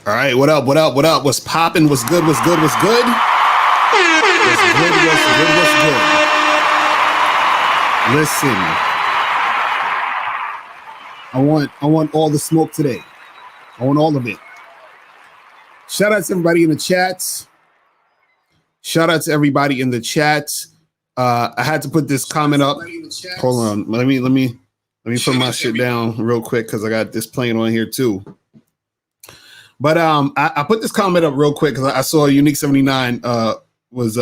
All right, what up? What up? What up? What's popping? What's good? What's good? What's good? What's good? What's good? What's good? Listen, I want all the smoke today. I want all of it. Shout out to everybody in the chats. Shout out to everybody in the chats. I had to put this comment up. Hold on. Let me put my shit down real quick because I got this playing on here too. But I put this comment up real quick because I saw Unique 79 was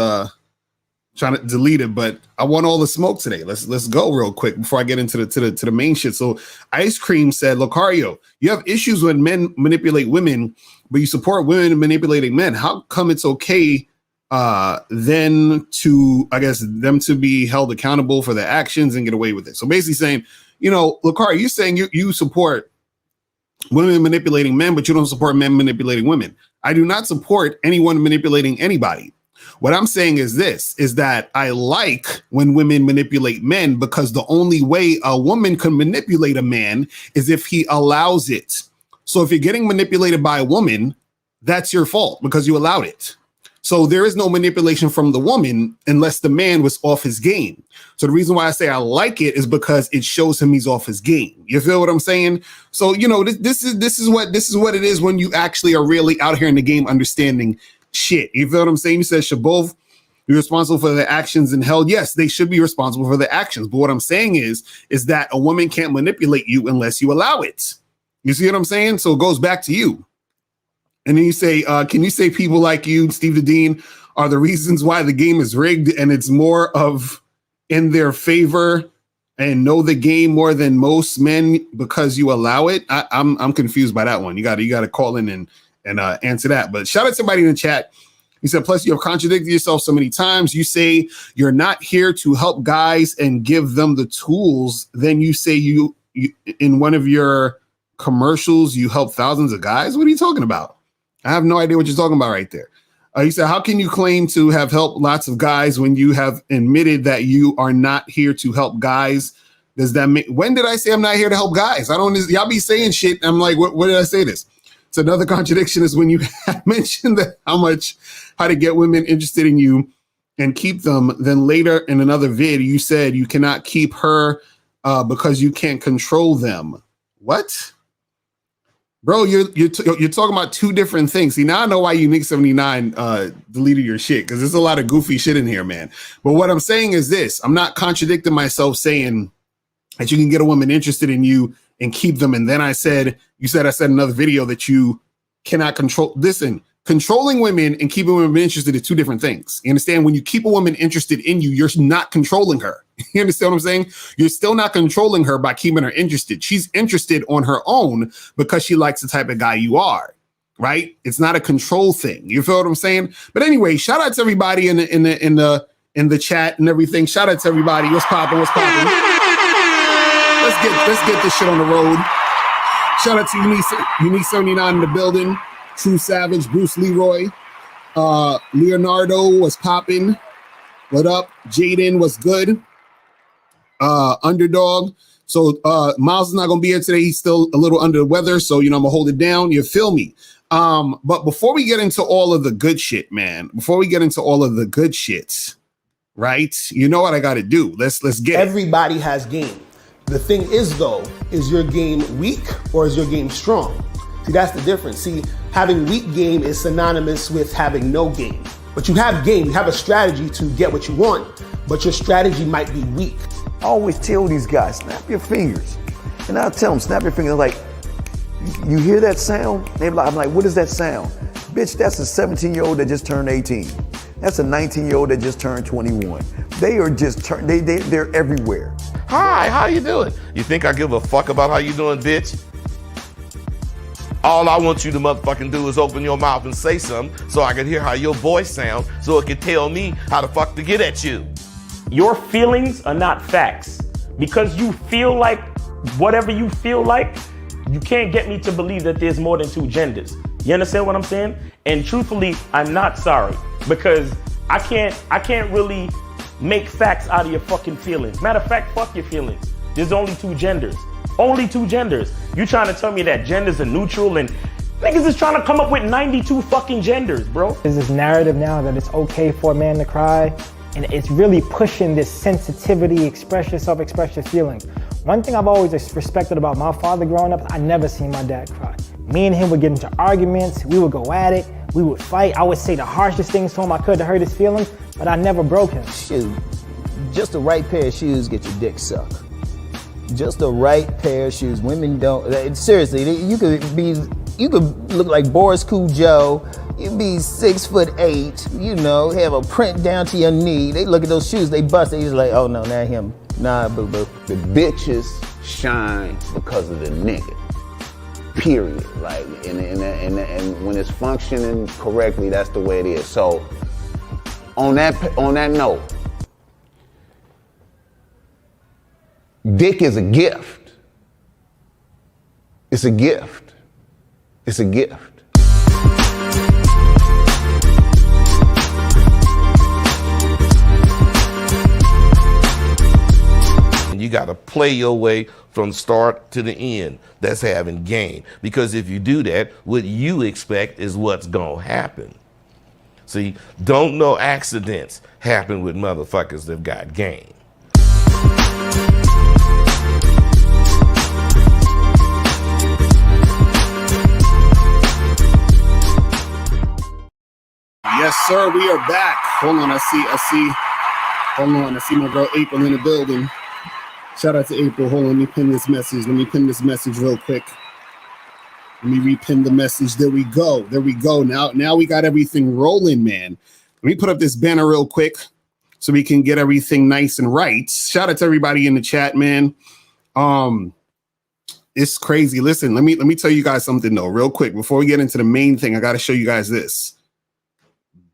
trying to delete it, but I want all the smoke today. Let's go real quick before I get into the main shit. So Ice Cream said, Locario, you have issues when men manipulate women, but you support women manipulating men. How come it's okay then to, I guess, them to be held accountable for their actions and get away with it? So basically saying, you know, Locario, you're saying you support women manipulating men, but you don't support men manipulating women. I do not support anyone manipulating anybody. What I'm saying is this, is that I like when women manipulate men because the only way a woman can manipulate a man is if he allows it. So if you're getting manipulated by a woman, that's your fault because you allowed it. So there is no manipulation from the woman unless the man was off his game. So the reason why I say I like it is because it shows him he's off his game. You feel what I'm saying? So, you know, this is what it is when you actually are really out here in the game understanding shit. You feel what I'm saying? You said should both be responsible for their actions and held. Yes, they should be responsible for their actions. But what I'm saying is that a woman can't manipulate you unless you allow it. You see what I'm saying? So it goes back to you. And then you say, can you say people like you, Steve the Dean, are the reasons why the game is rigged and it's more of in their favor and know the game more than most men because you allow it? I'm confused by that one. You got to call in and answer that. But shout out to somebody in the chat. He said, plus you have contradicted yourself so many times. You say you're not here to help guys and give them the tools. Then you say you in one of your commercials, you help thousands of guys. What are you talking about? I have no idea what you're talking about right there. He said, how can you claim to have helped lots of guys when you have admitted that you are not here to help guys? Does that mean, when did I say I'm not here to help guys? Y'all be saying shit. I'm like, what did I say this? So another contradiction is when you mentioned that how to get women interested in you and keep them. Then later in another vid, you said you cannot keep her because you can't control them. What? Bro, you're talking about two different things. See, now I know why Unique 79 deleted your shit, because there's a lot of goofy shit in here, man. But what I'm saying is this. I'm not contradicting myself saying that you can get a woman interested in you and keep them. And then I said in another video that you cannot control. Listen, controlling women and keeping women interested is two different things. You understand? When you keep a woman interested in you, you're not controlling her. You understand what I'm saying? You're still not controlling her by keeping her interested. She's interested on her own because she likes the type of guy you are, right? It's not a control thing. You feel what I'm saying? But anyway, shout out to everybody in the chat and everything. Shout out to everybody. What's popping? What's popping? Let's get this shit on the road. Shout out to Unique 79 in the building. True Savage, Bruce Leroy, Leonardo was popping. What up? Jaden was good. Underdog. So Miles is not gonna be here today. He's still a little under the weather, so I'm gonna hold it down. You feel me? But before we get into all of the good shit, man, right? You know what I gotta do. Let's get everybody has game. The thing is though, is your game weak or is your game strong? See, that's the difference. See, having weak game is synonymous with having no game. But you have game, you have a strategy to get what you want, but your strategy might be weak. I always tell these guys, snap your fingers. And I'll tell them, snap your fingers. Like, you hear that sound? I'm like, what is that sound? Bitch, that's a 17-year-old that just turned 18. That's a 19-year-old that just turned 21. They are just, they're everywhere. Hi, how you doing? You think I give a fuck about how you doing, bitch? All I want you to motherfucking do is open your mouth and say something so I can hear how your voice sounds so it can tell me how the fuck to get at you. Your feelings are not facts. Because you feel like whatever you feel like, you can't get me to believe that there's more than two genders. You understand what I'm saying? And truthfully, I'm not sorry because I can't really make facts out of your fucking feelings. Matter of fact, fuck your feelings. There's only two genders. Only two genders. You trying to tell me that genders are neutral and Niggas is trying to come up with 92 fucking genders, bro. There's this narrative now that it's okay for a man to cry, and it's really pushing this sensitivity, express yourself, express your feelings. One thing I've always respected about my father growing up, I never seen my dad cry. Me and him would get into arguments, we would go at it, we would fight. I would say the harshest things to him I could to hurt his feelings, but I never broke him. Shoot, just the right pair of shoes get your dick sucked. Just the right pair of shoes. Women don't, seriously, you could look like Boris Joe. You'd be 6'8", you know, have a print down to your knee. They look at those shoes, they bust, they just like, oh no, not him. Nah, boo-boo. The bitches shine because of the nigga. Period. Like, and when it's functioning correctly, that's the way it is. So, on that note, dick is a gift. It's a gift. It's a gift. And you got to play your way from start to the end. That's having game. Because if you do that, what you expect is what's going to happen. See, don't no accidents happen with motherfuckers that got game. Yes, sir. We are back. Hold on. I see my girl April in the building. Shout out to April. Hold on. Let me pin this message. Real quick. Let me repin the message. There we go. Now we got everything rolling, man. Let me put up this banner real quick so we can get everything nice and right. Shout out to everybody in the chat, man. It's crazy. Listen, let me tell you guys something though, real quick. Before we get into the main thing, I got to show you guys this.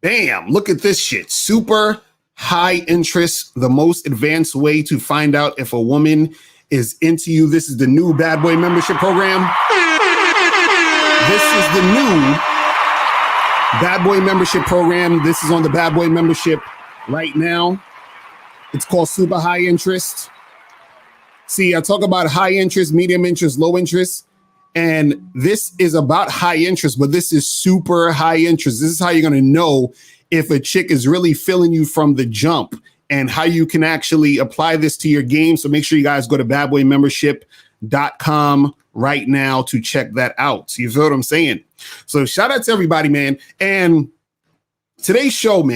Bam! Look at this shit. Super high interest, the most advanced way to find out if a woman is into you. This is the new Bad Boy membership program. This is the new Bad Boy membership program. This is on the Bad Boy membership right now. It's called Super High Interest. See, I talk about high interest, medium interest, low interest. And this is about high interest, but this is super high interest. This is how you're going to know if a chick is really feeling you from the jump and how you can actually apply this to your game. So make sure you guys go to badboymembership.com right now to check that out. So you feel what I'm saying? So shout out to everybody, man. And today's show,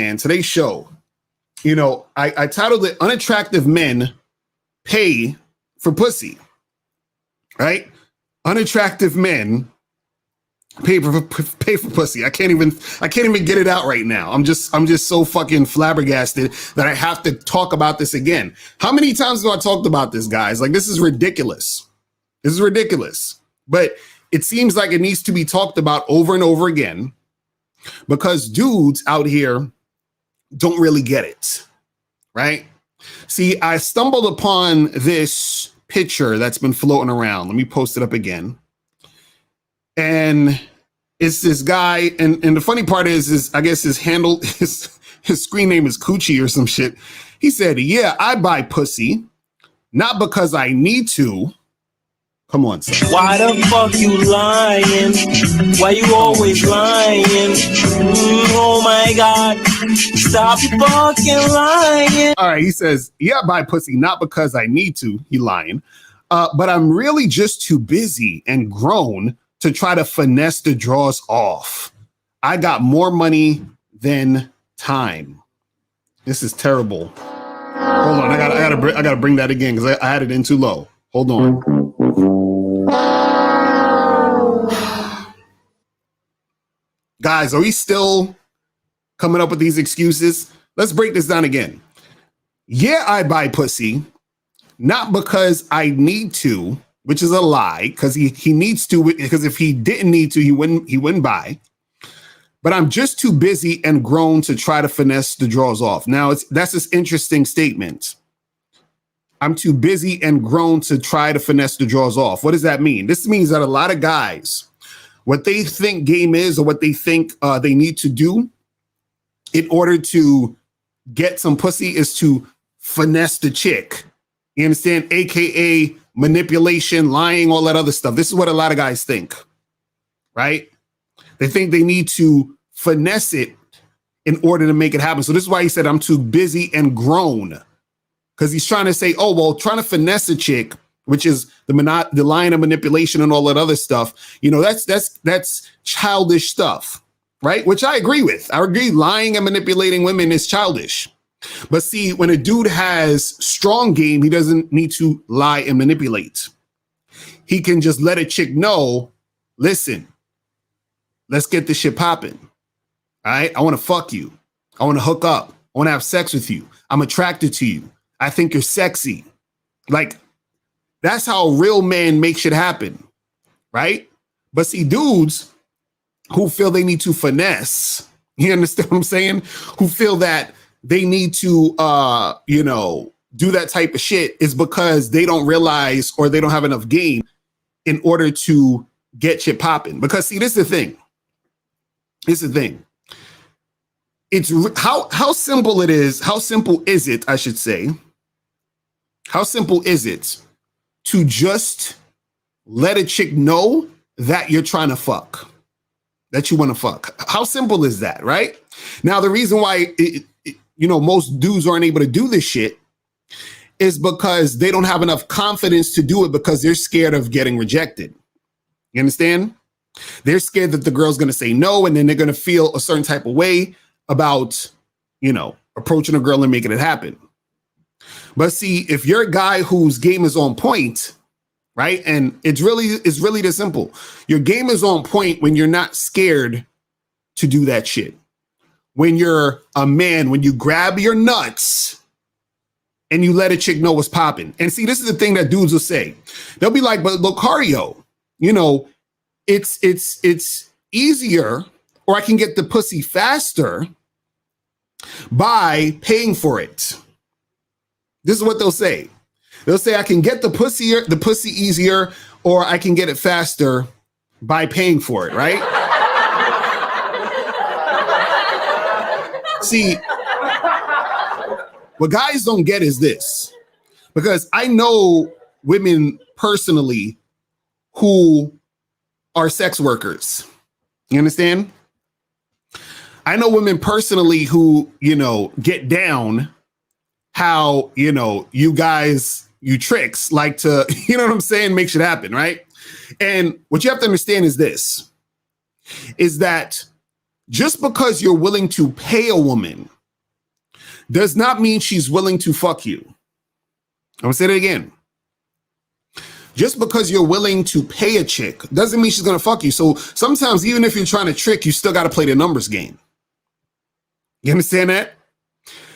you know, I titled it Unattractive Men Pay for Pussy, right? Unattractive men pay for pussy. I can't even get it out right now. I'm just so fucking flabbergasted that I have to talk about this again. How many times have I talked about this, guys? Like, this is ridiculous. But it seems like it needs to be talked about over and over again because dudes out here don't really get it, right? See, I stumbled upon this picture that's been floating around. Let me post it up again. And it's this guy, and the funny part is I guess his screen name is Coochie or some shit. He said, yeah, I buy pussy, not because I need to. Come on, son. Why the fuck you lying? Why you always lying? Oh my God. Stop fucking lying. All right, he says, yeah, I buy pussy, not because I need to. He lying. But I'm really just too busy and grown to try to finesse the draws off. I got more money than time. This is terrible. Hold on, I gotta bring that again because I had it in too low. Hold on. Guys, are we still coming up with these excuses? Let's break this down again. Yeah, I buy pussy, not because I need to, which is a lie, because he needs to, because if he didn't need to, he wouldn't buy. But I'm just too busy and grown to try to finesse the draws off. Now, that's this interesting statement. I'm too busy and grown to try to finesse the draws off. What does that mean? This means that a lot of guys, what they think game is or what they think they need to do in order to get some pussy is to finesse the chick. You understand? AKA manipulation, lying, all that other stuff. This is what a lot of guys think, right? They think they need to finesse it in order to make it happen. So this is why he said, I'm too busy and grown. Because he's trying to say, oh, well, trying to finesse a chick, which is the line of manipulation and all that other stuff, you know, that's childish stuff, right? Which I agree with. I agree lying and manipulating women is childish. But see, when a dude has strong game, he doesn't need to lie and manipulate. He can just let a chick know, listen, let's get this shit popping. All right, I want to fuck you. I want to hook up. I want to have sex with you. I'm attracted to you. I think you're sexy. Like, that's how a real man makes shit happen, right? But see, dudes who feel they need to finesse, you understand what I'm saying? Who feel that they need to, do that type of shit is because they don't realize or they don't have enough game in order to get shit popping. Because see, this is the thing. It's how simple it is. How simple is it, I should say? How simple is it to just let a chick know that you're trying to fuck, that you want to fuck? How simple is that, right? Now, the reason why, most dudes aren't able to do this shit is because they don't have enough confidence to do it because they're scared of getting rejected. You understand? They're scared that the girl's going to say no, and then they're going to feel a certain type of way about, approaching a girl and making it happen. But see, if you're a guy whose game is on point, right? And it's really this simple. Your game is on point when you're not scared to do that shit. When you're a man, when you grab your nuts and you let a chick know what's popping. And see, this is the thing that dudes will say. They'll be like, but Locario, it's easier, or I can get the pussy faster by paying for it. This is what they'll say. They'll say, I can get the pussy easier, or I can get it faster by paying for it, right? See, what guys don't get is this, because I know women personally who are sex workers. You understand? I know women personally who, get down how, you guys, you tricks like to, you know what I'm saying, make shit happen, right? And what you have to understand is this, is that just because you're willing to pay a woman does not mean she's willing to fuck you. I'm gonna say that again. Just because you're willing to pay a chick doesn't mean she's gonna fuck you. So sometimes, even if you're trying to trick, you still gotta play the numbers game. You understand that?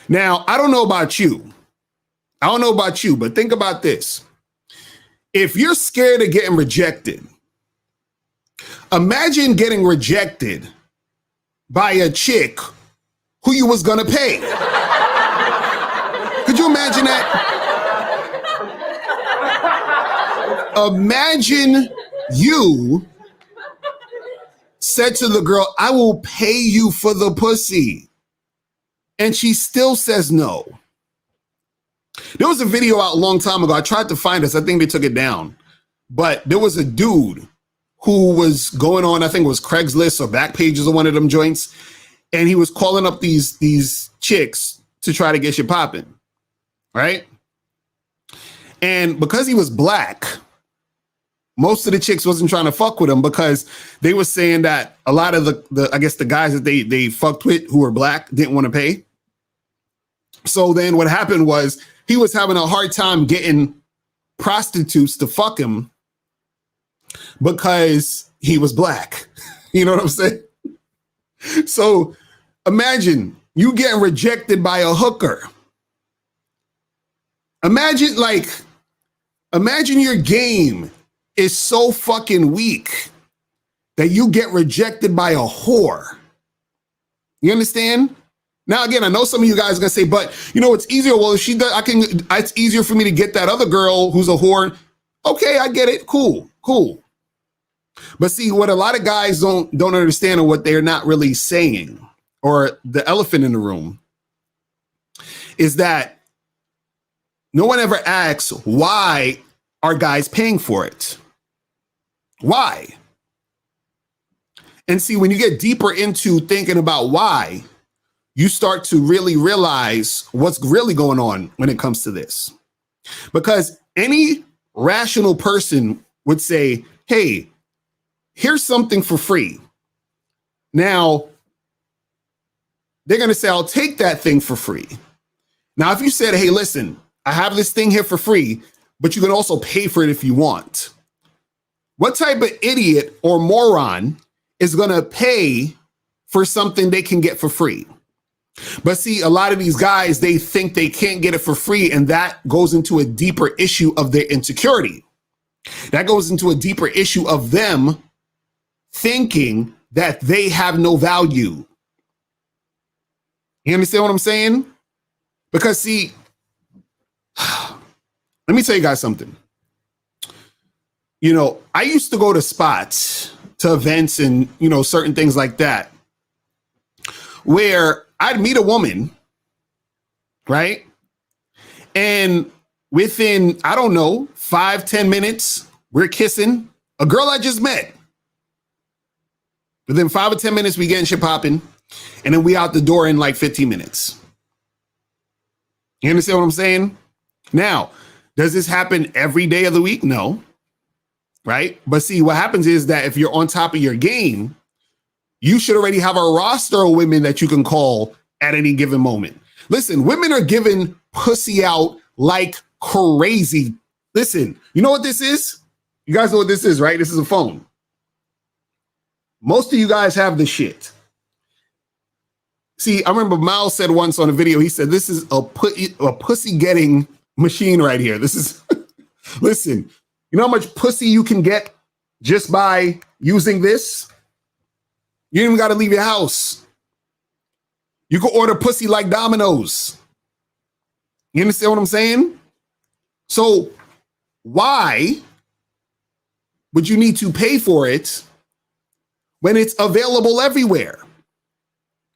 Now, I don't know about you, but think about this. If you're scared of getting rejected, imagine getting rejected by a chick who you was gonna pay. Could you imagine that? Imagine you said to the girl, I will pay you for the pussy. And she still says no. There was a video out a long time ago. I tried to find this. I think they took it down. But there was a dude who was going on, I think it was Craigslist or Backpages or one of them joints. And he was calling up these chicks to try to get shit popping. Right? And because he was black, most of the chicks wasn't trying to fuck with him because they were saying that a lot of the guys that they fucked with who were black didn't want to pay. So then what happened was he was having a hard time getting prostitutes to fuck him because he was black. You know what I'm saying? So imagine you getting rejected by a hooker. Imagine your game is so fucking weak that you get rejected by a whore. You understand? Now, again, I know some of you guys are gonna say, but it's easier. Well, if she does, it's easier for me to get that other girl who's a whore. Okay, I get it. Cool. But see, what a lot of guys don't understand, or what they're not really saying, or the elephant in the room, is that no one ever asks, why are guys paying for it? Why? And see, when you get deeper into thinking about why, you start to really realize what's really going on when it comes to this. Because any rational person would say, hey, here's something for free. Now, they're going to say, I'll take that thing for free. Now, if you said, hey, listen, I have this thing here for free, but you can also pay for it if you want. What type of idiot or moron is going to pay for something they can get for free? But see, a lot of these guys, they think they can't get it for free, and that goes into a deeper issue of their insecurity. That goes into a deeper issue of them thinking that they have no value. You understand what I'm saying? Because see, let me tell you guys something. You know, I used to go to spots, to events and, you know, certain things like that, where I'd meet a woman, right? And within, I don't know, 5-10 minutes, we're kissing a girl I just met. Within 5 or 10 minutes, we getting shit popping. And then we out the door in like 15 minutes. You understand what I'm saying? Now, does this happen every day of the week? No. Right? But see, what happens is that if you're on top of your game, you should already have a roster of women that you can call at any given moment. Listen, women are giving pussy out like crazy. Listen, you know what this is? You guys know what this is, right? This is a phone. Most of you guys have this shit. See, I remember Miles said once on a video, he said, this is a pussy getting machine right here. This is, listen, you know how much pussy you can get just by using this? You ain't even got to leave your house. You can order pussy like Domino's. You understand what I'm saying? So why would you need to pay for it when it's available everywhere?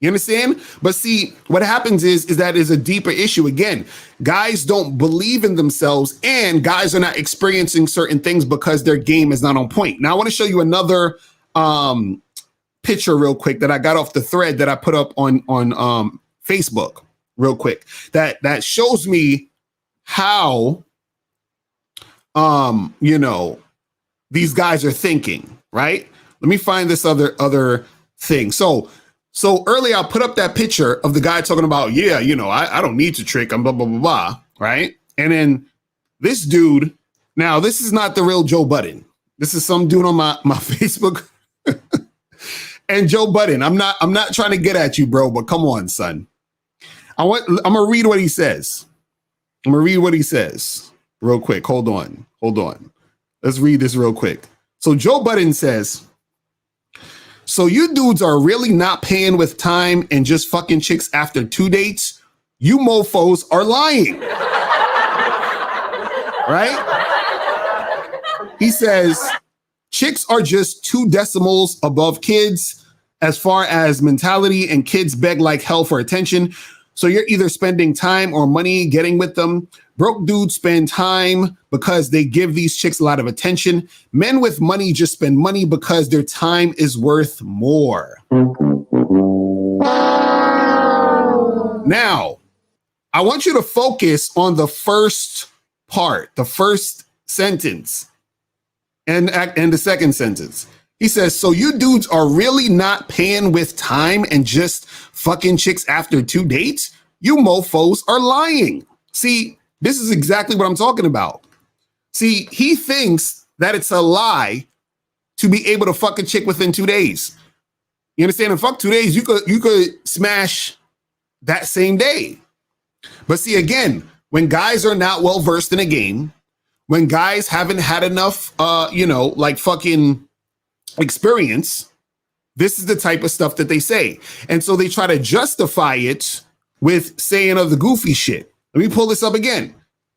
You understand? But see, what happens is that is a deeper issue. Again, guys don't believe in themselves and guys are not experiencing certain things because their game is not on point. Now, I want to show you another picture real quick that I got off the thread that I put up on Facebook real quick that shows me how, you know, these guys are thinking, right? Let me find this other thing. So earlier I put up that picture of the guy talking about, yeah, you know, I don't need to trick, I'm blah, blah, blah, blah, right? And then this dude, now this is not the real Joe Budden. This is some dude on my Facebook. And Joe Budden, I'm not trying to get at you, bro, but come on, son. I'm gonna read what he says. I'm gonna read what he says real quick. Hold on. Let's read this real quick. So Joe Budden says, so you dudes are really not paying with time and just fucking chicks after 2 dates? You mofos are lying. Right? He says, chicks are just 2 decimals above kids as far as mentality, and kids beg like hell for attention. So you're either spending time or money getting with them. Broke dudes spend time because they give these chicks a lot of attention. Men with money just spend money because their time is worth more. Now, I want you to focus on the first part, the first sentence, and the second sentence. He says, so you dudes are really not paying with time and just fucking chicks after 2 dates? You mofos are lying. See, this is exactly what I'm talking about. See, he thinks that it's a lie to be able to fuck a chick within 2 days. You understand? In fuck 2 days, you could smash that same day. But see, again, when guys are not well versed in a game, when guys haven't had enough, like fucking experience, this is the type of stuff that they say. And so they try to justify it with saying of the goofy shit. Let me pull this up again.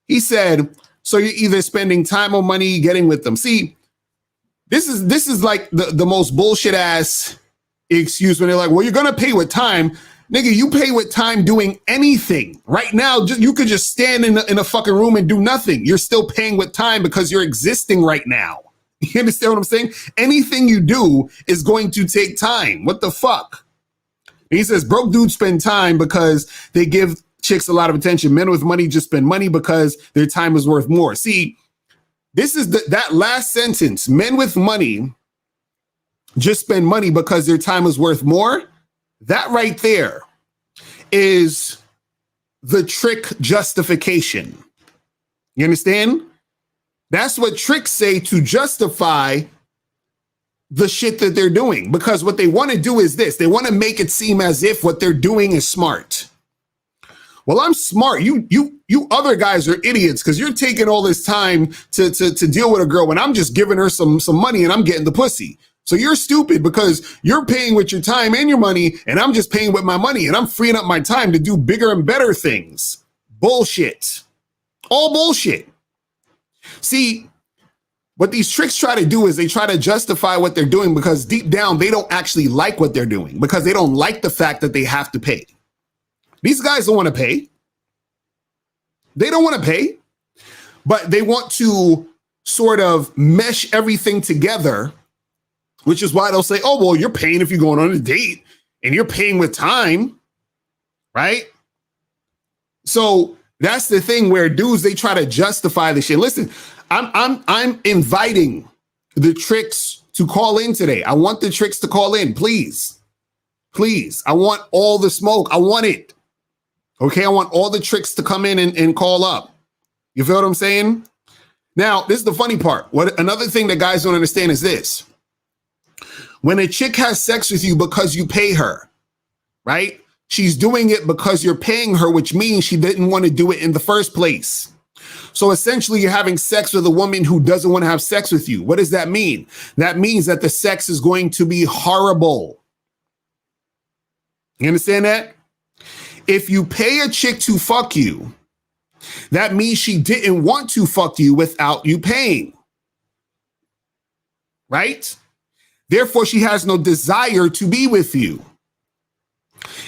He said, so you're either spending time or money getting with them. See, this is like the most bullshit ass excuse when they're like, well, you're going to pay with time. Nigga, you pay with time doing anything. Right now, you could just stand in a fucking room and do nothing. You're still paying with time because you're existing right now. You understand what I'm saying? Anything you do is going to take time. What the fuck? He says broke dudes spend time because they give chicks a lot of attention. Men with money just spend money because their time is worth more. See, this is that last sentence. Men with money just spend money because their time is worth more. That right there is the trick justification. You understand? That's what tricks say to justify the shit that they're doing, because what they want to do is this. They want to make it seem as if what they're doing is smart. Well, I'm smart. You other guys are idiots because you're taking all this time to deal with a girl when I'm just giving her some money and I'm getting the pussy. So you're stupid because you're paying with your time and your money, and I'm just paying with my money, and I'm freeing up my time to do bigger and better things. Bullshit. All bullshit. See, what these tricks try to do is they try to justify what they're doing because deep down they don't actually like what they're doing, because they don't like the fact that they have to pay. These guys don't want to pay. They don't want to pay, but they want to sort of mesh everything together, which is why they'll say, oh, well, you're paying if you're going on a date and you're paying with time, right? So that's the thing where dudes, they try to justify the shit. Listen, I'm inviting the tricks to call in today. I want the tricks to call in, please. Please. I want all the smoke. I want it. Okay, I want all the tricks to come in and call up. You feel what I'm saying? Now, this is the funny part. What another thing that guys don't understand is this. When a chick has sex with you because you pay her, right? She's doing it because you're paying her, which means she didn't want to do it in the first place. So essentially, you're having sex with a woman who doesn't want to have sex with you. What does that mean? That means that the sex is going to be horrible. You understand that? If you pay a chick to fuck you, that means she didn't want to fuck you without you paying. Right? Therefore, she has no desire to be with you.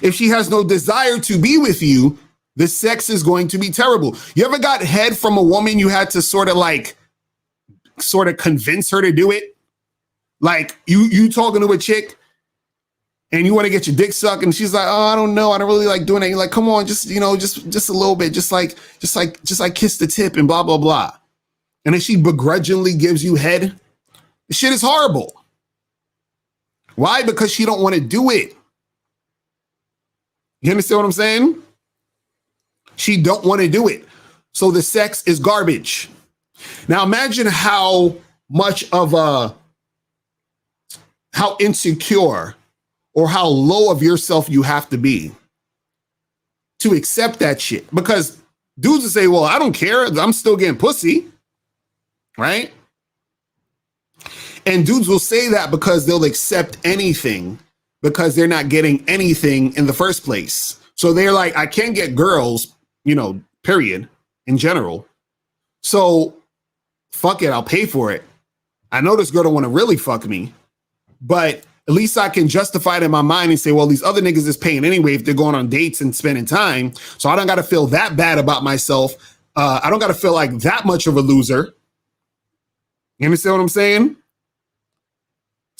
If she has no desire to be with you, the sex is going to be terrible. You ever got head from a woman you had to sort of convince her to do it? Like you talking to a chick and you want to get your dick sucked, and she's like, oh, I don't know, I don't really like doing it. You're like, come on, just a little bit, just like kiss the tip and blah, blah, blah. And then she begrudgingly gives you head. The shit is horrible. Why? Because she don't want to do it. You understand what I'm saying? She don't want to do it. So the sex is garbage. Now imagine how insecure or how low of yourself you have to be to accept that shit. Because dudes will say, well, I don't care. I'm still getting pussy. Right? And dudes will say that because they'll accept anything because they're not getting anything in the first place. So they're like, I can't get girls, period, in general. So fuck it, I'll pay for it. I know this girl don't want to really fuck me, but at least I can justify it in my mind and say, well, these other niggas is paying anyway if they're going on dates and spending time. So I don't got to feel that bad about myself. I don't got to feel like that much of a loser. You understand what I'm saying?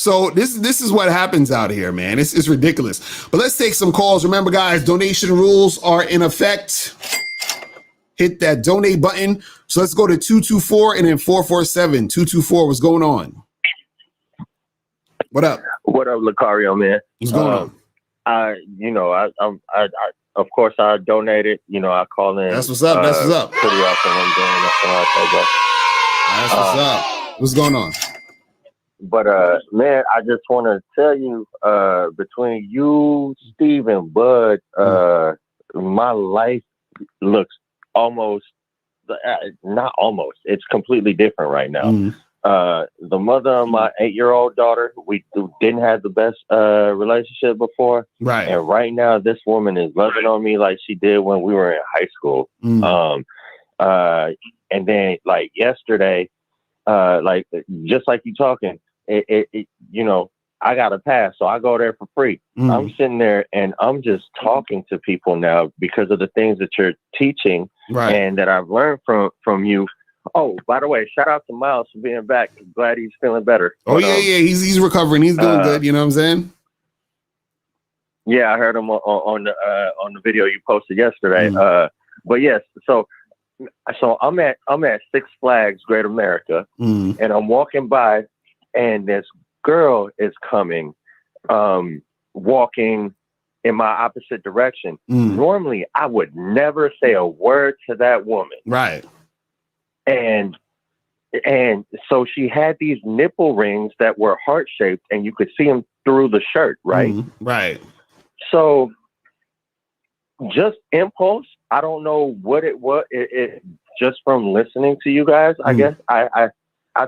So this is what happens out here, man. It's ridiculous. But let's take some calls. Remember, guys, donation rules are in effect. Hit that donate button. So let's go to 224 and then 447. 224, what's going on? What up? What up, Locario, man? What's going on? I of course I donated. I call in. That's what's up. That's what's up. Pretty often I'm doing that. That's what's up. What's going on? But man, I just want to tell you, between you, Steve, and Bud, my life looks almost, not almost, it's completely different right now. The mother of my 8-year-old daughter, we didn't have the best relationship before. Right. And right now, this woman is loving on me like she did when we were in high school. And then like yesterday, just like you talking, I got a pass, so I go there for free. I'm sitting there and I'm just talking to people now because of the things that you're teaching and that I've learned from you. Oh, by the way, shout out to Miles for being back. Glad he's feeling better. Oh, But, yeah. He's recovering. He's doing good. You know what I'm saying? Yeah, I heard him on the video you posted yesterday. But yes, so I'm at Six Flags Great America, and I'm walking by, and this girl is coming, walking in my opposite direction. Normally, I would never say a word to that woman. Right. And so she had these nipple rings that were heart-shaped, and you could see them through the shirt, right? Right. So just impulse, I don't know what it was. It just from listening to you guys, I guess I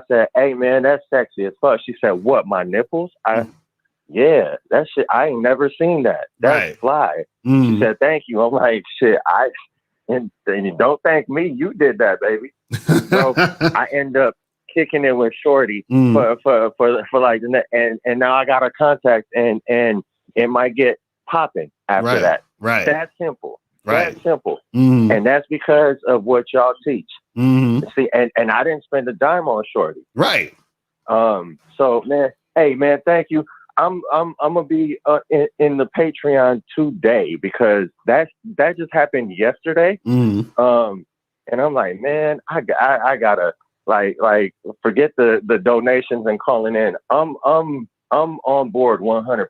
said, "Hey man, that's sexy as fuck." She said, "What, my nipples?" Yeah, that shit, I ain't never seen that. That's fly. She said, "Thank you." I'm like, shit, and you don't thank me. You did that, baby. So I end up kicking it with Shorty for like, and now I got her contact, and it might get popping after that. Right. That's simple. Right. That's simple. And that's because of what y'all teach. See, and I didn't spend a dime on Shorty. Right. So man, hey man, thank you. I'm gonna be in the Patreon today because that just happened yesterday. And I'm like, man, I gotta like forget the donations and calling in. I'm on board 100%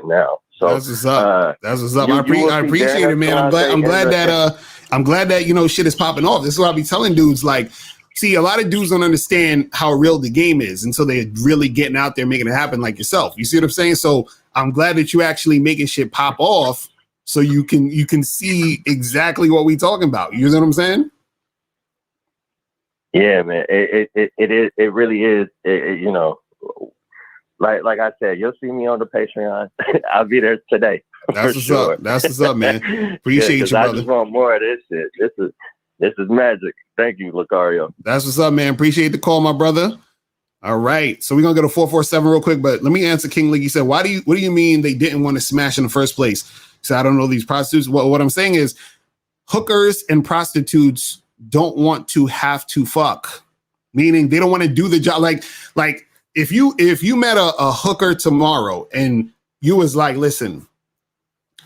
now. So that's what's up. That's what's up. I appreciate it, man. I'm glad that shit is popping off. This is what I be telling dudes. Like, see, a lot of dudes don't understand how real the game is, and so they're really getting out there making it happen, like yourself. You see what I'm saying? So I'm glad that you actually making shit pop off, so you can see exactly what we talking about. You know what I'm saying? Yeah, man. It is. It really is. Like I said, you'll see me on the Patreon. I'll be there today. That's what's up. That's what's up, man. Appreciate you, brother. I just want more of this shit. This is magic. Thank you, Locario. That's what's up, man. Appreciate the call, my brother. All right. So we're gonna go to 447 real quick, but let me answer King Lee. He said, what do you mean they didn't want to smash in the first place? So I don't know these prostitutes. What I'm saying is hookers and prostitutes don't want to have to fuck. Meaning they don't want to do the job. Like if you met a hooker tomorrow and you was like, listen,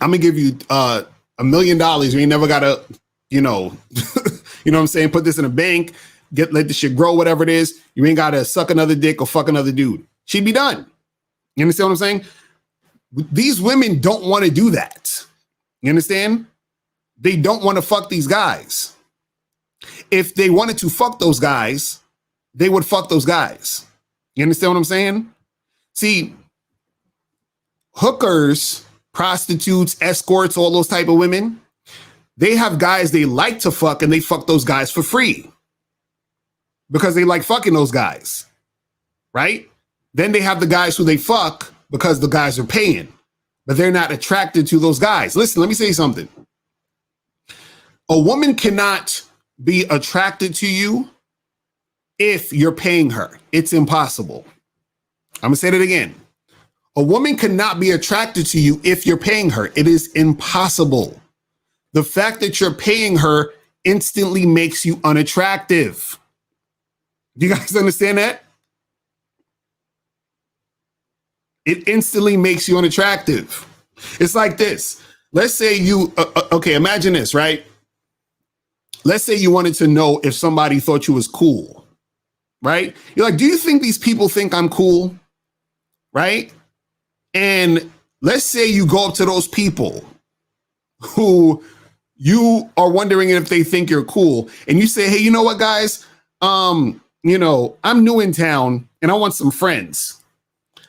I'm gonna give you $1 million. You ain't never gotta, you know what I'm saying? Put this in a bank, let the shit grow, whatever it is. You ain't gotta suck another dick or fuck another dude. She'd be done. You understand what I'm saying? These women don't want to do that. You understand? They don't want to fuck these guys. If they wanted to fuck those guys, they would fuck those guys. You understand what I'm saying? See, hookers, prostitutes, escorts, all those type of women, they have guys they like to fuck and they fuck those guys for free because they like fucking those guys, right? Then they have the guys who they fuck because the guys are paying, but they're not attracted to those guys. Listen, let me say something. A woman cannot be attracted to you if you're paying her. It's impossible. I'm gonna say that again. A woman cannot be attracted to you if you're paying her. It is impossible. The fact that you're paying her instantly makes you unattractive. Do you guys understand that? It instantly makes you unattractive. It's like this. Let's say you, okay, imagine this, right? Let's say you wanted to know if somebody thought you was cool, right? You're like, do you think these people think I'm cool? Right? And let's say you go up to those people who you are wondering if they think you're cool. And you say, hey, you know what, guys? I'm new in town and I want some friends.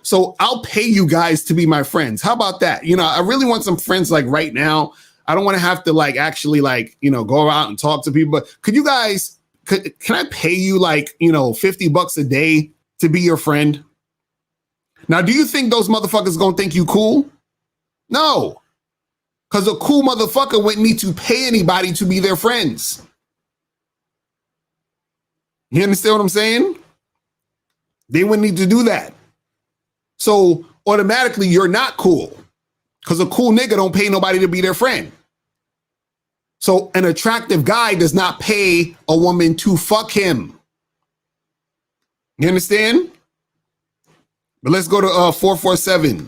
So I'll pay you guys to be my friends. How about that? I really want some friends like right now. I don't want to have to actually go out and talk to people. But could you guys, can I pay you $50 a day to be your friend? Now, do you think those motherfuckers gonna think you cool? No. Because a cool motherfucker wouldn't need to pay anybody to be their friends. You understand what I'm saying? They wouldn't need to do that. So automatically you're not cool. Because a cool nigga don't pay nobody to be their friend. So an attractive guy does not pay a woman to fuck him. You understand? But let's go to 447.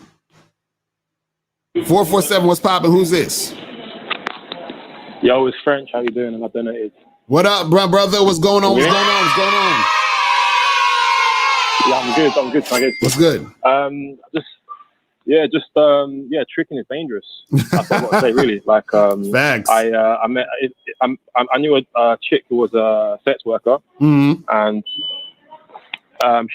447, what's popping? Who's this? Yo, it's French. How you doing? And I donated. What up, brother? What's going on? What's going on? What's going on? Yeah, I'm good. I'm good. What's good? Tricking is dangerous. That's what I got to say, really. Like, facts. I knew a chick who was a sex worker, and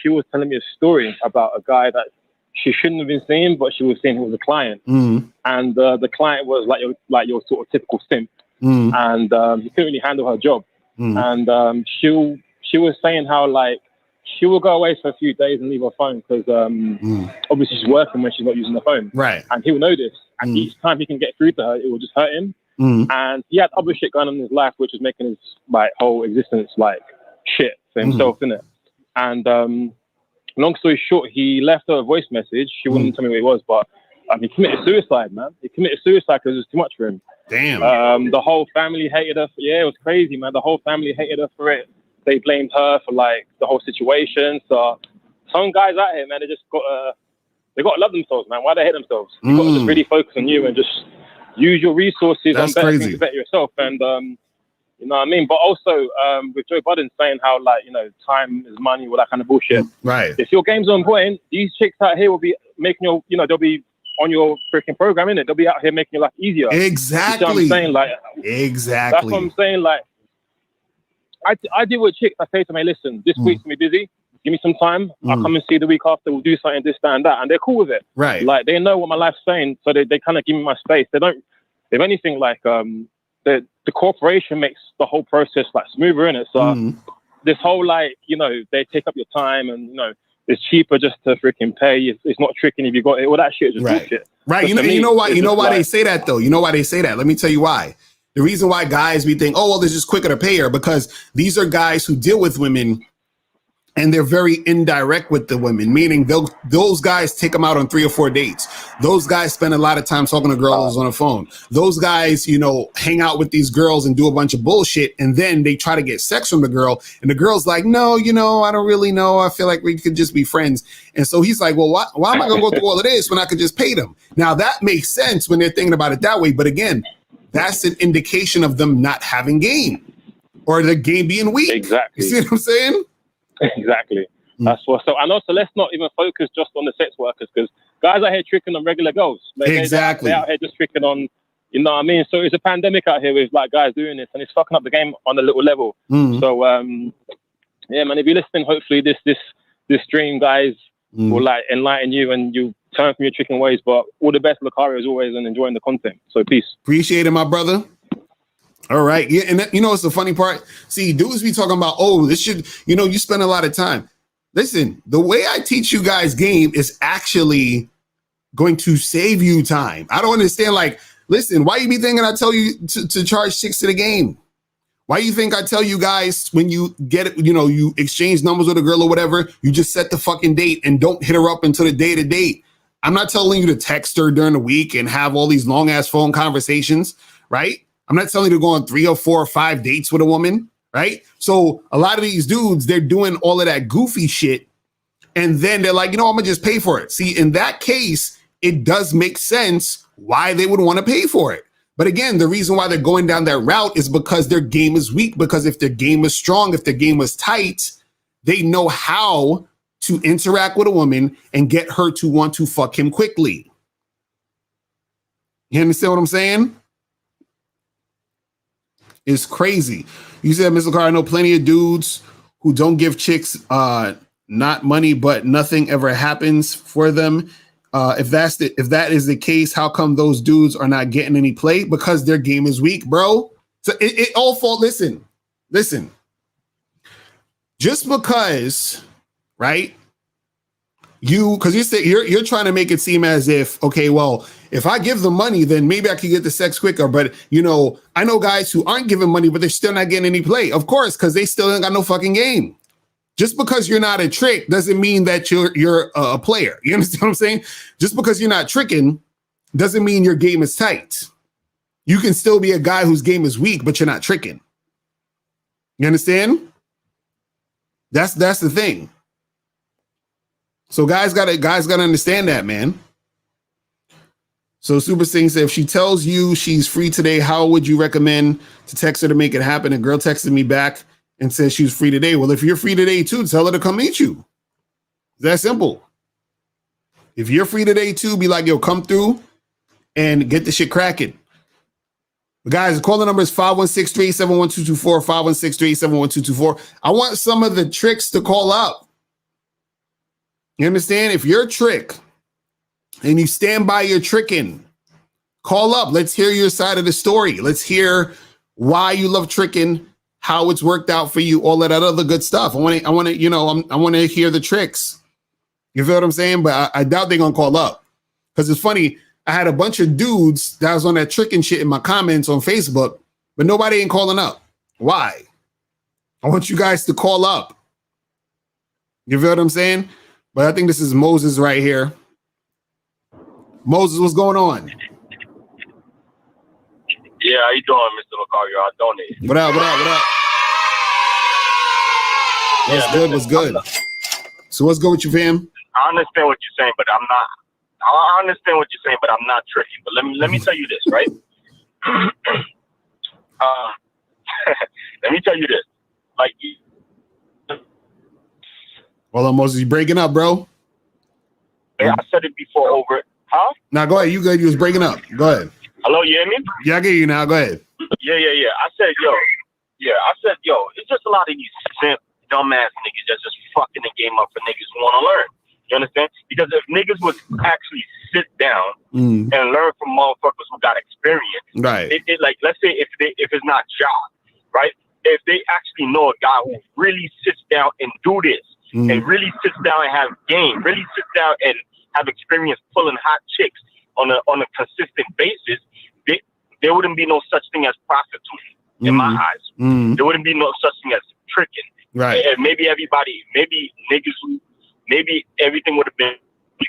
she was telling me a story about a guy that she shouldn't have been seeing, but she was saying he was a client, and the client was like your sort of typical simp, and he couldn't really handle her job, and she was saying how like she will go away for a few days and leave her phone because obviously she's working when she's not using the phone, right? And he will know this, and each time he can get through to her, it will just hurt him, and he had other shit going on in his life which was making his like whole existence like shit for himself, innit? And long story short, he left her a voice message. She wouldn't tell me what it was, but he committed suicide, man. He committed suicide because it was too much for him. Damn. The whole family hated her. It was crazy, man. The whole family hated her for it. They blamed her for like the whole situation. So some guys out here, man, they just got they got to love themselves, man. Why they hate themselves? You got to just really focus on you and just use your resources on better things to better yourself. And you know what I mean? But also with Joe Budden saying how like, you know, time is money, all that kind of bullshit. Right. If your game's on point, these chicks out here will be making your, you know, they'll be on your freaking program, innit? They'll be out here making your life easier. Exactly. You see what I'm saying? Like, exactly. That's what I'm saying. Like, I deal with chicks. I say to me, listen, this week's gonna be busy. Give me some time. I'll come and see the week after. We'll do something, this, that, and that. And they're cool with it. Right. Like, they know what my life's saying, so they kind of give me my space. They don't, if anything, like, the corporation makes the whole process like smoother, innit? So this whole like, you know, they take up your time and, you know, it's cheaper just to freaking pay. It's not tricking if you got it. All that shit is just bullshit. Right. You know why they say that though? You know why they say that? Let me tell you why. The reason why guys we think, oh, well, this is quicker to pay her, because these are guys who deal with women and they're very indirect with the women, meaning those guys take them out on 3 or 4 dates. Those guys spend a lot of time talking to girls on the phone. Those guys, you know, hang out with these girls and do a bunch of bullshit. And then they try to get sex from the girl. And the girl's like, no, you know, I don't really know. I feel like we could just be friends. And so he's like, well, why am I going to go through all of this when I could just pay them? Now that makes sense when they're thinking about it that way. But again, that's an indication of them not having game or the game being weak. Exactly. You see what I'm saying? Exactly. That's what. So, and also, let's not even focus just on the sex workers, because guys out here tricking on regular girls. Exactly. They're out here just tricking on, you know what I mean? So it's a pandemic out here with like guys doing this, and it's fucking up the game on a little level. So, yeah, man, if you're listening, hopefully this stream, guys, will like enlighten you and you turn from your tricking ways. But all the best, Locario, as always, and enjoying the content. So peace. Appreciate it, my brother. All right. Yeah. And you know, it's the funny part. See, dudes be talking about, oh, this should, you know, you spend a lot of time. Listen, the way I teach you guys game is actually going to save you time. I don't understand. Like, listen, why you be thinking I tell you to charge 6 to the game? Why you think I tell you guys when you get it, you know, you exchange numbers with a girl or whatever, you just set the fucking date and don't hit her up until the day to date. I'm not telling you to text her during the week and have all these long ass phone conversations, right? I'm not telling you to go on 3 or 4 or 5 dates with a woman, right? So a lot of these dudes, they're doing all of that goofy shit. And then they're like, you know, I'm gonna just pay for it. See, in that case, it does make sense why they would want to pay for it. But again, the reason why they're going down that route is because their game is weak, because if their game is strong, if their game was tight, they know how to interact with a woman and get her to want to fuck him quickly. You understand what I'm saying? It's crazy. You said, Mr. Locario, I know plenty of dudes who don't give chicks not money, but nothing ever happens for them. If that is the case, how come those dudes are not getting any play? Because their game is weak, bro. So it all falls. Listen. Just because, right? Because you're trying to make it seem as if, okay, well, if I give them money, then maybe I could get the sex quicker. But, you know, I know guys who aren't giving money, but they're still not getting any play. Of course, because they still ain't got no fucking game. Just because you're not a trick doesn't mean that you're a player. You understand what I'm saying? Just because you're not tricking doesn't mean your game is tight. You can still be a guy whose game is weak, but you're not tricking. You understand? That's the thing. So guys gotta understand that, man. So Super Sing said, if she tells you she's free today, how would you recommend to text her to make it happen? A girl texted me back and said she was free today. Well, if you're free today too, tell her to come meet you. It's that simple. If you're free today too, be like, yo, come through and get the shit cracking. But guys, the calling number is 516-387-1224, 516-387-1224. I want some of the tricks to call up. You understand? If you're a trick and you stand by your tricking, call up. Let's hear your side of the story. Let's hear why you love tricking, how it's worked out for you, all that other good stuff. I want to hear the tricks. You feel what I'm saying? But I doubt they're gonna call up, because it's funny. I had a bunch of dudes that was on that tricking shit in my comments on Facebook, but nobody ain't calling up. Why? I want you guys to call up. You feel what I'm saying? But I think this is Moses right here. Moses, what's going on? Yeah, how you doing, Mr. Locario? I donate. What up? What's good? So what's good with you, fam? I understand what you're saying, but I'm not. I understand what you're saying, but I'm not tricky. But let me tell you this, right? Let me tell you this. Like, Hold on, Moses, you breaking up, bro? I said it before over. Huh? Now go ahead. You good? You was breaking up. Go ahead. Hello, you hear me? Yeah, I get you now. Go ahead. Yeah. I said, yo, it's just a lot of these simp, dumbass niggas that's just fucking the game up for niggas who want to learn. You understand? Because if niggas would actually sit down and learn from motherfuckers who got experience, right? Like, let's say if it's not job, right? If they actually know a guy who really sits down and do this, and really sits down and have game, really sits down and have experience pulling hot chicks on a consistent basis, there wouldn't be no such thing as prostitution in my eyes. There wouldn't be no such thing as tricking. Right. And maybe everything would have been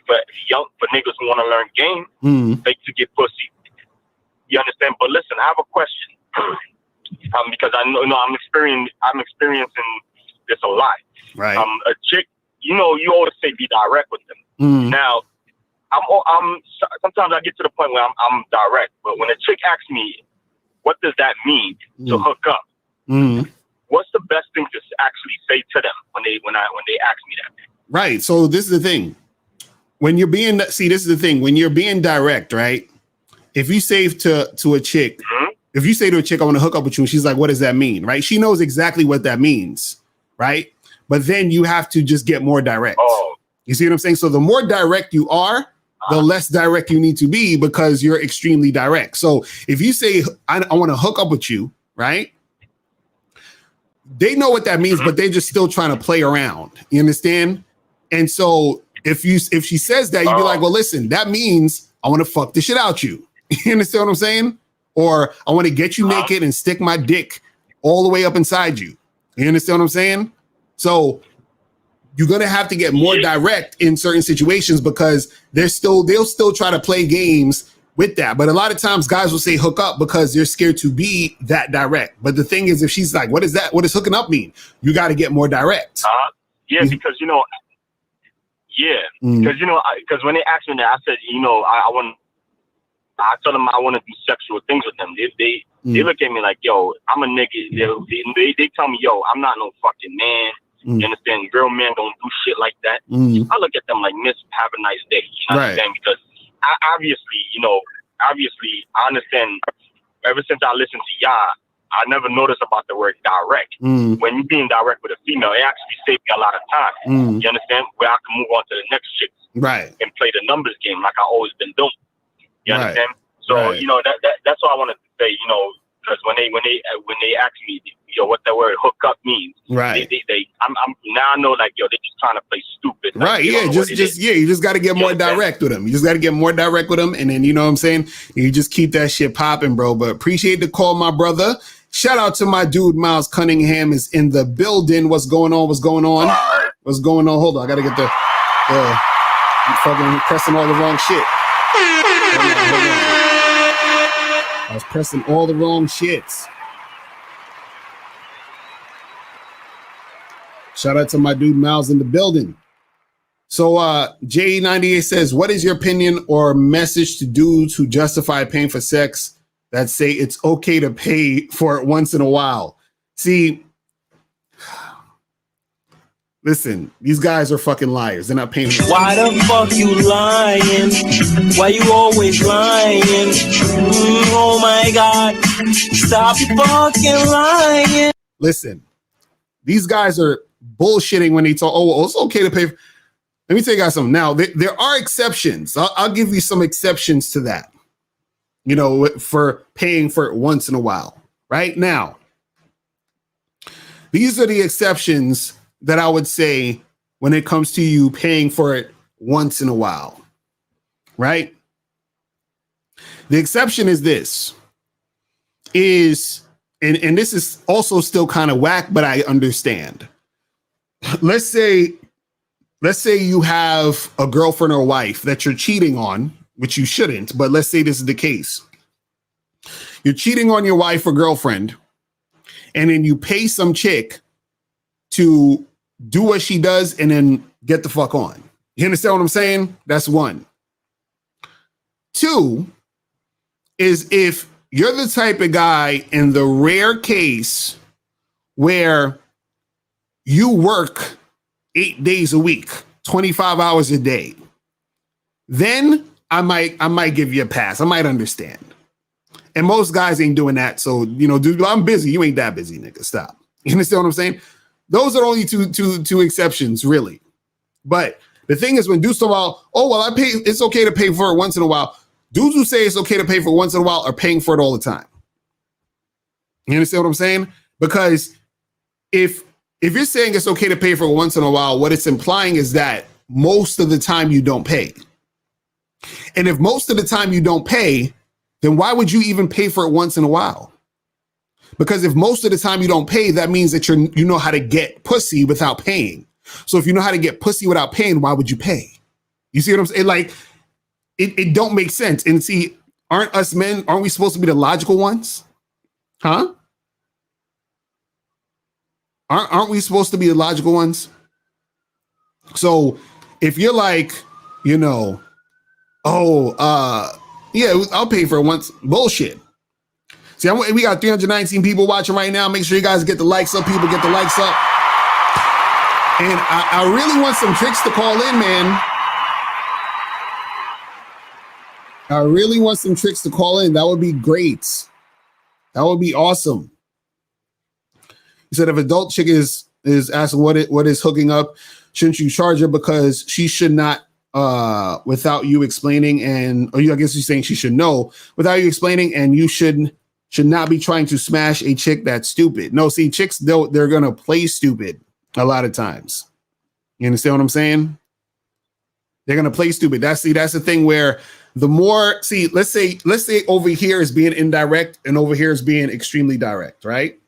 for niggas who want to learn game, like to get pussy. You understand? But listen, I have a question. Because I know I'm experiencing this a lot. Right. A chick, you always say be direct with them. Now, I'm sometimes I get to the point where I'm direct, but when a chick asks me, what does that mean to hook up? What's the best thing to actually say to them when they ask me that? Right. So this is the thing. When you're being direct, right? If you say to a chick, if you say to a chick, I want to hook up with you, and she's like, what does that mean? Right? She knows exactly what that means, right? But then you have to just get more direct. Oh. You see what I'm saying? So the more direct you are, the less direct you need to be, because you're extremely direct. So if you say, I want to hook up with you, right? They know what that means, but they're just still trying to play around. You understand? And so if she says that, you'd be like, well, listen, that means I want to fuck the shit out you. You understand what I'm saying? Or I want to get you naked and stick my dick all the way up inside you. You understand what I'm saying? So you're going to have to get more direct in certain situations, because they'll still try to play games with that. But a lot of times guys will say hook up because they're scared to be that direct. But the thing is, if she's like, what is that? What does hooking up mean? You got to get more direct. Because because when they asked me that, I said, I tell them I want to do sexual things with them. They look at me like, yo, I'm a nigga. They tell me, yo, I'm not no fucking man. You understand? Real men don't do shit like that. I look at them like, miss, have a nice day. You understand? Because obviously, I understand. Ever since I listened to y'all, I never noticed about the word direct. When you being direct with a female, it actually saved me a lot of time. You understand? Where I can move on to the next chick, and play the numbers game like I always been doing. You understand? So that's what I wanted to say. Because when they ask me, what that word hook up means, I'm now I know, like, yo, they're just trying to play stupid. Like, you just got to get more direct with them. You just got to get more direct with them, and then you know what I'm saying. You just keep that shit popping, bro. But appreciate the call, my brother. Shout out to my dude Miles Cunningham is in the building. What's going on? What's going on? Hold on, I gotta get the. I'm fucking pressing all the wrong shit. Hold on. I was pressing all the wrong shits. Shout out to my dude Miles in the building. So J98 says, what is your opinion or message to dudes who justify paying for sex that say it's okay to pay for it once in a while? See, listen, these guys are fucking liars. They're not paying. Why the fuck you lying? Why you always lying? Oh my God, stop fucking lying. Listen, these guys are bullshitting when they talk, oh, it's okay to pay. Let me tell you guys something. Now, there are exceptions. I'll give you some exceptions to that, you know, for paying for it once in a while. Right now, these are the exceptions that I would say when it comes to you paying for it once in a while, right? The exception is this, and this is also still kind of whack, but I understand. Let's say you have a girlfriend or wife that you're cheating on, which you shouldn't, but let's say this is the case. You're cheating on your wife or girlfriend, and then you pay some chick to do what she does and then get the fuck on. You understand what I'm saying? That's one. Two is if you're the type of guy in the rare case where you work 8 days a week, 25 hours a day, then I might give you a pass. I might understand. And most guys ain't doing that. So, you know, dude, I'm busy. You ain't that busy, nigga. Stop. You understand what I'm saying? Those are only two exceptions, really. But the thing is, when dudes talk about, oh, well, I pay, it's okay to pay for it once in a while. Dudes who say it's okay to pay for it once in a while are paying for it all the time. You understand what I'm saying? Because if you're saying it's okay to pay for it once in a while, what it's implying is that most of the time you don't pay. And if most of the time you don't pay, then why would you even pay for it once in a while? Because if most of the time you don't pay, that means that you know how to get pussy without paying. So if you know how to get pussy without paying, why would you pay? You see what I'm saying? Like, it don't make sense. And see, aren't we supposed to be the logical ones? Huh? Aren't we supposed to be the logical ones? So if you're like, you know, yeah, I'll pay for it once. Bullshit. See, we got 319 people watching right now. Make sure you guys get the likes up. People get the likes up. And I really want some tricks to call in, man. I really want some tricks to call in. That would be great. That would be awesome. He said, if adult chick is asking what is hooking up, shouldn't you charge her because she should not, without you explaining, I guess you're saying she should know without you explaining, and you should not be trying to smash a chick that's stupid. No, see, chicks, they're gonna play stupid a lot of times. You understand what I'm saying? They're gonna play stupid. That's the thing where the more, see, let's say over here is being indirect and over here is being extremely direct, right?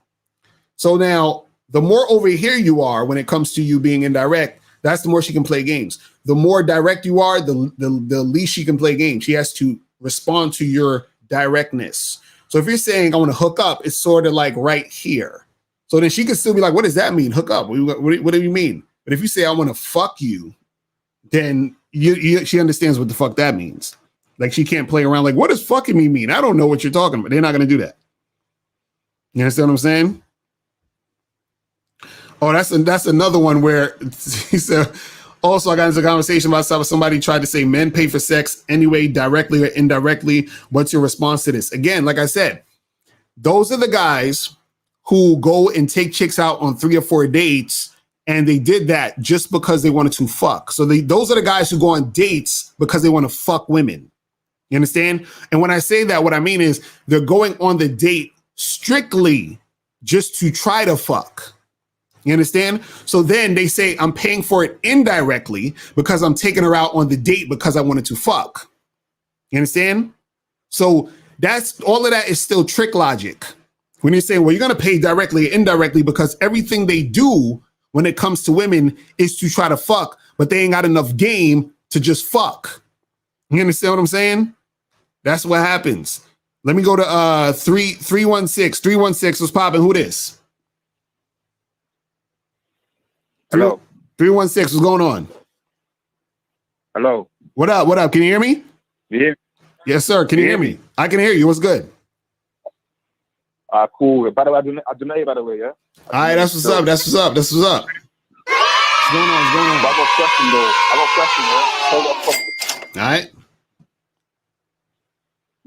So now the more over here you are when it comes to you being indirect, that's the more she can play games. The more direct you are, the least she can play games. She has to respond to your directness. So if you're saying I want to hook up, it's sort of like right here. So then she can still be like, what does that mean? Hook up? What do you mean? But if you say I want to fuck you, then she understands what the fuck that means. Like, she can't play around like, what does fucking me mean? I don't know what you're talking about. They're not going to do that. You understand what I'm saying? Oh, that's another one where he said, also, I got into a conversation about somebody tried to say men pay for sex anyway, directly or indirectly. What's your response to this? Again, like I said, those are the guys who go and take chicks out on 3 or 4 dates, and they did that just because they wanted to fuck. So those are the guys who go on dates because they want to fuck women. You understand? And when I say that, what I mean is they're going on the date strictly just to try to fuck. You understand? So then they say, I'm paying for it indirectly because I'm taking her out on the date because I wanted to fuck. You understand? So that's all of that is still trick logic. When you're saying, well, you're going to pay directly or indirectly because everything they do when it comes to women is to try to fuck, but they ain't got enough game to just fuck. You understand what I'm saying? That's what happens. Let me go to 316. 316 was popping. Who this? Hello. 316, what's going on? Hello. What up? What up? Can you hear me? Yeah. Yes, sir. Can you hear me? I can hear you. What's good? Cool. By the way, I do know you, by the way, yeah? All right, that's what's up. That's what's up. That's what's up. What's going on? What's going on? I got a question, though. Hold up. All right.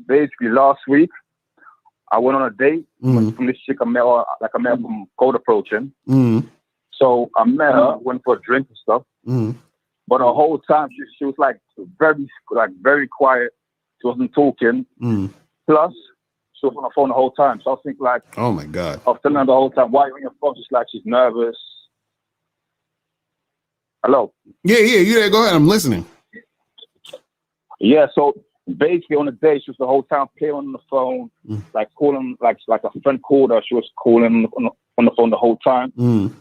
Basically, last week, I went on a date from this chick I met from Code Approaching. So I met her, went for a drink and stuff. But the whole time, she was like very quiet. She wasn't talking. Plus, she was on the phone the whole time. So I was thinking like, oh my God. I was telling her the whole time, why are you on your phone? She's like, she's nervous. Hello? Yeah, you there. Go ahead. I'm listening. Yeah, so basically on the day, she was the whole time playing on the phone, like calling, like a friend called her. She was calling on the phone the whole time.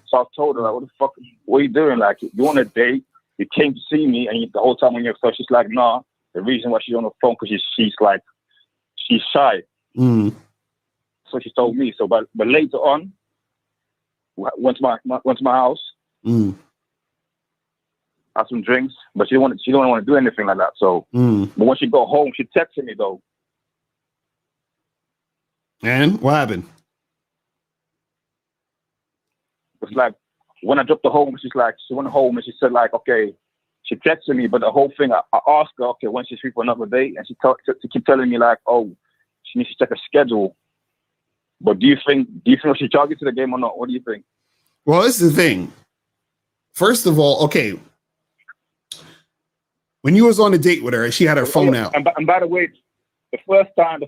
So I told her, like, what the fuck, what are you doing? Like, you on a date, you came to see me, and the whole time on your phone, she's like, nah, the reason why she's on the phone, because she's shy. So she told me. So, but later on, went to my house, had some drinks, but she don't want to do anything like that. So, but when she got home, she texted me though. And what happened? It's like when I dropped her home, she went home and she said like, okay, she texted me, but the whole thing, I asked her, okay, when she's free for another date, and she keep telling me like, oh, she needs to check her schedule. But do you think she charged to the game or not? What do you think? Well, this is the thing. First of all, okay, when you was on a date with her, she had her phone out. And by the way, the first time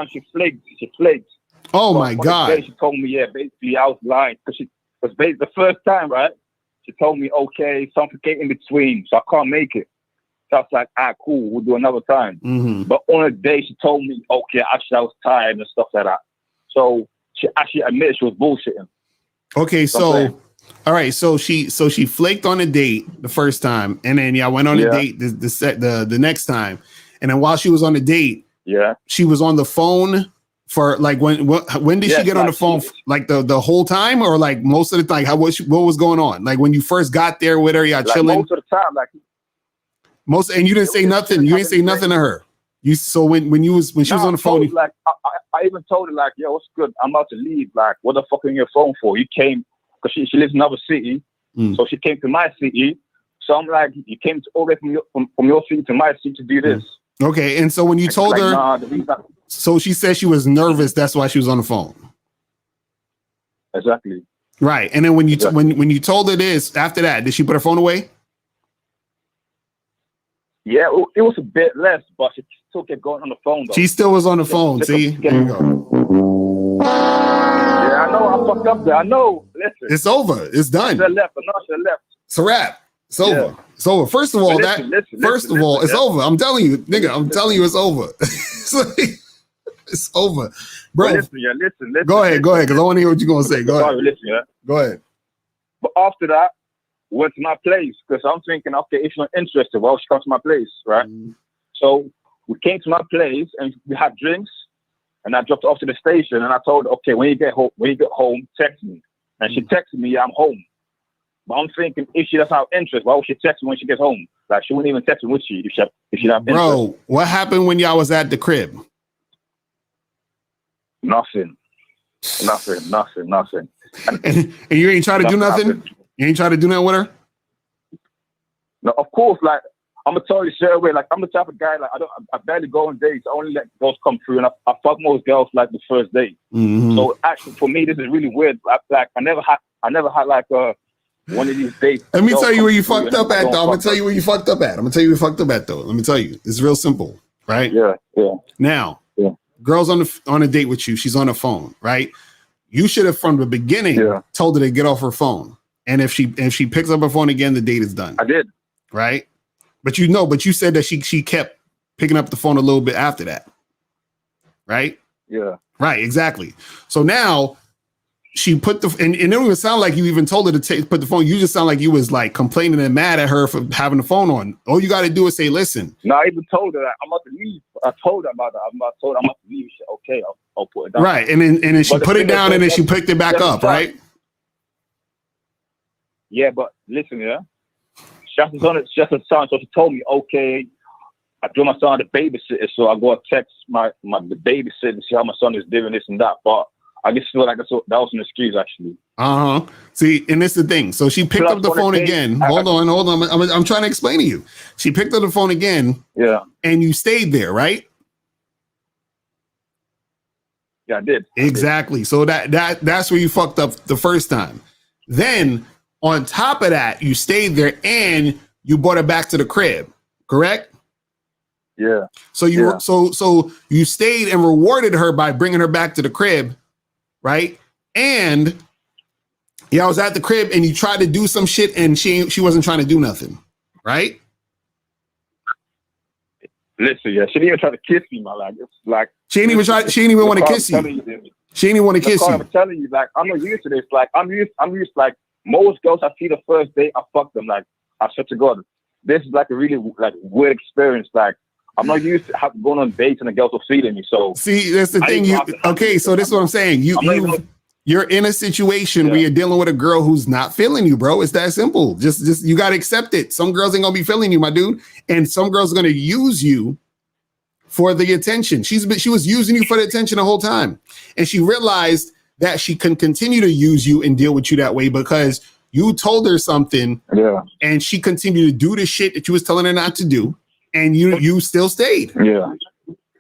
she flaked. Oh my God! She told me, yeah, basically I was lying because the first time, right? She told me, okay, something came in between, so I can't make it. So I was like, cool, we'll do another time. But on a day, she told me, okay, actually I was tired and stuff like that. So she actually admitted she was bullshitting. Okay, so all right, so she flaked on a date the first time, and then went on a date the next time, and then while she was on the date, she was on the phone for like when did she get on the phone? Like the whole time, or like most of the time? What was going on? Like when you first got there with her, y'all like chilling. Most of the time, like and you didn't say nothing. You ain't say nothing to her. When she was on the phone, like I even told her like, yo, what's good? I'm about to leave. Like, what the fuck are you on your phone for? You came because she lives in another city, so she came to my city. So I'm like, you came all the way from your city to my city to do this. Okay, and so when you told her, so she said she was nervous. That's why she was on the phone. Exactly. Right, and then when you when you told her this, after that, did she put her phone away? Yeah, it was a bit less, but she still kept going on the phone, though. She still was on the phone. See? Here you go. Yeah, I know. I fucked up there. I know. Listen. It's over. It's done. She left. I know she left. It's a wrap. It's over. Yeah. It's over. First of all, it's over. I'm telling you, nigga, I'm telling you it's over. It's over. Bro. Listen. Go ahead, because I want to hear what you're going to say. Go ahead. Go ahead. But after that, went to my place because I'm thinking, okay, if you're not interested, well, she comes to my place, right? So we came to my place and we had drinks, and I dropped her off to the station, and I told her, okay, when you get home, text me. And she texted me, yeah, I'm home. But I'm thinking, if she doesn't have interest, why would she text me when she gets home? Like, she wouldn't even text me with you if she didn't have interest. Bro, what happened when y'all was at the crib? Nothing. And you ain't try to do nothing? Happened. You ain't try to do nothing with her? No, of course. Like, I'm gonna tell you straight away. Like, I'm the type of guy. Like, I barely go on dates. I only let girls come through, and I fuck most girls like the first date. So actually, for me, this is really weird. Like, I never had like one of these dates. Let me tell you where you fucked up at, though. I'm gonna tell you where you fucked up at. Let me tell you. It's real simple, right? Yeah. Now, girl's on a date with you. She's on the phone, right? You should have from the beginning told her to get off her phone. And if she picks up her phone again, the date is done. I did. Right? But you said that she kept picking up the phone a little bit after that. Right? Yeah. Right, exactly. So now she put and it don't even sound like you even told her to put the phone. You just sound like you was like complaining and mad at her for having the phone on. All you got to do is say, listen. No, I even told her that I'm about to leave. I told her about that. I'm about to leave. She said, okay, I'll put it down. Right. And then she put it down and then she picked it back up, right? Yeah, but listen, She has a son, so she told me, okay, I do my son the babysitter, so I go and text the babysitter and see how my son is doing this and that. But I just feel like that was an excuse, actually. See, and this is the thing. So she picked up the phone again. Hold on. I'm trying to explain to you. She picked up the phone again. Yeah. And you stayed there, right? Yeah, I did. Exactly. So that's where you fucked up the first time. Then on top of that, you stayed there and you brought her back to the crib, correct? Yeah. So so you stayed and rewarded her by bringing her back to the crib, right? And I was at the crib and you tried to do some shit and she wasn't trying to do nothing, right? Listen, she didn't even try to kiss me, man. Like she didn't even want to kiss you. She didn't even want to kiss you. I'm telling you, like, I'm not used to this. Like, I'm used like most girls I see the first day, I fuck them. Like, I swear to God, this is like a really like weird experience. Like, I'm not used to going on dates and the girls are feeding me. So see, that's the thing. So this is what I'm saying. You're in a situation where you're dealing with a girl who's not feeling you, bro. It's that simple. Just you gotta accept it. Some girls ain't gonna be feeling you, my dude, and some girls are gonna use you for the attention. She was using you for the attention the whole time, and she realized that she can continue to use you and deal with you that way because you told her something, and she continued to do the shit that you was telling her not to do. And you still stayed. Yeah.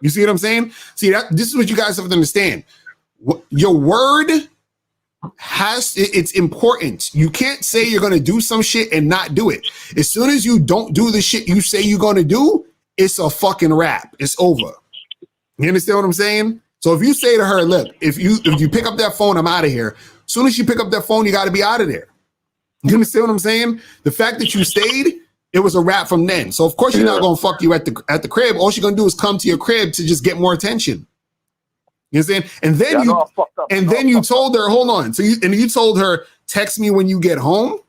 You see what I'm saying? See, this is what you guys have to understand. Your word it's important. You can't say you're going to do some shit and not do it. As soon as you don't do the shit you say you're going to do, it's a fucking wrap. It's over. You understand what I'm saying? So if you say to her, look, if you pick up that phone, I'm out of here. As soon as you pick up that phone, you got to be out of there. You understand what I'm saying? The fact that you stayed, it was a wrap from then. So of course you're not gonna fuck you at the crib. All she's gonna do is come to your crib to just get more attention. You understand? And then you told her, hold on. So you told her, text me when you get home.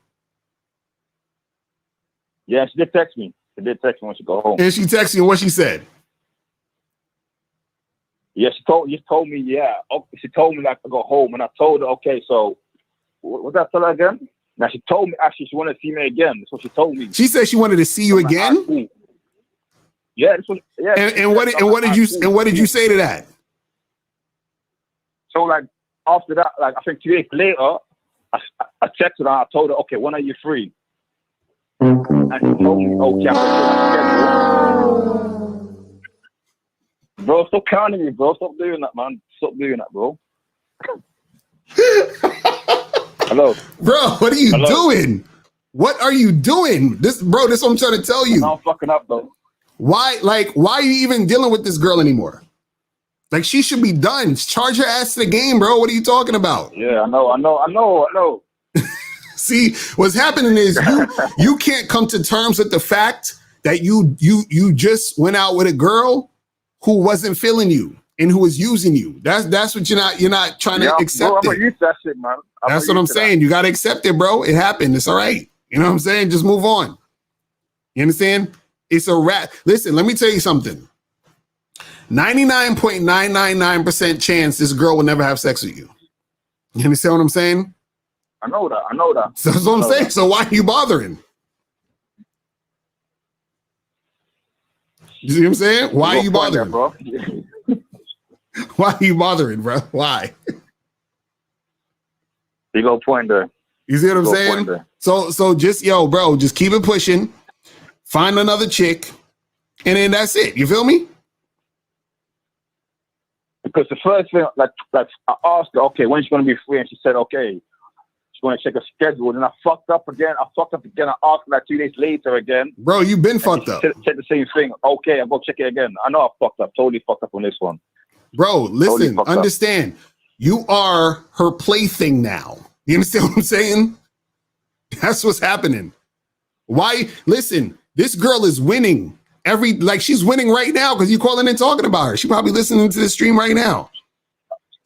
Yeah, she did text me. She did text me when she go home. And she texted you what she said. Yeah, she told me, yeah. She told me like to go home, and I told her, okay, so what did I tell her again? Now she told me actually she wanted to see me again. That's what she told me. She said she wanted to see you again. Yeah, And what did you say to that? So like after that, like I think 2 days later, I texted her. I told her, okay, when are you free? And she told me, okay, I'm schedule. Bro, stop counting me, bro. Stop doing that, man. Stop doing that, bro. Hello, bro. What are you doing? What are you doing? This is what I'm trying to tell you. I'm fucking up, though. Why are you even dealing with this girl anymore? Like, she should be done. Charge her ass to the game, bro. What are you talking about? Yeah, I know. See, what's happening is you can't come to terms with the fact that you just went out with a girl who wasn't feeling you and who was using you. That's what you're not trying to accept. Bro, I'm not used to that shit, man. That's what I'm saying. You got to accept it, bro. It happened. It's all right. You know what I'm saying? Just move on. You understand? It's a wrap. Listen, let me tell you something. 99.999% chance this girl will never have sex with you. You understand what I'm saying? I know that. So that's what I'm saying. So why are you bothering? You see what I'm saying? Why are you bothering, bro? Why are you bothering, bro? Why? You go point there. You see what I'm saying? So just bro, just keep it pushing. Find another chick, and then that's it. You feel me? Because the first thing, like I asked her, okay, when's she gonna be free, and she said, okay, she's gonna check her schedule. And I fucked up again. I asked her like 2 days later again. Bro, you've been fucked up. Said the same thing. Okay, I'll go check it again. I know I fucked up. Totally fucked up on this one. Bro, listen, understand. You are her plaything now. You understand what I'm saying? That's what's happening. Why? Listen, this girl is winning. She's winning right now because you're calling and talking about her. She probably listening to the stream right now.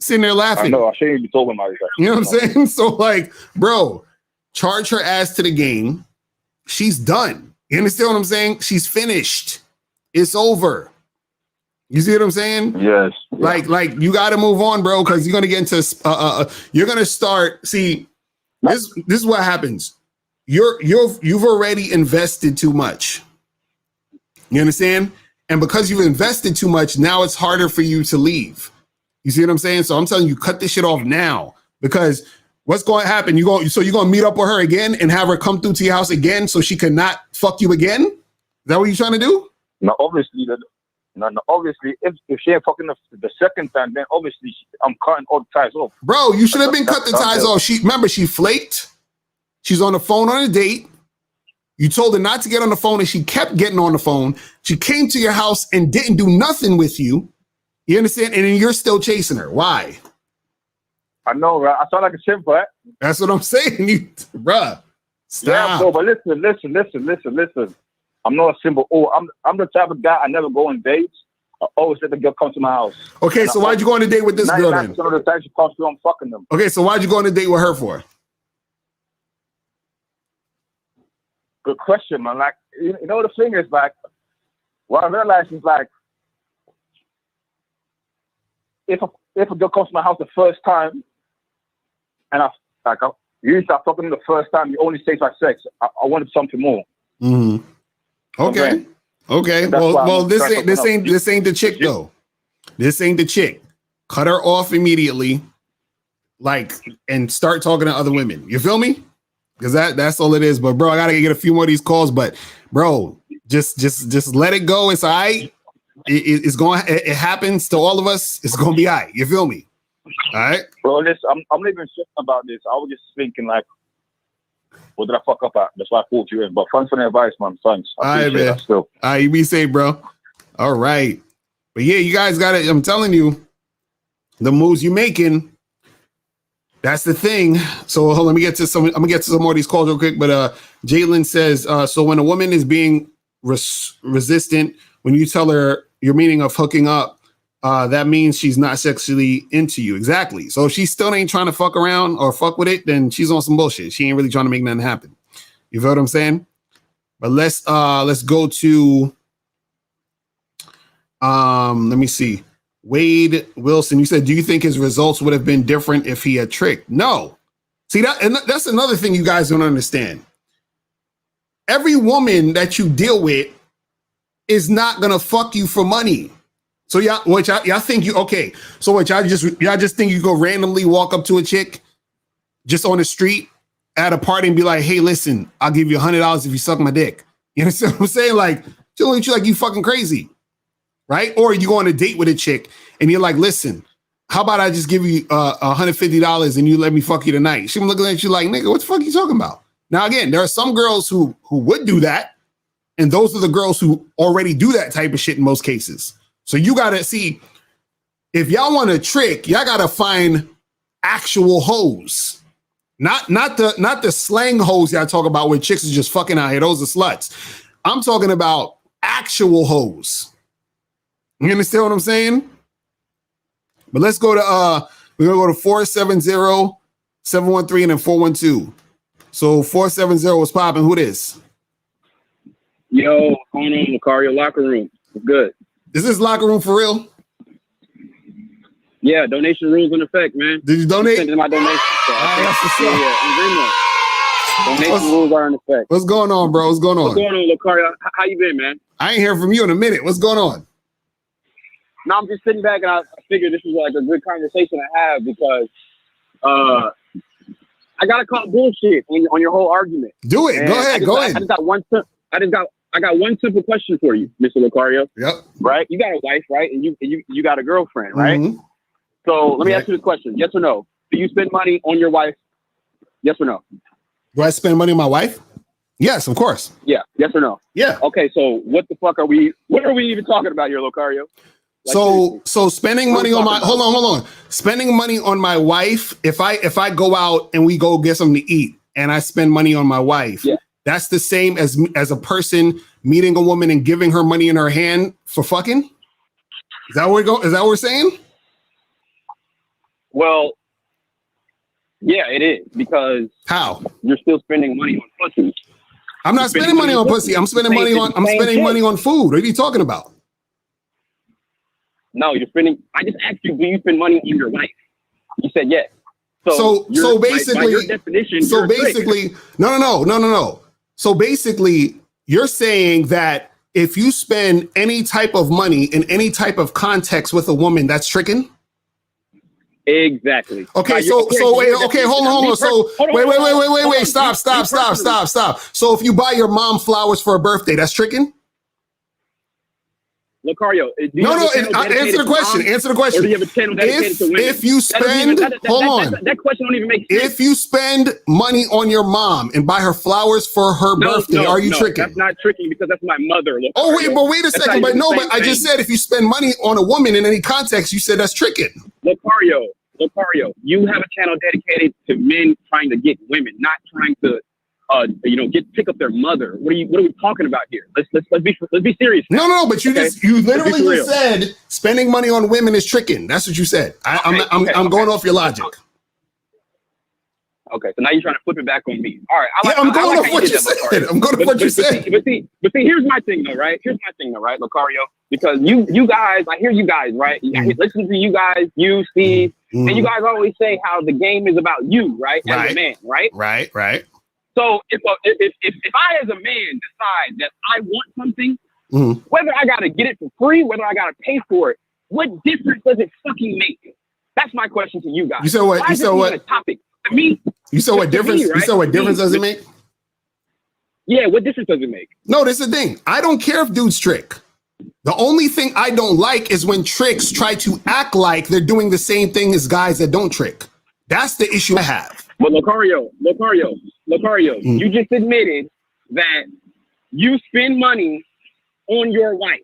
Sitting there laughing. I know, I shouldn't be talking about it. You know what I'm saying? So bro, charge her ass to the game. She's done. You understand what I'm saying? She's finished. It's over. You see what I'm saying? Yes. Like you got to move on, bro, because you're gonna get into you're gonna start. See, this is what happens. you've already invested too much. You understand? And because you've invested too much, now it's harder for you to leave. You see what I'm saying? So I'm telling you, cut this shit off now, because what's going to happen? You're going to meet up with her again and have her come through to your house again so she cannot fuck you again? Is that what you're trying to do? No, obviously, obviously, if she ain't fucking the second time, then obviously I'm cutting all the ties off. Bro, you should have been cut the ties off. She flaked. She's on the phone on a date. You told her not to get on the phone, and she kept getting on the phone. She came to your house and didn't do nothing with you. You understand? And then you're still chasing her. Why? I know, right? I sound like a simp, right? That's what I'm saying, bruh. Stop. Yeah, bro, but listen. I'm not a simple. Oh, I'm the type of guy. I never go on dates. I always let the girl come to my house. Okay, so why'd you go on a date with this girl then? 99% of the time she comes through, I'm fucking them. Okay, so why'd you go on a date with her for? Good question, man. Like, you know, the thing is, like, what I realized is, like, if a girl comes to my house the first time, and usually I fuck them the first time, you only say like sex. I wanted something more. Mm-hmm. Okay. Okay. Well, this ain't the chick though. This ain't the chick. Cut her off immediately, and start talking to other women. You feel me? Because that's all it is. But bro, I gotta get a few more of these calls. But bro, just let it go. It's all right. It happens to all of us. It's gonna be all right. You feel me? All right. Bro, listen, I'm not even stressing about this. I was just thinking, like, what did I fuck up at? That's why I called you in. But thanks for the advice, man. Thanks. All right, man. That still. All right, you be safe, bro. All right. But yeah, you guys got it. I'm telling you, the moves you're making. That's the thing. So hold on, I'm gonna get to some more of these calls real quick. But Jalen says, so when a woman is being resistant, when you tell her your meaning of hooking up, that means she's not sexually into you. Exactly. So if she still ain't trying to fuck around or fuck with it, then she's on some bullshit. She ain't really trying to make nothing happen. You feel what I'm saying? But let's go to let me see. Wade Wilson, you said, do you think his results would have been different if he had tricked? No. See, that's another thing you guys don't understand. Every woman that you deal with is not gonna fuck you for money. So y'all think y'all just think you go randomly walk up to a chick just on the street at a party and be like, hey, listen, I'll give you $100 if you suck my dick. You understand what I'm saying? Like, she'll look at you like you fucking crazy. Right? Or you go on a date with a chick and you're like, listen, how about I just give you $150 and you let me fuck you tonight? She's looking at you like, nigga, what the fuck are you talking about? Now, again, there are some girls who would do that. And those are the girls who already do that type of shit in most cases. So you got to see, if y'all want to trick, y'all got to find actual hoes. Not the slang hoes y'all talk about where chicks are just fucking out here. Those are sluts. I'm talking about actual hoes. You understand what I'm saying? But let's go to we're gonna go to 470-713 and then 412. So 470 was popping. Who this? Yo, what's going on, Locario locker room? It's good. Is this locker room for real? Yeah, donation rules in effect, man. Did you donate? Sending my donation. Donation rules are in effect. What's going on, bro? What's going on? What's going on, Locario? How you been, man? I ain't hear from you in a minute. What's going on? No, I'm just sitting back and I figured this was like a good conversation to have because I gotta call bullshit on your whole argument. Do it. Go ahead. Go ahead. I got one simple question for you, Mr. Locario. Yep. Right? You got a wife, right? And you got a girlfriend, right? Mm-hmm. So let me ask you this question: yes or no? Do you spend money on your wife? Yes or no? Do I spend money on my wife? Yes, of course. Yeah. Yes or no? Yeah. Okay. So what the fuck are we? What are we even talking about here, Locario? Like, so spending money on my hold on. Spending money on my wife. If I go out and we go get something to eat and I spend money on my wife, yeah, that's the same as a person meeting a woman and giving her money in her hand for fucking. Is that where we go? Is that what we're saying? Well, yeah, it is because how you're still spending money on pussy. I'm not spending money on pussy. I'm spending money on food. What are you talking about? No, you're spending. I just asked you, do you spend money on your wife? You said yes. So basically, by your definition, so you're a trick. basically, no. So basically, you're saying that if you spend any type of money in any type of context with a woman, that's tricking? Exactly. Okay, Now, so wait, okay, hold on. So wait, stop. So if you buy your mom flowers for a birthday, that's tricking? Locario, answer the question. Answer the question. Or do you have a channel dedicated to women? If you spend, hold on. That question don't even make sense. If you spend money on your mom and buy her flowers for her birthday, are you tricking? That's not tricking because that's my mother. Locario. Oh, wait a second. But I just said if you spend money on a woman in any context, you said that's tricking. Locario, you have a channel dedicated to men trying to get women, not trying to pick up their mother. What are we talking about here? Let's be serious. No, but you literally just said spending money on women is tricking. That's what you said. I'm going off your logic. Okay, so now you're trying to flip it back on me. All right, I'm going off what you said. I'm going off what you said. But see, here's my thing though, right? Locario, because you guys, I hear you guys, right? I listen to you guys, you, Steve, and you guys always say how the game is about you, right? As a man, right? Right. So if I as a man decide that I want something, whether I gotta get it for free, whether I gotta pay for it, what difference does it fucking make? That's my question to you guys. You said what? Why is it even a topic to me? You said what difference? Me, right? You said what difference does it make? Yeah, what difference does it make? No, this is the thing. I don't care if dudes trick. The only thing I don't like is when tricks try to act like they're doing the same thing as guys that don't trick. That's the issue I have. But Locario, you just admitted that you spend money on your wife.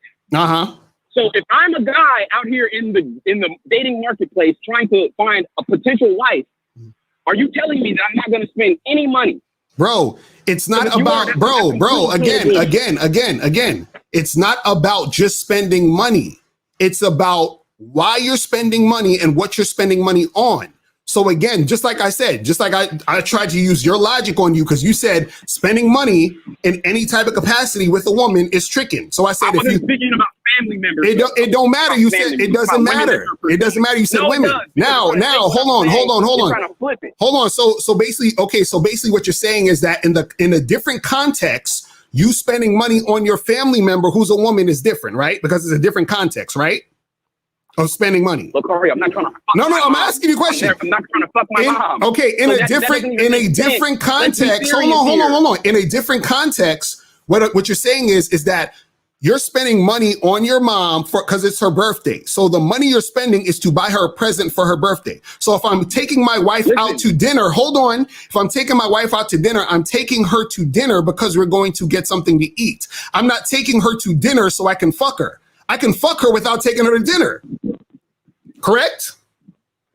So if I'm a guy out here in the dating marketplace trying to find a potential wife, are you telling me that I'm not going to spend any money? Bro, it's not about, again. It's not about just spending money. It's about why you're spending money and what you're spending money on. So again, just like I said, just like I tried to use your logic on you because you said spending money in any type of capacity with a woman is tricking. So I said, I wasn't speaking about family members. It don't matter. You said it doesn't matter. It doesn't matter. You said women. Now, hold on. So basically what you're saying is that in a different context, you spending money on your family member who's a woman is different, right? Because it's a different context, right? Of spending money. Look, Corey, I'm not trying to fuck No, I'm asking you a question. I'm not trying to fuck my mom. Okay, in a different context. Hold on. In a different context, what you're saying is that you're spending money on your mom because it's her birthday. So the money you're spending is to buy her a present for her birthday. So if I'm taking my wife out to dinner, if I'm taking my wife out to dinner, I'm taking her to dinner because we're going to get something to eat. I'm not taking her to dinner so I can fuck her. I can fuck her without taking her to dinner. Correct?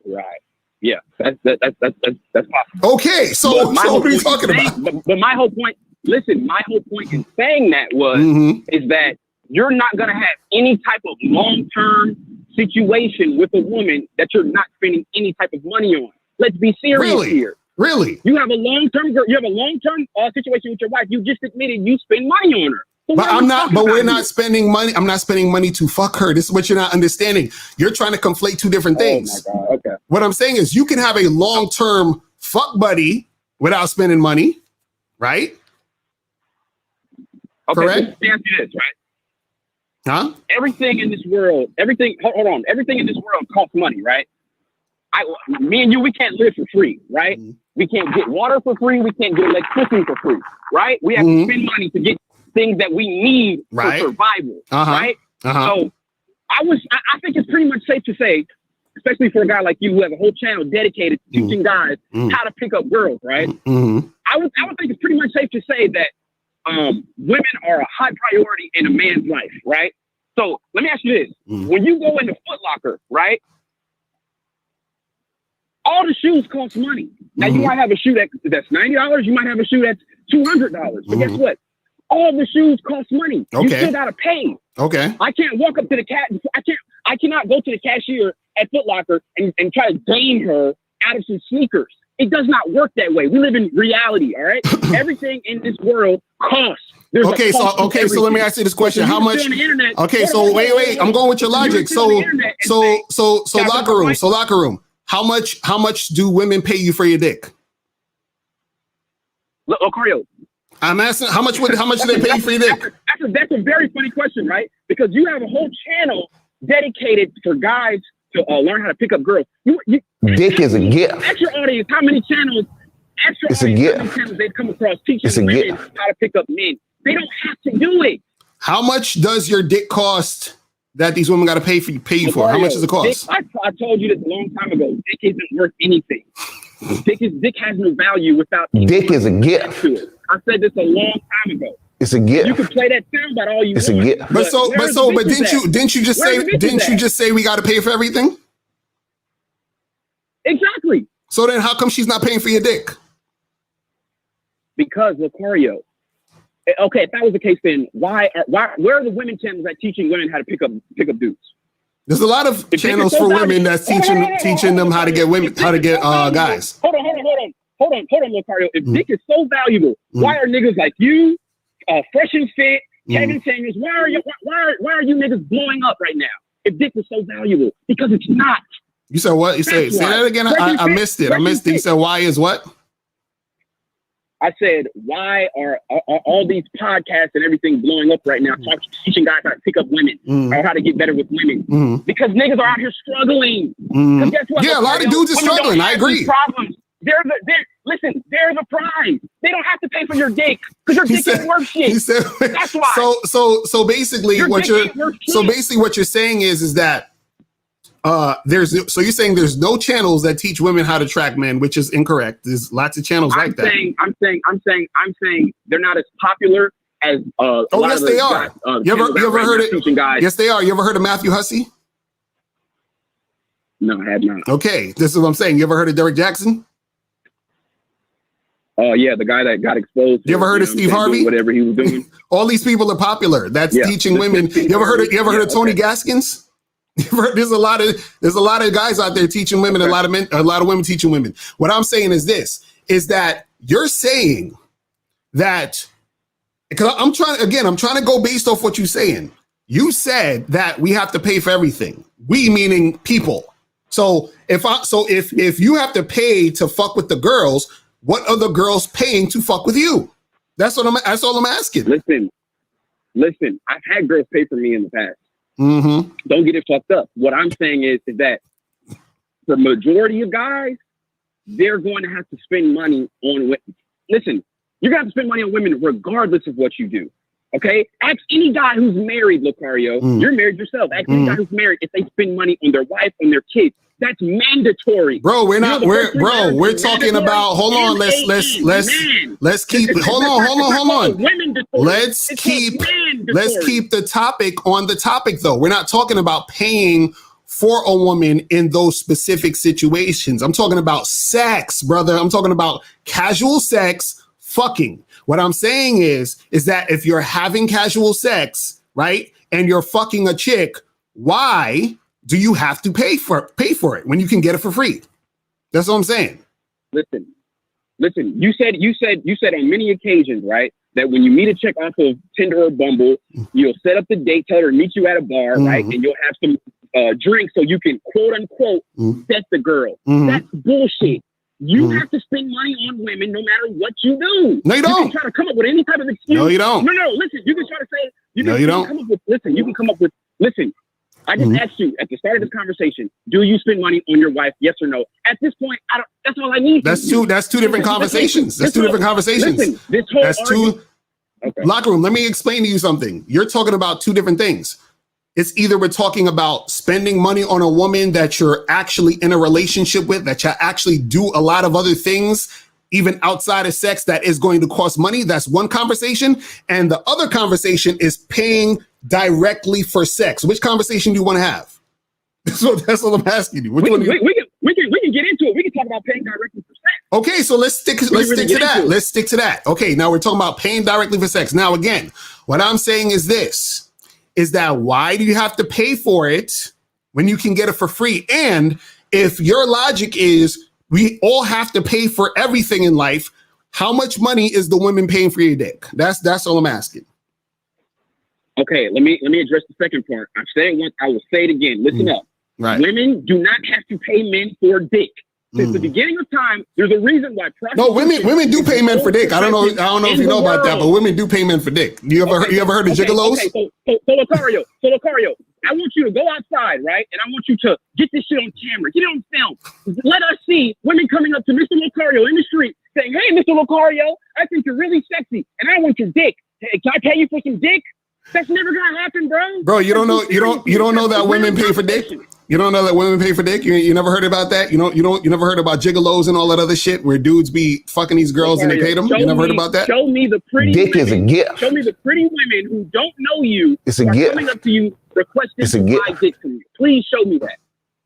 Right. Yeah. That's possible. Okay. So what are you talking about? But my whole point in saying that was is that you're not gonna have any type of long-term situation with a woman that you're not spending any type of money on. Let's be serious here. Really? You have a long-term situation with your wife. You just admitted you spend money on her. So we're not spending money. I'm not spending money to fuck her. This is what you're not understanding. You're trying to conflate two different things. Oh my God. Okay. What I'm saying is you can have a long-term fuck buddy without spending money, right? Okay, correct? Let me ask you this, right? Huh? Everything in this world, everything in this world costs money, right? Me and you, we can't live for free, right? We can't get water for free. We can't get electricity for free, right? We have to spend money to get things that we need for survival, right? So I think it's pretty much safe to say, especially for a guy like you who has a whole channel dedicated to teaching guys how to pick up girls, right? I would think it's pretty much safe to say that women are a high priority in a man's life, right? So let me ask you this. When you go into Foot Locker, right? All the shoes cost money. Now you might have a shoe that's $90. You might have a shoe that's $200. But guess what? All the shoes cost money. You still gotta pay. Okay. I can't walk up to the I cannot go to the cashier at Foot Locker and try to gain her out of some sneakers. It does not work that way. We live in reality, all right? Everything in this world costs. So let me ask you this question. How much? Okay, so wait. I'm going with your logic. So locker room. how much do women pay you for your dick? Locario. I'm asking how much do they pay you for your dick? That's a very funny question, right? Because you have a whole channel dedicated for guys to learn how to pick up girls. Dick is a gift. Ask your audience how many channels. It's a gift. How many channels they've come across teaching women how to pick up men. They don't have to do it. How much does your dick cost that these women got to pay you for? How much does it cost? Dick, I told you this a long time ago. Dick isn't worth anything. Dick has no value without. Dick is a gift. I said this a long time ago. It's a gift. You can play that soundbite all you want. It's a gift. But didn't you just say we got to pay for everything? Exactly. So then, how come she's not paying for your dick? Because Locario. Okay, if that was the case, then why? Where are the women channels that teaching women how to pick up dudes? There's a lot of channels for women that's teaching them how to get women, how to get guys. Hold on, Locario. If dick is so valuable, why are niggas like you, Fresh and Fit, Kevin Samuels, why are you niggas blowing up right now? If dick is so valuable, because it's not. You said what? You say that again? I missed it. You said why is what? I said, why are all these podcasts and everything blowing up right now, teaching guys how to pick up women or how to get better with women? Because niggas are out here struggling. Guess what? Yeah, a lot of dudes are struggling. I agree. Problems. They're the prize. They don't have to pay for your dick because your dick ain't worth shit. That's why. So basically, what you're saying is that you're saying there's no channels that teach women how to track men, which is incorrect. There's lots of channels like that. I'm saying they're not as popular as yes, they are. You ever heard it? Guys. Yes, they are. You ever heard of Matthew Hussey? No, I have not. Okay, this is what I'm saying. You ever heard of Derek Jackson? Oh yeah, the guy that got exposed. You ever heard of Steve Harvey? Whatever he was doing. All these people are popular. That's teaching women. You ever heard of Tony Gaskins? There's a lot of guys out there teaching women, a lot of women teaching women. What I'm saying is that you're saying that, because I'm trying to go based off what you're saying. You said that we have to pay for everything. We meaning people. So if you have to pay to fuck with the girls, what are the girls paying to fuck with you? That's all I'm asking. Listen, I've had girls pay for me in the past. Don't get it fucked up. What I'm saying is that the majority of guys, they're going to have to spend money on women. Listen, you're going to have to spend money on women regardless of what you do. Okay? Ask any guy who's married, Locario. You're married yourself. Ask any guy who's married if they spend money on their wife, on their kids. That's mandatory. Bro, we're talking about, hold on, let's keep the topic on the topic though. We're not talking about paying for a woman in those specific situations. I'm talking about sex, brother. I'm talking about casual sex, fucking. What I'm saying is that if you're having casual sex, right, and you're fucking a chick, why do you have to pay for it when you can get it for free? That's what I'm saying. Listen. You said on many occasions, right, that when you meet a chick off of Tinder or Bumble, you'll set up the date, tell her to meet you at a bar, right, and you'll have some drinks so you can quote unquote set the girl. That's bullshit. You have to spend money on women no matter what you do. No, you don't. You can try to come up with any type of excuse. No, you don't. No, listen. You can try to say. You can come up with. Listen. I just asked you at the start of this conversation, do you spend money on your wife? Yes or no? At this point, I don't. That's all I need. That's two different conversations. That's two different conversations. Listen, Locker room. Let me explain to you something. You're talking about two different things. It's either we're talking about spending money on a woman that you're actually in a relationship with, that you actually do a lot of other things, even outside of sex, that is going to cost money. That's one conversation. And the other conversation is paying directly for sex. Which conversation do you want to have? That's what I'm asking you. We can get into it. We can talk about paying directly for sex. Okay, so let's stick to that. Let's stick to that. Okay, now we're talking about paying directly for sex. Now, again, what I'm saying is this, is that why do you have to pay for it when you can get it for free? And if your logic is we all have to pay for everything in life, how much money is the women paying for your dick? That's all I'm asking. Okay, let me address the second part. I've said it once, I will say it again. Listen up. Right. Women do not have to pay men for dick. Since the beginning of time, there's a reason why. No, women do pay men for dick. I don't know if you know about that, but women do pay men for dick. You ever heard of gigolos? Okay, so Locario, I want you to go outside, right? And I want you to get this shit on camera, get it on film. Let us see women coming up to Mr. Locario in the street saying, "Hey, Mr. Locario, I think you're really sexy, and I want your dick. Hey, can I pay you for some dick?" That's never gonna happen, bro. Bro, you don't know that women pay for dick. You don't know that women pay for dick. You never heard about that. You never heard about gigolos and all that other shit where dudes be fucking these girls and they pay them. You never heard about that? Show me the pretty dick women, is a gift. Show me the pretty women who don't know you. It's a gift. Coming up to you requesting to buy dick from you. Please show me that.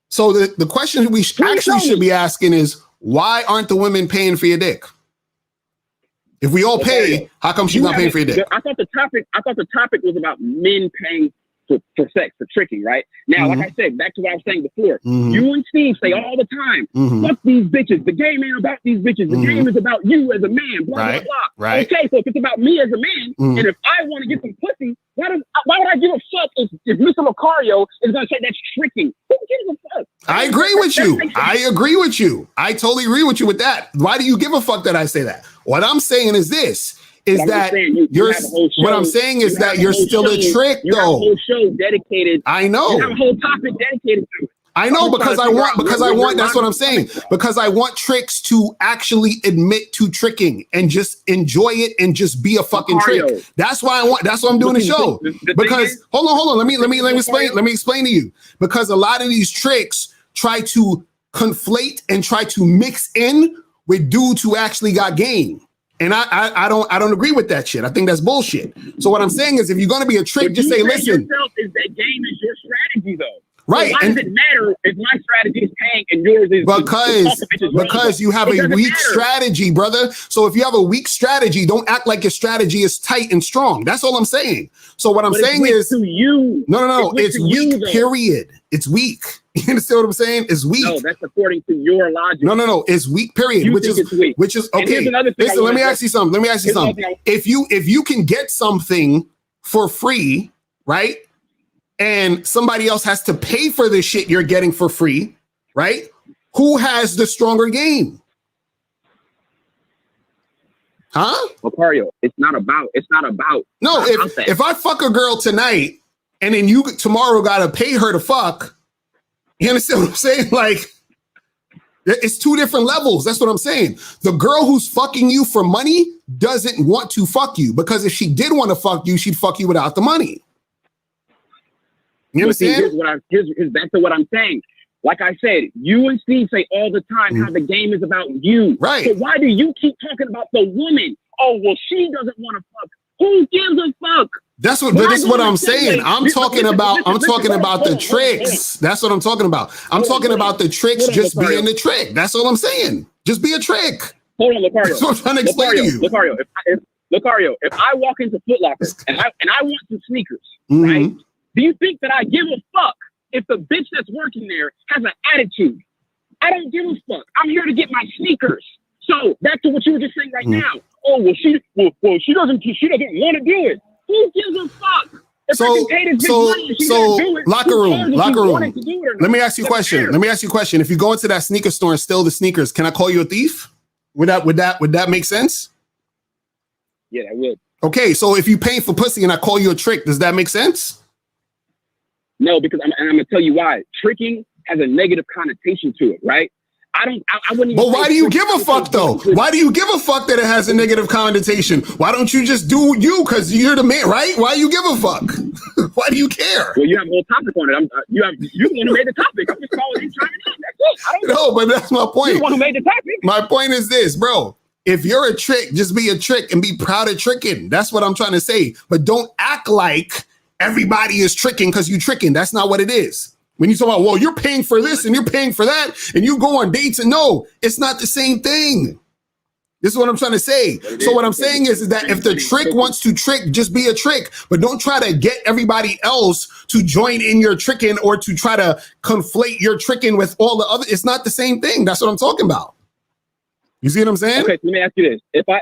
So the question we actually should be asking is, why aren't the women paying for your dick? If we all pay, how come she's not paying for your dick? I thought the topic was about men paying for sex, for tricking, right? Now, like I said, back to what I was saying before, you and Steve say all the time, fuck these bitches. The game ain't about these bitches. The game is about you as a man, blah, blah, blah. Right. Okay, so if it's about me as a man, and if I want to get some pussy, why would I give a fuck if Mr. Locario is going to say that's tricking? Who gives a fuck? I agree with you. I totally agree with you with that. Why do you give a fuck that I say that? What I'm saying is this. What I'm saying is that you're still a trick, though. You have a whole show dedicated. I know. You have a whole topic dedicated to it. I know because I want. That's what I'm saying. Because I want tricks to actually admit to tricking and just enjoy it and just be a fucking trick. That's why I want. That's why I'm doing the show. Because hold on. Let me explain to you. Because a lot of these tricks try to conflate and try to mix in with dudes who actually got game. And I don't agree with that shit. I think that's bullshit. So what I'm saying is, if you're going to be a trick, just say, listen. Is that game is your strategy, though? Right. So why does it matter if my strategy is paying and yours is? Because you have a weak strategy, brother. So if you have a weak strategy, don't act like your strategy is tight and strong. That's all I'm saying. So what I'm saying is, no. It's weak. Period. It's weak. You understand what I'm saying? It's weak. No, that's according to your logic. No. It's weak. Period. Which is okay. Listen, let me ask you something. If you can get something for free, right? And somebody else has to pay for the shit you're getting for free, right? Who has the stronger game? Huh? Locario, it's not about. No, if I fuck a girl tonight and then you tomorrow gotta pay her to fuck, you understand what I'm saying? Like, it's two different levels. That's what I'm saying. The girl who's fucking you for money doesn't want to fuck you, because if she did want to fuck you, she'd fuck you without the money. You understand? Here's back to what I'm saying. Like I said, you and Steve say all the time how the game is about you. Right. So why do you keep talking about the woman? Oh, well, she doesn't want to fuck. Who gives a fuck? That's what I'm saying. I'm talking about the tricks. That's what I'm talking about. I'm talking about the tricks just being the trick. That's all I'm saying. Just be a trick. Hold on, Locario. That's what I'm trying to explain to you. Locario, if I walk into Foot Locker and I want some sneakers, right? Do you think that I give a fuck if the bitch that's working there has an attitude? I don't give a fuck. I'm here to get my sneakers. So back to what you were just saying right now. Oh, well, she doesn't want to do it. Who gives a fuck? If I can pay this bitch money and she doesn't do it, locker room. Let me ask you a question. If you go into that sneaker store and steal the sneakers, can I call you a thief? Would that make sense? Yeah, that would. Okay, so if you pay for pussy and I call you a trick, does that make sense? No, because I'm going to tell you why. Tricking has a negative connotation to it, right? I wouldn't. But why do you give a fuck though? Why do you give a fuck that it has a negative connotation? Why don't you just do you? Because you're the man, right? Why do you give a fuck? Why do you care? Well, you have a whole topic on it. You the one who made the topic. I'm just calling you chiming in. That's it. No, but that's my point. You're the one who made the topic. My point is this, bro. If you're a trick, just be a trick and be proud of tricking. That's what I'm trying to say. But don't act like everybody is tricking because you're tricking. That's not what it is. When you talk about, well, you're paying for this and you're paying for that and you go on dates, and no, it's not the same thing. This is what I'm trying to say. So what I'm saying is that if the trick wants to trick, just be a trick, but don't try to get everybody else to join in your tricking or to try to conflate your tricking with all the other. It's not the same thing. That's what I'm talking about. You see what I'm saying? Okay, so let me ask you this. I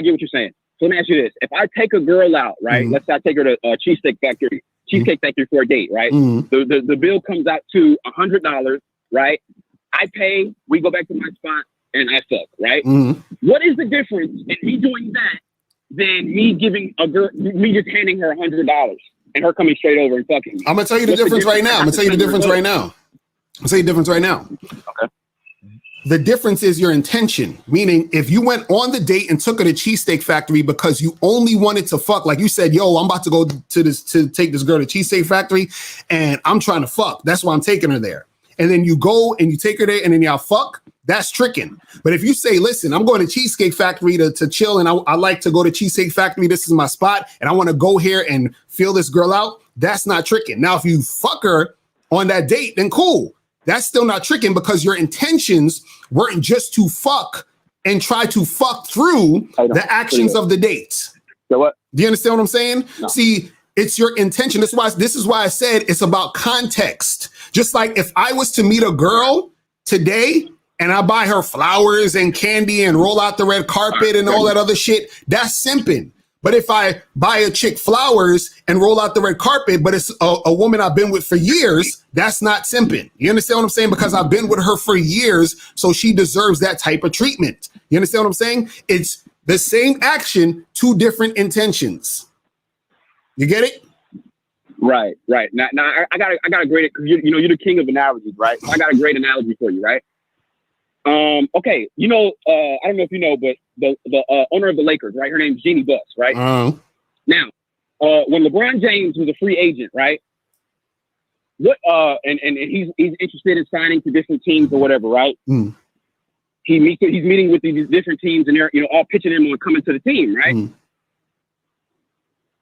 get what you're saying. So let me ask you this. If I take a girl out, right? Let's say I take her to Cheesesteak Factory Cheesecake Factory for a date, right? The bill comes out to $100, right? I pay, we go back to my spot, and I fuck, right? What is the difference in me doing that than me giving a girl, me just handing her $100 and her coming straight over and fucking me? I'm gonna tell you the difference right now. Okay. The difference is your intention. Meaning, if you went on the date and took her to Cheesesteak Factory because you only wanted to fuck, like you said, yo, I'm about to go to take this girl to Cheesesteak Factory and I'm trying to fuck. That's why I'm taking her there. And then you go and you take her there and then y'all fuck, that's tricking. But if you say, listen, I'm going to Cheesecake Factory to chill and I like to go to Cheesecake Factory, this is my spot, and I want to go here and feel this girl out, that's not tricking. Now, if you fuck her on that date, then cool. That's still not tricking because your intentions weren't just to fuck and try to fuck through the actions of the date. So what? Do you understand what I'm saying? No. See, it's your intention. This is why I said it's about context. Just like if I was to meet a girl today and I buy her flowers and candy and roll out the red carpet and all that other shit, that's simping. But if I buy a chick flowers and roll out the red carpet, but it's a woman I've been with for years, that's not simping. You understand what I'm saying? Because I've been with her for years, so she deserves that type of treatment. You understand what I'm saying? It's the same action, two different intentions. You get it? Right. Now I got a great, you're the king of analogies, right? So I got a great analogy for you, right? Okay, I don't know if you know, but the owner of the Lakers, right? Her name's Jeannie Buss, right? Now, when LeBron James was a free agent, right? What and he's interested in signing to different teams or whatever, right? He's meeting with these different teams and they're all pitching him on coming to the team, right?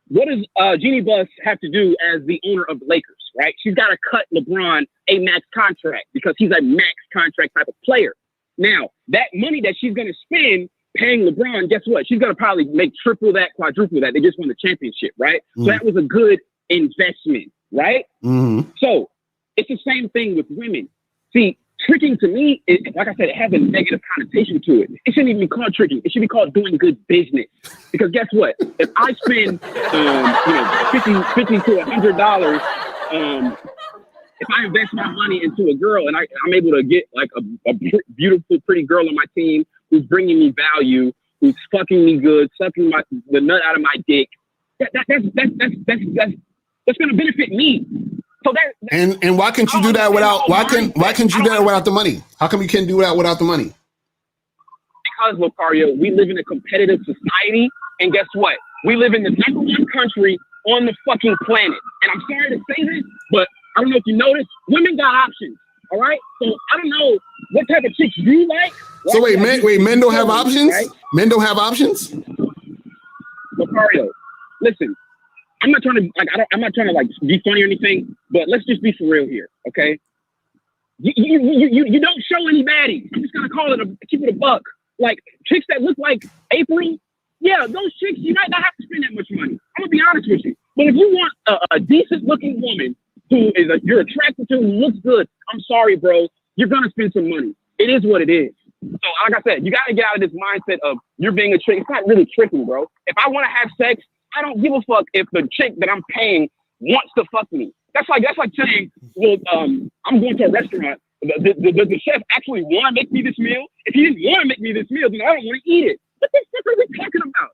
What does Jeannie Buss have to do as the owner of the Lakers, right? She's got to cut LeBron a max contract because he's a max contract type of player. Now, that money that she's going to spend paying LeBron, guess what? She's going to probably make triple that, quadruple that. They just won the championship, right? So that was a good investment, right? So it's the same thing with women. See, tricking to me, like I said, it has a negative connotation to it. It shouldn't even be called tricking. It should be called doing good business. Because guess what? If I spend, $50 to $100, if I invest my money into a girl and I'm able to get like a beautiful, pretty girl on my team who's bringing me value, who's fucking me good, sucking the nut out of my dick, that's going to benefit me. So and why can't you do that without? Why can't you do that without the money? How come you can't do that without the money? Because, Locario, we live in a competitive society, and guess what? We live in the #1 country on the fucking planet. And I'm sorry to say this, but I don't know if you noticed, women got options. All right, so I don't know what type of chicks you like. So men don't have options. Right? Men don't have options. Locario, listen. I'm not trying to be funny or anything, but let's just be for real here, okay? You don't show any baddies. I'm just gonna keep it a buck. Like chicks that look like April, yeah, those chicks you might not have to spend that much money. I'm gonna be honest with you. But if you want a decent looking woman who you're attracted to, who looks good, I'm sorry, bro, you're gonna spend some money. It is what it is. So like I said, you gotta get out of this mindset of you're being a trick. It's not really tricking, bro. If I want to have sex, I don't give a fuck if the chick that I'm paying wants to fuck me. That's like saying, well, I'm going to a restaurant. Does the chef actually want to make me this meal? If he didn't want to make me this meal, then I don't want to eat it. What the fuck are we talking about?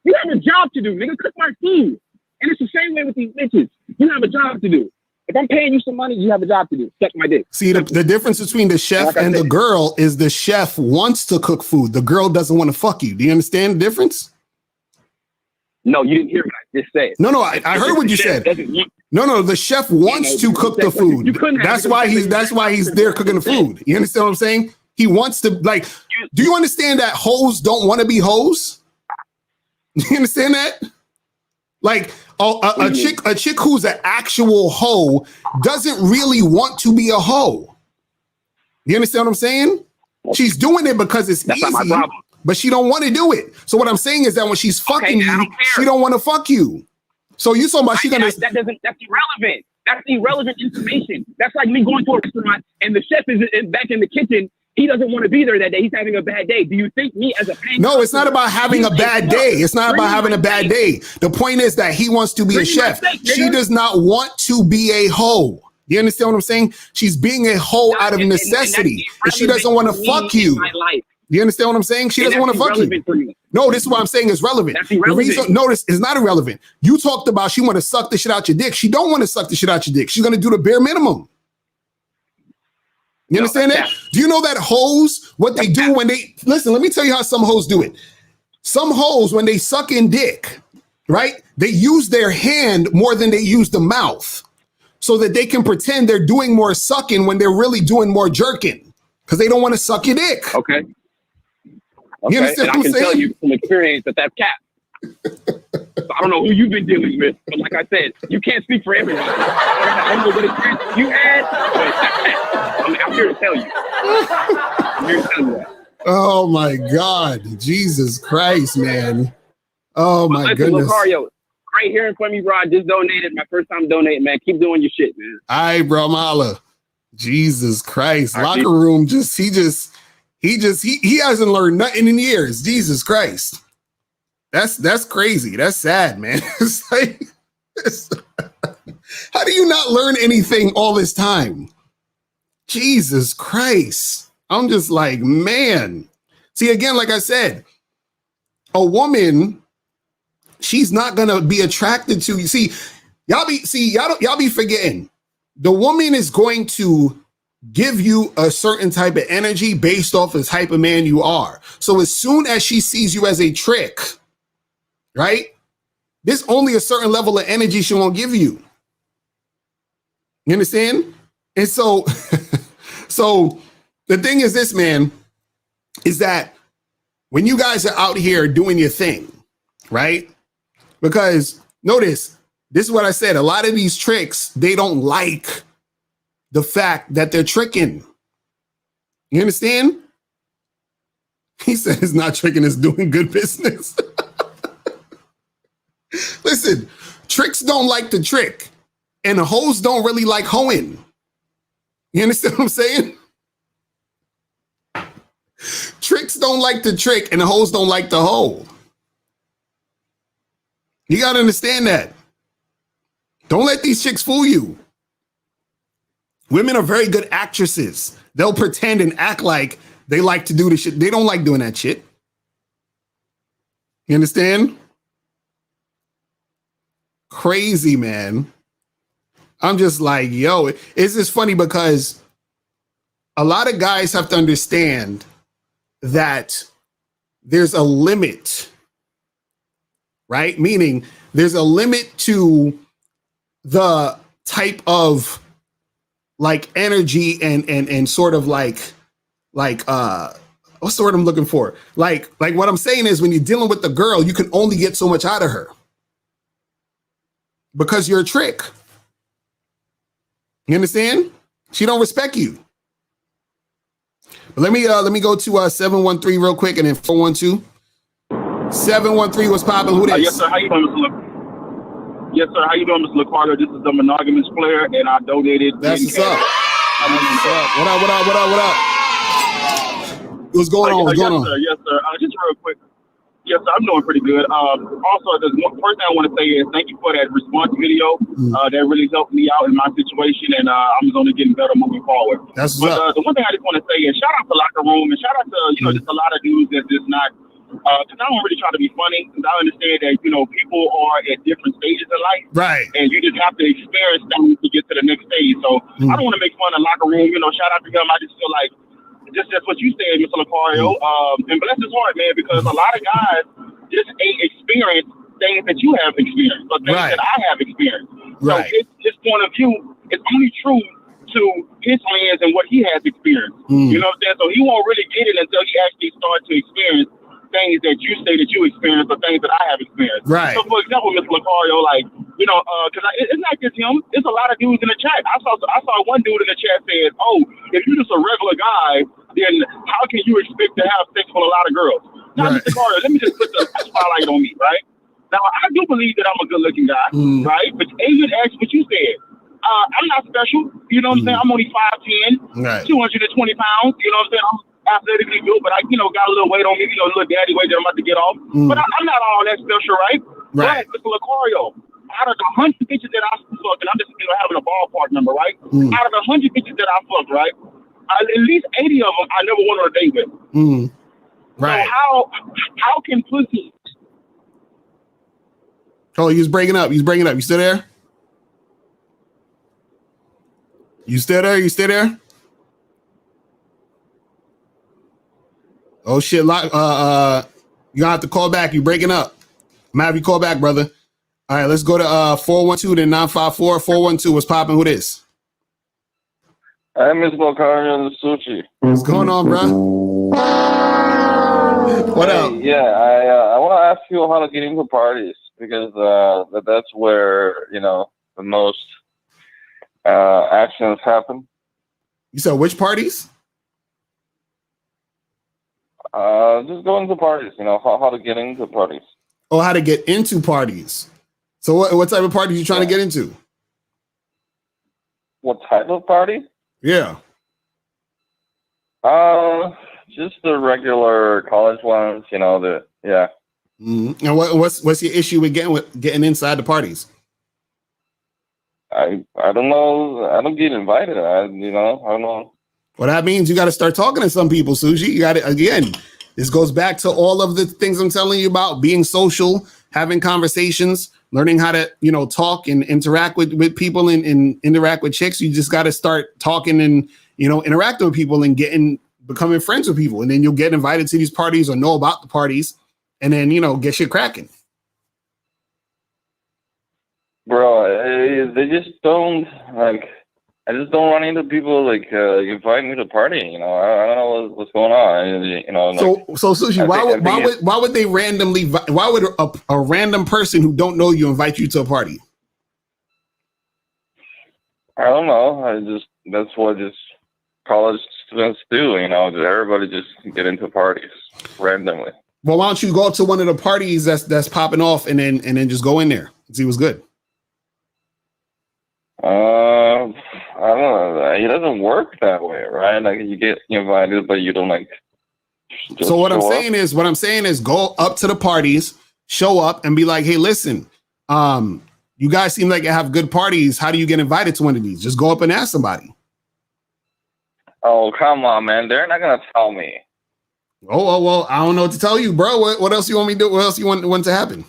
You have a job to do, nigga. Cook my food. And it's the same way with these bitches. You have a job to do. If I'm paying you some money, you have a job to do. Suck my dick. See, the difference between the chef and the girl is the chef wants to cook food. The girl doesn't want to fuck you. Do you understand the difference? No, you didn't hear what I just said. No, I heard what you said. No, the chef wants to cook the food. That's why he's there cooking the food. You understand what I'm saying? He wants to, like, do you understand that hoes don't want to be hoes? You understand that? Like a chick who's an actual hoe doesn't really want to be a hoe. You understand what I'm saying? She's doing it because it's easy. Not my problem. But she don't want to do it. So what I'm saying is that when she's fucking you, she don't want to fuck you. So you talking about that's irrelevant. That's irrelevant information. That's like me going to a restaurant and the chef is back in the kitchen he doesn't want to be there that day. He's having a bad day. Do you think me as a paying No, it's not about having a bad day. It's not about having a bad day. The point is that he wants to be a chef. She does not want to be a hoe. You understand what I'm saying? She's being a hoe out of necessity. And she doesn't want to fuck you. You understand what I'm saying? She doesn't want to fuck you. No, this is what I'm saying is relevant. The reason, notice, it's not irrelevant. You talked about she want to suck the shit out your dick. She don't want to suck the shit out your dick. She's going to do the bare minimum. You understand that? Do you know that hoes, what they do when they, listen, let me tell you how some hoes do it. Some hoes, when they suck in dick, right? They use their hand more than they use the mouth so that they can pretend they're doing more sucking when they're really doing more jerking because they don't want to suck your dick. Okay. You understand and I can tell you from experience that that's cap. So I don't know who you've been dealing with, but like I said, you can't speak for everyone. I don't know what experience you had, but that's cap. I'm here to tell you. I'm here to tell you that. Oh my God, Jesus Christ, man! Oh my goodness. Locario, great hearing from you, bro. I just donated. My first time donating, man. Keep doing your shit, man. All right, bro, Mala. Jesus Christ, locker room. He hasn't learned nothing in years. Jesus Christ. That's crazy. That's sad, man. It's like, how do you not learn anything all this time? Jesus Christ. I'm just like, man. See, again, like I said, a woman, she's not gonna be attracted to you. Y'all be forgetting. The woman is going to give you a certain type of energy based off the type of man you are. So as soon as she sees you as a trick, right? There's only a certain level of energy she won't give you. You understand? And so, so the thing is this, man, is that when you guys are out here doing your thing, right? Because notice, this is what I said. A lot of these tricks, they don't like the fact that they're tricking. You understand? He said it's not tricking, it's doing good business. Listen, tricks don't like the trick, and the hoes don't really like hoeing. You understand what I'm saying? Tricks don't like the trick, and the hoes don't like the hoe. You got to understand that. Don't let these chicks fool you. Women are very good actresses. They'll pretend and act like they like to do the shit. They don't like doing that shit. You understand? Crazy, man. I'm just like, yo, it's just funny because a lot of guys have to understand that there's a limit, right? Meaning there's a limit to the type of like energy and sort of like what's the word I'm looking for? Like what I'm saying is when you're dealing with the girl, you can only get so much out of her because you're a trick. You understand? She don't respect you. But let me go to 713 real quick and then 412. 713, what's popping? Who this? Yes, sir. How you doing, Mr. Yes, sir. How you doing, Mr. Locario? This is the monogamous player, and I donated. That's what's up. What up? What's going on? What's going on? Yes, sir. Just real quick. Yes, sir. I'm doing pretty good. Also, the first thing I want to say is thank you for that response video. That really helped me out in my situation, and I'm going to get better moving forward. That's but the one thing I just want to say is shout out to Locker Room and shout out to just a lot of dudes that's just not. Because I don't really try to be funny, because I understand that people are at different stages in life, right? And you just have to experience things to get to the next stage. So I don't want to make fun of Locker Room. Shout out to him. I just feel like just what you said, Mr. Locario, and bless his heart, man, because a lot of guys just ain't experienced things that you have experienced, or things that I have experienced. Right. So his point of view is only true to his lens and what he has experienced. You know what I'm saying? So he won't really get it until he actually starts to experience things that you say that you experienced or things that I have experienced. Right. So, for example, Mr. Locario, because it's not just him. It's a lot of dudes in the chat. I saw one dude in the chat said, "Oh, if you're just a regular guy, then how can you expect to have sex with a lot of girls?" Now, Mr. Locario, let me just put the spotlight on me, right? Now, I do believe that I'm a good-looking guy, right? But even ask what you said. I'm not special. You know what I'm saying? I'm only 5'10", 220 pounds. You know what I'm saying? athletically good, but I, got a little weight on me, a little daddy weight that I'm about to get off. But I'm not all that special, right? Right. But Mr. Locario, out of the 100 bitches that I fucked, and I'm just having a ballpark number, right? Out of the 100 bitches that I fucked, right? At least 80 of them I never went on a date with. Right. So how can pussy? Oh, he was breaking up. You still there? You still there? Oh shit! You gonna have to call back. You breaking up. I'm gonna have you call back, brother. All right, let's go to 412 then 954 412. What's popping? Who this? Hey, mr.locario, the sushi. What's going on, bro? What up? Yeah, I want to ask you how to get into parties because that's where the most actions happen. You said which parties? Just going to parties. How to get into parties. Oh, how to get into parties. So what type of parties you trying to get into? What type of party? Yeah. Just the regular college ones, And what's your issue with getting inside the parties? I don't know. I don't get invited. I don't know. Well, that means you got to start talking to some people, Sushi. You got to, again, this goes back to all of the things I'm telling you about being social, having conversations, learning how to, talk and interact with people and interact with chicks. You just got to start talking and, interacting with people and becoming friends with people. And then you'll get invited to these parties or know about the parties and then, get shit cracking. Bro, they just don't I just don't run into people invite me to party. I don't know what's going on. So Sushi, why would they randomly? Why would a random person who don't know you invite you to a party? I don't know. That's what college students do. Everybody just get into parties randomly. Well, why don't you go to one of the parties that's popping off and then just go in there and see what's good? I don't know. It doesn't work that way, right? You get invited, but you don't So what I'm saying is go up to the parties, show up and be like, hey, listen, you guys seem like you have good parties. How do you get invited to one of these? Just go up and ask somebody. Oh, come on, man. They're not going to tell me. Oh, well, I don't know what to tell you, bro. What else you want me to do? What else you want to happen?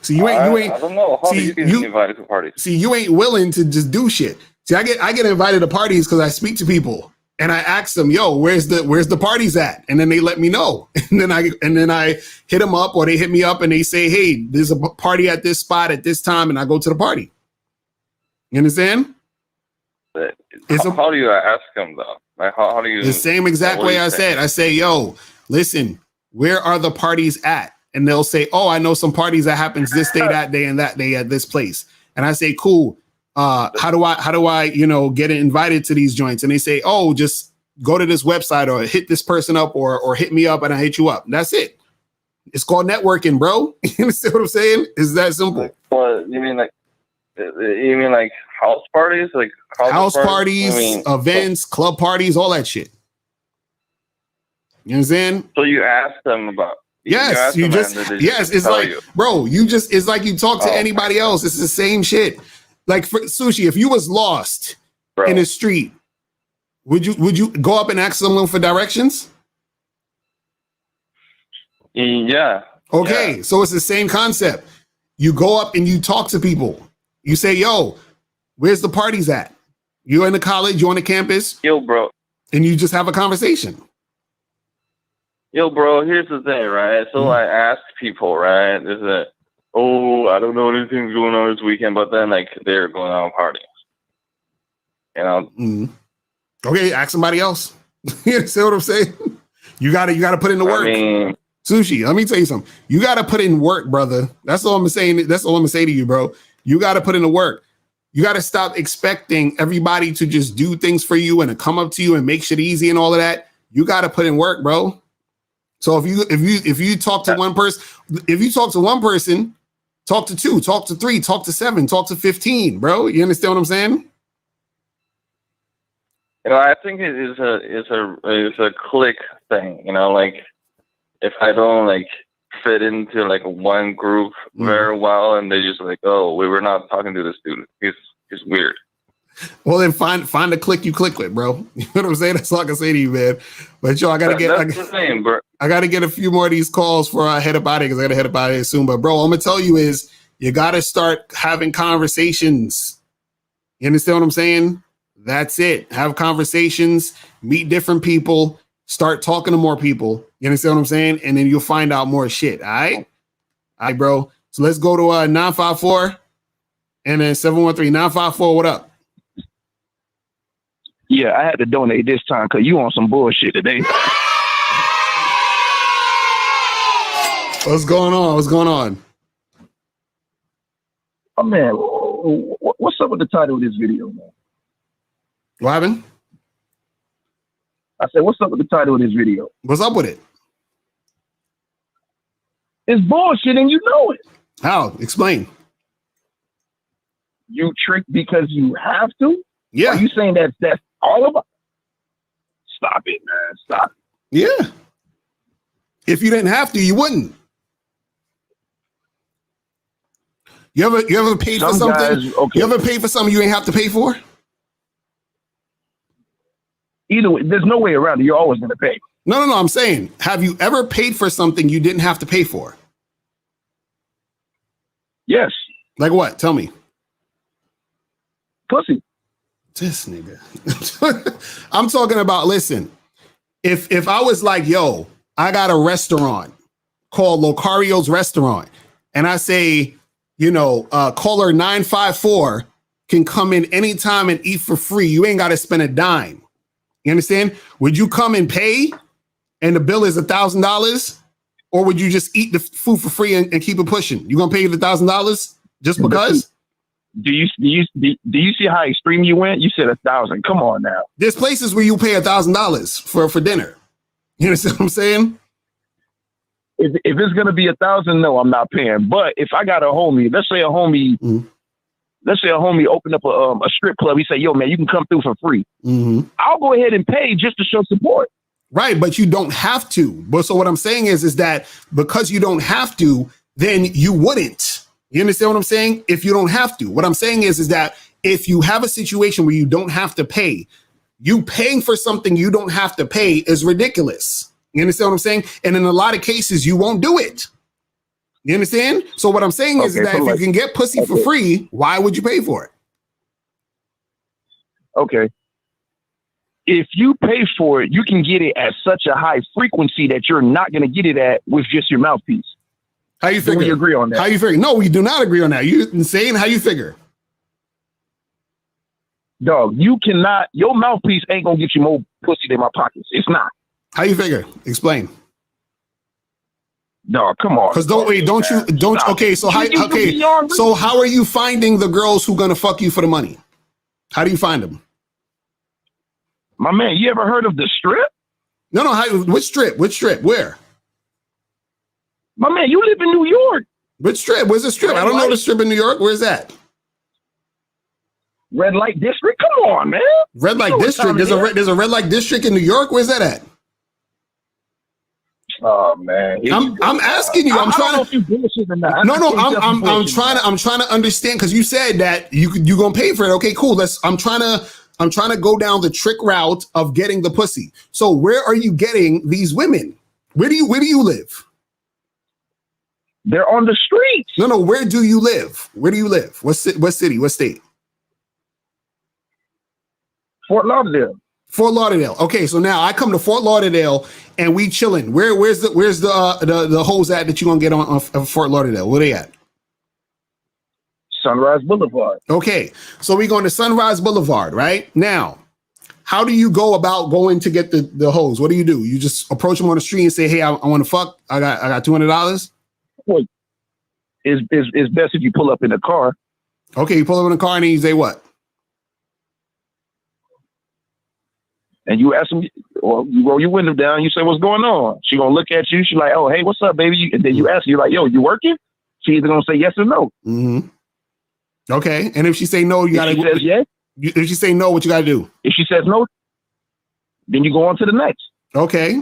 See, you ain't. I don't know. How do you get invited to parties? See, you ain't willing to just do shit. See, I get invited to parties because I speak to people and I ask them, "Yo, where's the parties at?" And then they let me know. And then I hit them up or they hit me up and they say, "Hey, there's a party at this spot at this time," and I go to the party. You understand? How do you ask them though? How do you? The same exact way I said. I say, "Yo, listen, where are the parties at?" And they'll say, "Oh, I know some parties that happens this day, that day, and that day at this place." And I say, "Cool. How do I, get invited to these joints?" And they say, "Oh, just go to this website or hit this person up or hit me up and I hit you up." And that's it. It's called networking, bro. You understand what I'm saying? It's that simple. What you mean like house parties? Like house parties, events, club parties, all that shit. You know what I'm saying? So you ask them about. Yes, it's like, bro, it's like you talk to anybody else. It's the same shit. Like for Sushi, if you was lost in the street, would you go up and ask someone for directions? Yeah. Okay, yeah. So it's the same concept. You go up and you talk to people. You say, "Yo, where's the parties at?" You're in the college, you're on the campus. Yo, bro. And you just have a conversation. Yo, bro, here's the thing, right? So I ask people, right? Is that, I don't know anything's going on this weekend, but then they're going on parties. Okay, ask somebody else. You see what I'm saying? You gotta put in the work. Sushi, let me tell you something. You gotta put in work, brother. That's all I'm saying. That's all I'm gonna say to you, bro. You gotta put in the work. You gotta stop expecting everybody to just do things for you and to come up to you and make shit easy and all of that. You gotta put in work, bro. So if you talk to one person, talk to two, talk to three, talk to seven, talk to 15, bro. You understand what I'm saying? You know, I think it is a click thing. You know, like if I don't like fit into like one group very well, and they just like, oh, we were not talking to this dude. He's weird. Well, then find a click you click with, bro. You know what I'm saying? That's all I can say to you, man. But yo, I gotta get a few more of these calls for I head up out of here because I gotta head up out of here soon. But bro, I'm gonna tell you is you gotta start having conversations. You understand what I'm saying? That's it. Have conversations, meet different people, start talking to more people. You understand what I'm saying? And then you'll find out more shit. All right, bro. So let's go to 954 and then 713 954. What up? Yeah, I had to donate this time because you on some bullshit today. What's going on? What's going on? Oh, man, what's up with the title of this video, man? What happened? I said, what's up with the title of this video? What's up with it? It's bullshit and you know it. How? Explain. You trick because you have to? Yeah. Are you saying that's all about? Stop it, man. Stop it. Yeah. If you didn't have to, you wouldn't. You ever paid for something? Guys, okay. You ever paid for something you ain't have to pay for? Either way, there's no way around it. You're always going to pay. No. I'm saying, have you ever paid for something you didn't have to pay for? Yes. Like what? Tell me. Pussy. This nigga. I'm talking about, listen, if I was like, yo, I got a restaurant called Locario's Restaurant, and I say, you know, caller 954 can come in anytime and eat for free. You ain't got to spend a dime. You understand? Would you come and pay and the bill is $1,000? Or would you just eat the food for free and keep it pushing? You gonna pay the $1,000 just because? Do you see how extreme you went? You said 1,000. Come on now. There's places where you pay $1,000 for dinner. You understand what I'm saying? If it's gonna be 1,000, no, I'm not paying. But if I got a homie, let's say a homie opened up a strip club. He say, "Yo, man, you can come through for free." I'll go ahead and pay just to show support. Right, but you don't have to. But so what I'm saying is that because you don't have to, then you wouldn't. You understand what I'm saying? If you don't have to. What I'm saying is that if you have a situation where you don't have to pay, you paying for something you don't have to pay is ridiculous. You understand what I'm saying? And in a lot of cases, you won't do it. You understand? So what I'm saying is that if you can get pussy for free, why would you pay for it? Okay. If you pay for it, you can get it at such a high frequency that you're not going to get it at with just your mouthpiece. How you figure? Do we agree on that? How you figure? No, we do not agree on that. You insane? How you figure? Dog, you cannot, your mouthpiece ain't going to get you more pussy than my pockets. It's not. How you figure? Explain. Dog, come on. Because okay, so how are you finding the girls who gonna fuck you for the money? How do you find them? My man, you ever heard of the strip? No, which strip? Which strip? Where? My man, you live in New York. Which strip? Where's the strip? I don't know the strip in New York. Where's that? Red Light District? Come on, man. Red Light District? There's a Red Light District in New York? Where's that at? Oh man, I'm asking you. I'm trying to understand because you said that you gonna pay for it. Okay, cool. I'm trying to go down the trick route of getting the pussy. So where are you getting these women? Where do you live? They're on the streets. No. Where do you live? Where do you live? What city? What state? Fort Lauderdale. Fort Lauderdale. Okay, so now I come to Fort Lauderdale and we chilling. Where's the hoes at that you gonna get on Fort Lauderdale? Where they at? Sunrise Boulevard. Okay, so we going to Sunrise Boulevard, right? Now, how do you go about going to get the hoes? What do? You just approach them on the street and say, "Hey, I want to fuck. I got $200." It's best if you pull up in a car. Okay, you pull up in a car and then you say what? And you ask them, or you roll your window down, you say, "What's going on?" She gonna look at you. She's like, "Oh, hey, what's up, baby?" And then you ask her, you're like, "Yo, you working?" She either gonna say yes or no. Mm-hmm. Okay. And if she say no, you gotta. If she says yes. If she say no, what you gotta do? If she says no, Then you go on to the next. Okay.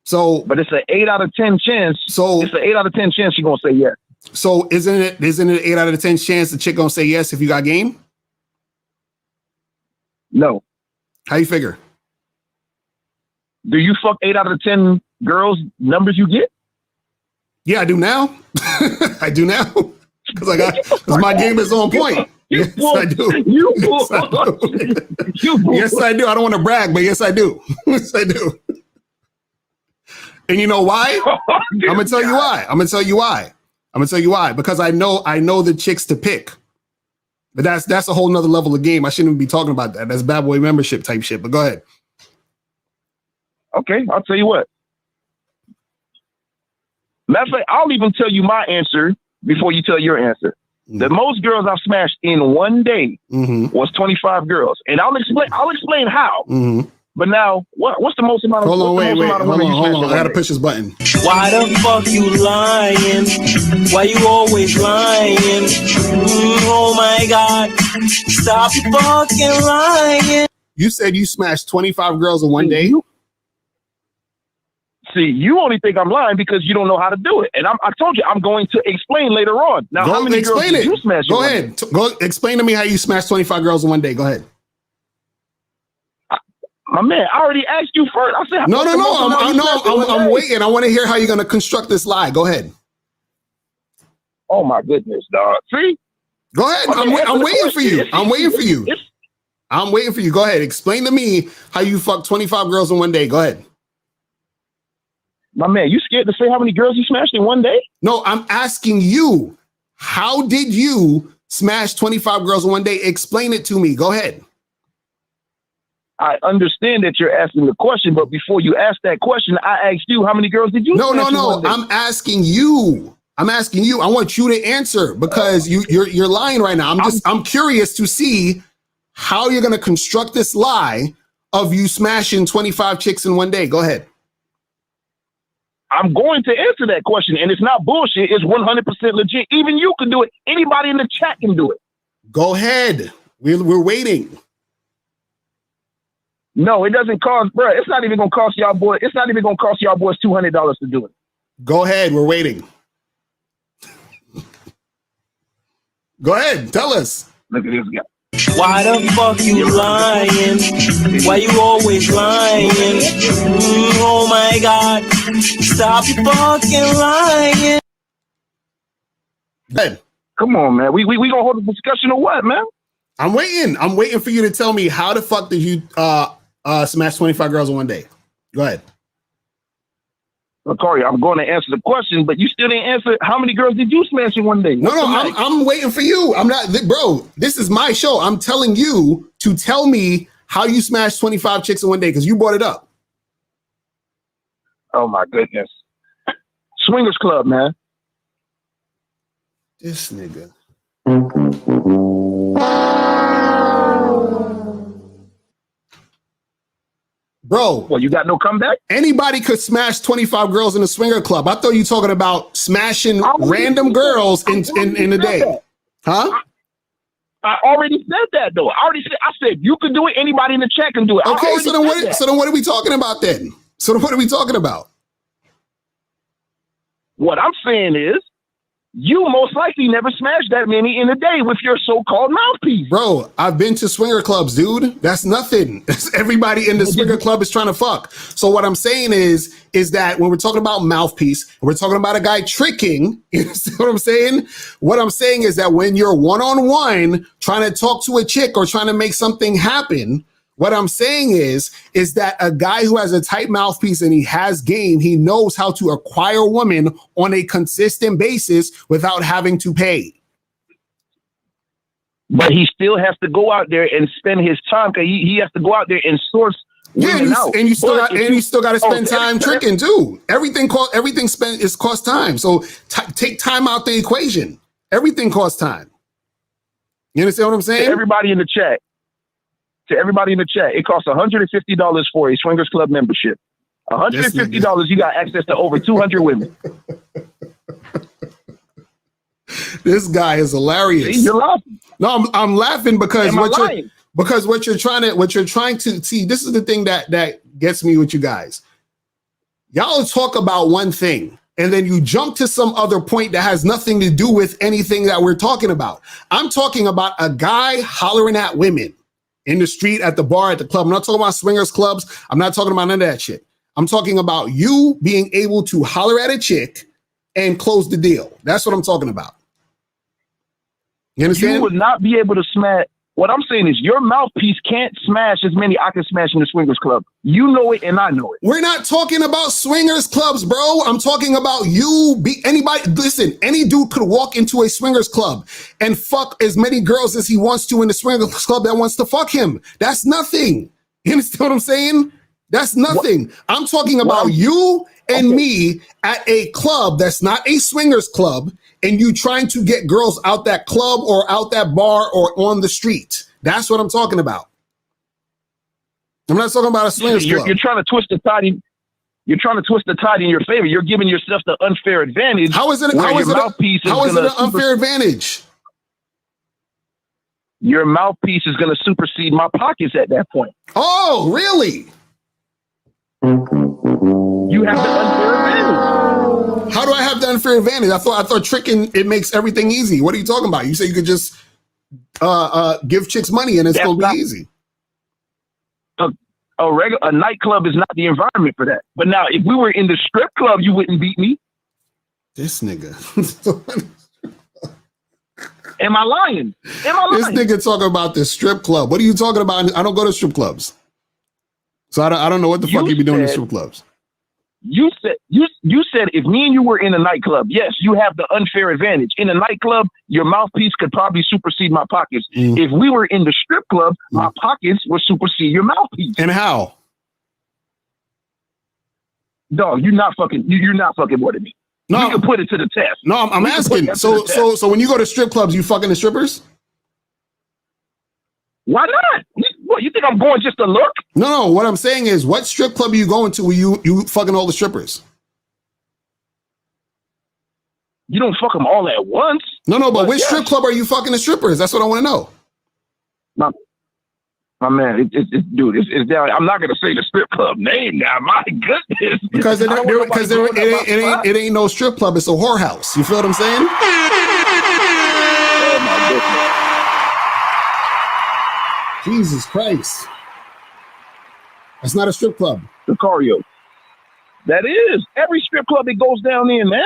So, but it's an 8 out of 10 chance. So it's an 8 out of 10 chance you're gonna say yes. So isn't it 8 out of 10 chance the chick gonna say yes if you got game? No. How you figure? Do you fuck 8 out of 10 girls' numbers you get? Yeah, I do now. I do now because my game is on point. Yes, I do. Yes, I do. Yes, I do. I don't want to brag, but yes, I do. Yes, I do. And you know why? I'm gonna tell you why. I'm gonna tell you why. Because I know the chicks to pick. But that's a whole nother level of game. I shouldn't even be talking about that. That's bad boy membership type shit. But go ahead. Okay, I'll tell you what. Matter of fact, I'll even tell you my answer before you tell your answer. The most girls I've smashed in one day was 25 girls, and I'll explain how. But now, what's the most amount of? Hold on, wait. Hold on. I gotta push this button. Why the fuck you lying? Why you always lying? Oh my God! Stop fucking lying. You said you smashed 25 girls in one day. See, you only think I'm lying because you don't know how to do it. And I told you I'm going to explain later on. Now, how many girls did you smash? Go ahead. Go explain to me how you smashed 25 girls in one day. Go ahead. My man, I already asked you first. I said, no. I'm waiting. I want to hear how you're going to construct this lie. Go ahead. Oh my goodness, dog. See? Go ahead. I'm waiting for you. I'm waiting for you. I'm waiting for you. Go ahead. Explain to me how you fucked 25 girls in one day. Go ahead. My man, you scared to say how many girls you smashed in one day? No, I'm asking you. How did you smash 25 girls in one day? Explain it to me. Go ahead. I understand that you're asking the question, but before you ask that question, I asked you how many girls did you smash in one day? I'm asking you. I want you to answer because you're lying right now. I'm curious to see how you're going to construct this lie of you smashing 25 chicks in one day. Go ahead. I'm going to answer that question, and it's not bullshit. It's 100% legit. Even you can do it. Anybody in the chat can do it. Go ahead. We're waiting. No, it doesn't cost, bro. It's not even going to cost y'all boys. It's not even going to cost y'all boys $200 to do it. Go ahead. We're waiting. Go ahead. Tell us. Look at this guy. Why the fuck you lying? Why you always lying? Oh my God! Stop fucking lying. Good. Come on, man. We gonna hold a discussion or what, man? I'm waiting. I'm waiting for you to tell me how the fuck did you smash 25 girls in one day? Go ahead. Locario, I'm going to answer the question, but you still didn't answer. How many girls did you smash in one day? I'm waiting for you. I'm not, bro. This is my show. I'm telling you to tell me how you smashed 25 chicks in one day because you brought it up. Oh my goodness, Swingers Club, man. This nigga. Bro, well, you got no comeback? Anybody could smash 25 girls in a swinger club. I thought you were talking about smashing random girls in a day. Huh? I already said that though. I said you can do it. Anybody in the chat can do it. Okay, so then what are we talking about then? What I'm saying is, you most likely never smashed that many in a day with your so-called mouthpiece. Bro, I've been to swinger clubs, dude. That's nothing. Everybody in the swinger club is trying to fuck. So what I'm saying is that when we're talking about mouthpiece, we're talking about a guy tricking, you see what I'm saying? What I'm saying is that when you're one-on-one trying to talk to a chick or trying to make something happen, what I'm saying is that a guy who has a tight mouthpiece and he has game, he knows how to acquire women on a consistent basis without having to pay. But he still has to go out there and spend his time because he has to go out there and source. Yeah, and you still got to spend time tricking too. Everything cost time. So take time out the equation. Everything costs time. You understand what I'm saying? To everybody in the chat, it costs $150 for a Swingers Club membership. $150, you got access to over 200 women. This guy is hilarious. See, you're laughing. No, I'm laughing because Because what you're trying to see, this is the thing that gets me with you guys. Y'all talk about one thing, and then you jump to some other point that has nothing to do with anything that we're talking about. I'm talking about a guy hollering at women in the street, at the bar, at the club. I'm not talking about swingers clubs. I'm not talking about none of that shit. I'm talking about you being able to holler at a chick and close the deal. That's what I'm talking about. You understand? You would not be able to smash. What I'm saying is your mouthpiece can't smash as many I can smash in the swingers club. You know it and I know it. We're not talking about swingers clubs, bro. I'm talking about you. Anybody, listen, any dude could walk into a swingers club and fuck as many girls as he wants to in the swingers club that wants to fuck him. That's nothing. You understand what I'm saying? That's nothing. I'm talking about you and me at a club that's not a swingers club, and you trying to get girls out that club or out that bar or on the street. That's what I'm talking about. I'm not talking about a swingers club. You're trying to twist the tide. You're trying to twist the tide in your favor. You're giving yourself the unfair advantage. How is it an unfair advantage? Your mouthpiece is going to supersede my pockets at that point. Oh, really? You have the unfair advantage. How do I have the unfair advantage? I thought tricking, it makes everything easy. What are you talking about? You say you could just give chicks money and it's going to be easy. A nightclub is not the environment for that. But now, if we were in the strip club, you wouldn't beat me. This nigga. Am I lying? This nigga talking about the strip club. What are you talking about? I don't go to strip clubs. So I don't know what the fuck you be doing in strip clubs. You said if me and you were in a nightclub, yes, you have the unfair advantage. In a nightclub, your mouthpiece could probably supersede my pockets. If we were in the strip club, my pockets would supersede your mouthpiece. And how? Dog, you're not fucking more than me. No, we can put it to the test. No, I'm asking. So when you go to strip clubs, you fucking the strippers? Why not? What, you think I'm going just to look? No. What I'm saying is, what strip club are you going to where you fucking all the strippers? You don't fuck them all at once. No, but which strip club are you fucking the strippers? That's what I want to know. My man, it's down. I'm not gonna say the strip club name now. My goodness, because it ain't no strip club. It's a whorehouse. You feel what I'm saying? Oh my goodness. Jesus Christ. That's not a strip club. Locario. That is. Every strip club that goes down in, man.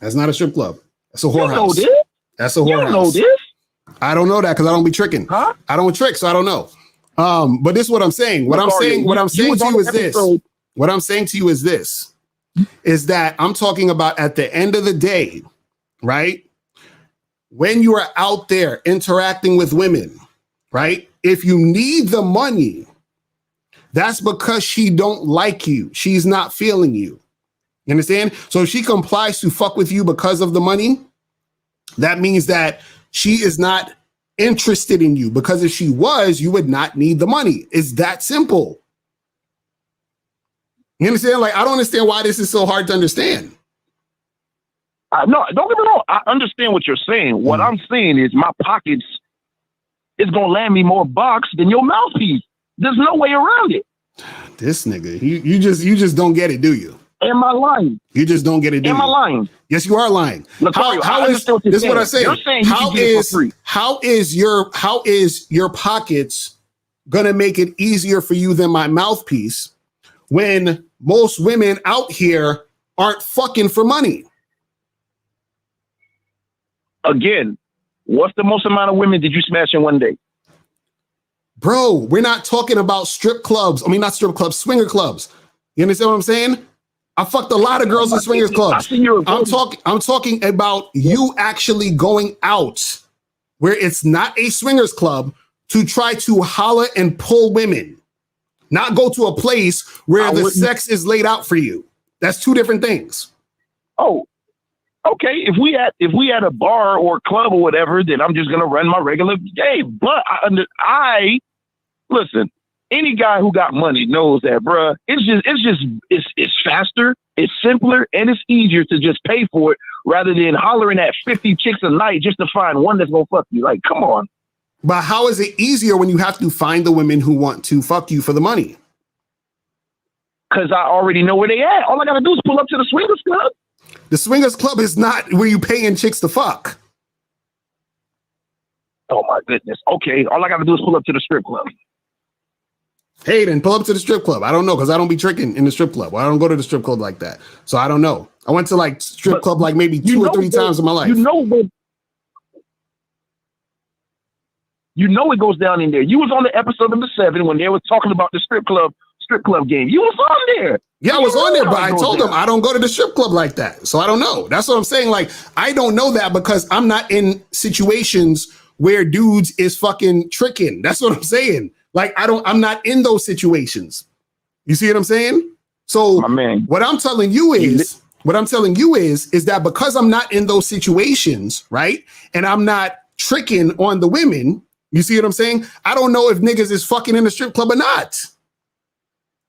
That's not a strip club. That's a whorehouse. You know this? That's a whorehouse. You know this? I don't know that because I don't be tricking. Huh? I don't trick, so I don't know. But this is what I'm saying. What I'm saying to you is this. Is that I'm talking about at the end of the day, right? When you are out there interacting with women, right? If you need the money, that's because she don't like you. She's not feeling you. You understand? So if she complies to fuck with you because of the money, that means that she is not interested in you, because if she was, you would not need the money. It's that simple. You understand? Like, I don't understand why this is so hard to understand. No, don't get me wrong. I understand what you're saying. What I'm saying is my pockets is going to land me more bucks than your mouthpiece. There's no way around it. This nigga, you just don't get it, do you? Am I lying? You just don't get it, do you? Am I lying? Yes, you are lying. Locario, This is what I say. You're saying how is your pockets gonna make it easier for you than my mouthpiece when most women out here aren't fucking for money? Again, what's the most amount of women did you smash in one day? Bro, we're not talking about strip clubs. I mean, not strip clubs, swinger clubs. You understand what I'm saying? I fucked a lot of girls in swingers clubs. I'm talking about you actually going out where it's not a swingers club to try to holler and pull women, not go to a place where the sex is laid out for you. That's two different things. Oh, okay. If we at a bar or club or whatever, then I'm just gonna run my regular game. But I listen. Any guy who got money knows that, bruh. It's faster, it's simpler, and it's easier to just pay for it rather than hollering at 50 chicks a night just to find one that's gonna fuck you. Like, come on. But how is it easier when you have to find the women who want to fuck you for the money? Because I already know where they at. All I gotta do is pull up to the swingers club. The swingers club is not where you paying chicks to fuck. Oh my goodness. Okay, all I gotta do is pull up to the strip club. Hey, then pull up to the strip club. I don't know, because I don't be tricking in the strip club. I don't go to the strip club like that. So I don't know. I went to like strip club like maybe 2 or 3 times in my life. You know it goes down in there. You was on the episode number 7 when they were talking about the strip club game. You was on there. Yeah, I was on there, but I told them I don't go to the strip club like that. So I don't know. That's what I'm saying. Like, I don't know that because I'm not in situations where dudes is fucking tricking. That's what I'm saying. Like, I'm not in those situations. You see what I'm saying? So what I'm telling you is that because I'm not in those situations, right? And I'm not tricking on the women, you see what I'm saying? I don't know if niggas is fucking in the strip club or not.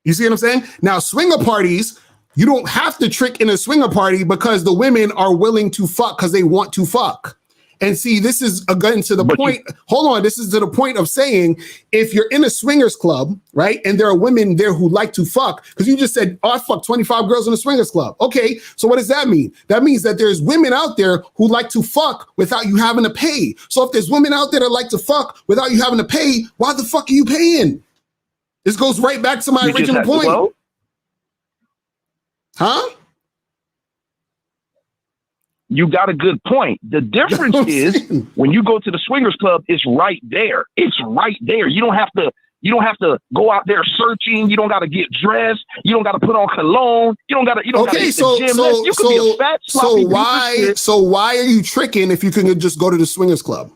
You see what I'm saying? Now, swinger parties, you don't have to trick in a swinger party because the women are willing to fuck because they want to fuck. And see, this is again to the point. Hold on, this is to the point of saying if you're in a swingers club, right, and there are women there who like to fuck, because you just said, oh, I fucked 25 girls in a swingers club. Okay, so what does that mean? That means that there's women out there who like to fuck without you having to pay. So if there's women out there that like to fuck without you having to pay, why the fuck are you paying? This goes right back to my original point. Huh? You got a good point. The difference is when you go to the swingers club, it's right there. It's right there. You don't have to go out there searching. You don't got to get dressed. You don't got to put on cologne. You don't got to hit the gym. You could be a fat, sloppy piece of shit. So why are you tricking if you can just go to the swingers club?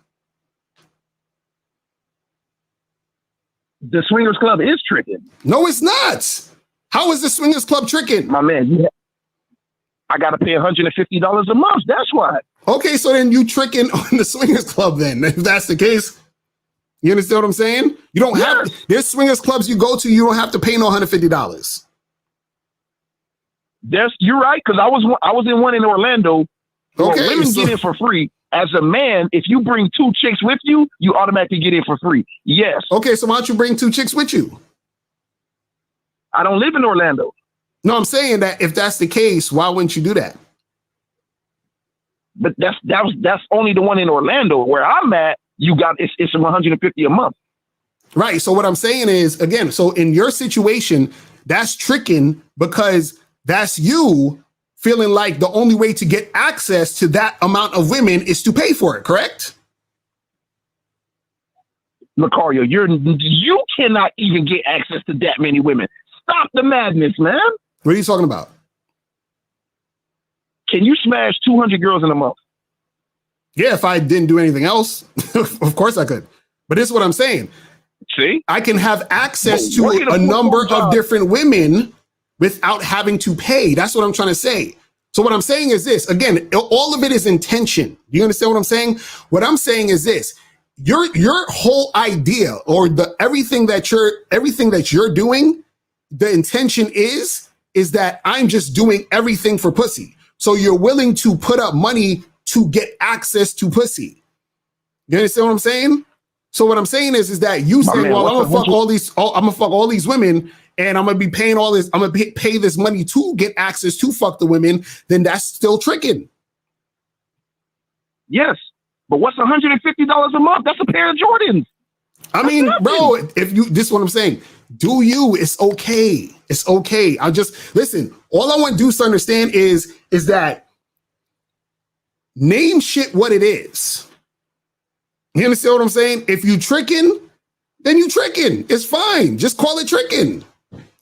The swingers club is tricking. No, it's not. How is the swingers club tricking? My man, I got to pay $150 a month. That's why. Okay, so then you tricking on the swingers club then, if that's the case. You understand what I'm saying? You don't have to, there's swingers clubs you go to, you don't have to pay no $150. You're right, because I was in one in Orlando. Okay, women get in for free. As a man, if you bring 2 chicks with you, you automatically get in for free. Yes. Okay, so why don't you bring 2 chicks with you? I don't live in Orlando. No, I'm saying that if that's the case, why wouldn't you do that? But that's only the one in Orlando. Where I'm at, it's $150 a month. Right. So what I'm saying is, again, so in your situation, that's tricking because that's you feeling like the only way to get access to that amount of women is to pay for it, correct? Locario, you cannot even get access to that many women. Stop the madness, man. What are you talking about? Can you smash 200 girls in a month? Yeah, if I didn't do anything else, of course I could. But this is what I'm saying. See? I can have access to a number of different women without having to pay. That's what I'm trying to say. So what I'm saying is this. Again, all of it is intention. Do you understand what I'm saying? What I'm saying is this. Your whole idea or everything that you're doing, the intention is that I'm just doing everything for pussy. So you're willing to put up money to get access to pussy. You understand what I'm saying? So what I'm saying is that you say, well, I'm gonna fuck all these women and I'm gonna be paying all this, I'm gonna pay this money to get access to fuck the women, then that's still tricking. Yes. But what's $150 a month? That's a pair of Jordans. I mean, bro, this is what I'm saying. Do you, it's okay. It's okay. I'll just, listen, all I want dudes to understand is that name shit what it is. You understand what I'm saying? If you tricking, then you tricking. It's fine. Just call it tricking.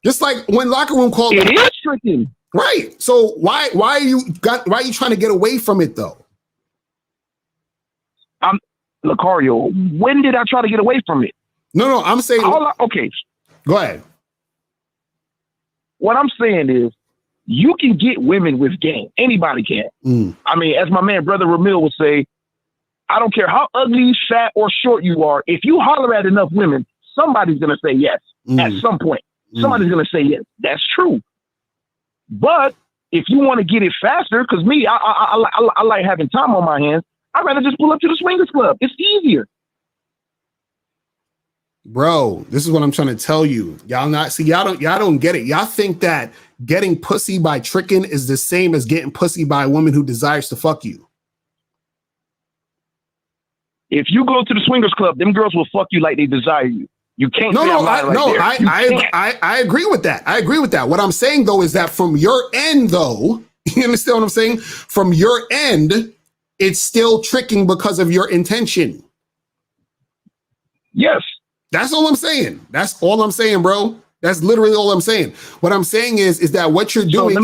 Just like when Locker Room called it is tricking. Right. So why are you trying to get away from it though? Locario, when did I try to get away from it? No, I'm saying okay. Go ahead. What I'm saying is you can get women with game. Anybody can. I mean, as my man, Brother Ramil would say, I don't care how ugly, fat, or short you are. If you holler at enough women, somebody's going to say yes at some point. Somebody's going to say yes. That's true. But if you want to get it faster, because me, I like having time on my hands, I'd rather just pull up to the swingers club. It's easier. Bro, this is what I'm trying to tell you. Y'all don't get it. Y'all think that getting pussy by tricking is the same as getting pussy by a woman who desires to fuck you. If you go to the swingers club, them girls will fuck you like they desire you. You can't. I agree with that. I agree with that. What I'm saying though is that from your end, though, you understand what I'm saying? From your end, it's still tricking because of your intention. Yes. That's all I'm saying. That's all I'm saying, bro. That's literally all I'm saying. What I'm saying is that what you're doing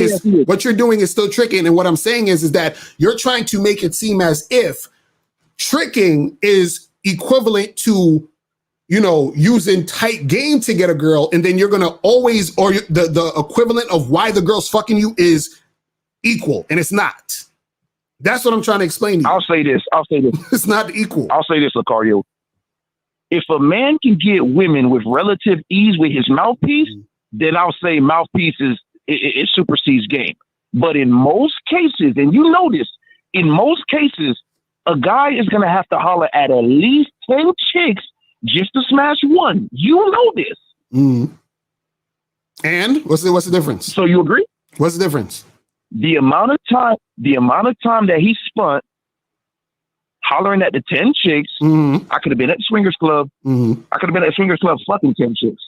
is still tricking. And what I'm saying is that you're trying to make it seem as if tricking is equivalent to, you know, using tight game to get a girl, and then you're gonna always, or the equivalent of why the girl's fucking you is equal, and it's not. That's what I'm trying to explain to you. I'll say this. It's not equal. I'll say this, Locario. If a man can get women with relative ease with his mouthpiece, then I'll say mouthpiece it supersedes game. But in most cases, and you know this, in most cases, a guy is going to have to holler at least 10 chicks just to smash one. You know this. Mm. And what's the difference? So you agree? What's the difference? The amount of time that he spent hollering at the 10 chicks, I could have been at the swingers club. I could have been at the swingers club fucking 10 chicks.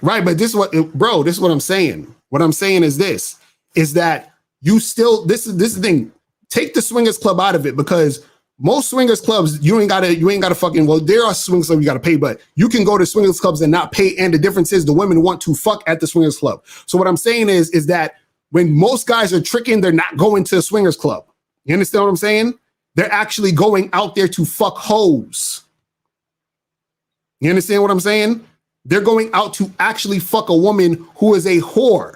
Right, but this is what I'm saying. What I'm saying is this, is that you still, this is the thing. Take the swingers club out of it, because most swingers clubs, you ain't gotta fucking, well, there are swingers clubs you gotta pay, but you can go to swingers clubs and not pay. And the difference is the women want to fuck at the swingers club. So what I'm saying is that when most guys are tricking, they're not going to a swingers club. You understand what I'm saying? They're actually going out there to fuck hoes. You understand what I'm saying? They're going out to actually fuck a woman who is a whore,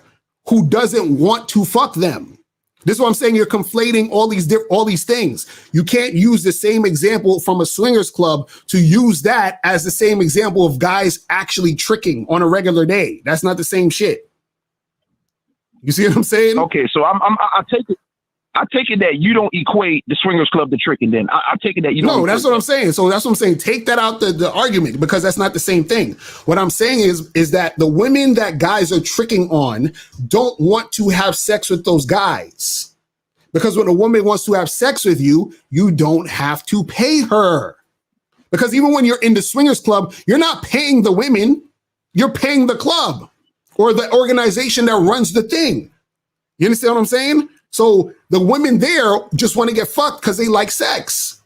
who doesn't want to fuck them. This is what I'm saying. You're conflating all these things. You can't use the same example from a swingers club to use that as the same example of guys actually tricking on a regular day. That's not the same shit. You see what I'm saying? Okay, so I take it that you don't equate the swingers club to tricking. Then I take it that you don't. No, that's what I'm saying. So that's what I'm saying. Take that out the argument, because that's not the same thing. What I'm saying is that the women that guys are tricking on don't want to have sex with those guys, because when a woman wants to have sex with you, you don't have to pay her. Because even when you're in the swingers club, you're not paying the women, you're paying the club or the organization that runs the thing. You understand what I'm saying? So the women there just want to get fucked because they like sex.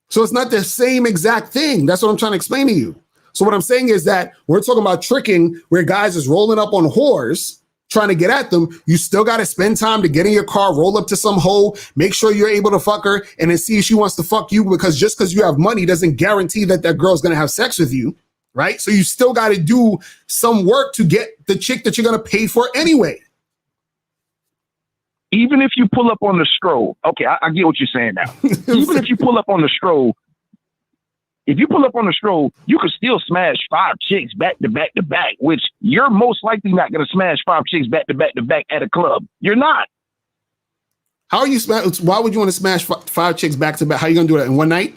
So it's not the same exact thing. That's what I'm trying to explain to you. So what I'm saying is that we're talking about tricking, where guys is rolling up on whores, trying to get at them. You still got to spend time to get in your car, roll up to some hoe, make sure you're able to fuck her, and then see if she wants to fuck you, because just because you have money doesn't guarantee that girl's going to have sex with you, right? So you still got to do some work to get the chick that you're going to pay for anyway. Even if you pull up on the stroll, okay, I get what you're saying now. Even if you pull up on the stroll, you could still smash 5 chicks back to back to back, which you're most likely not going to smash 5 chicks back to back to back at a club. You're not. How are you why would you want to smash 5 chicks back to back? How are you going to do that in one night?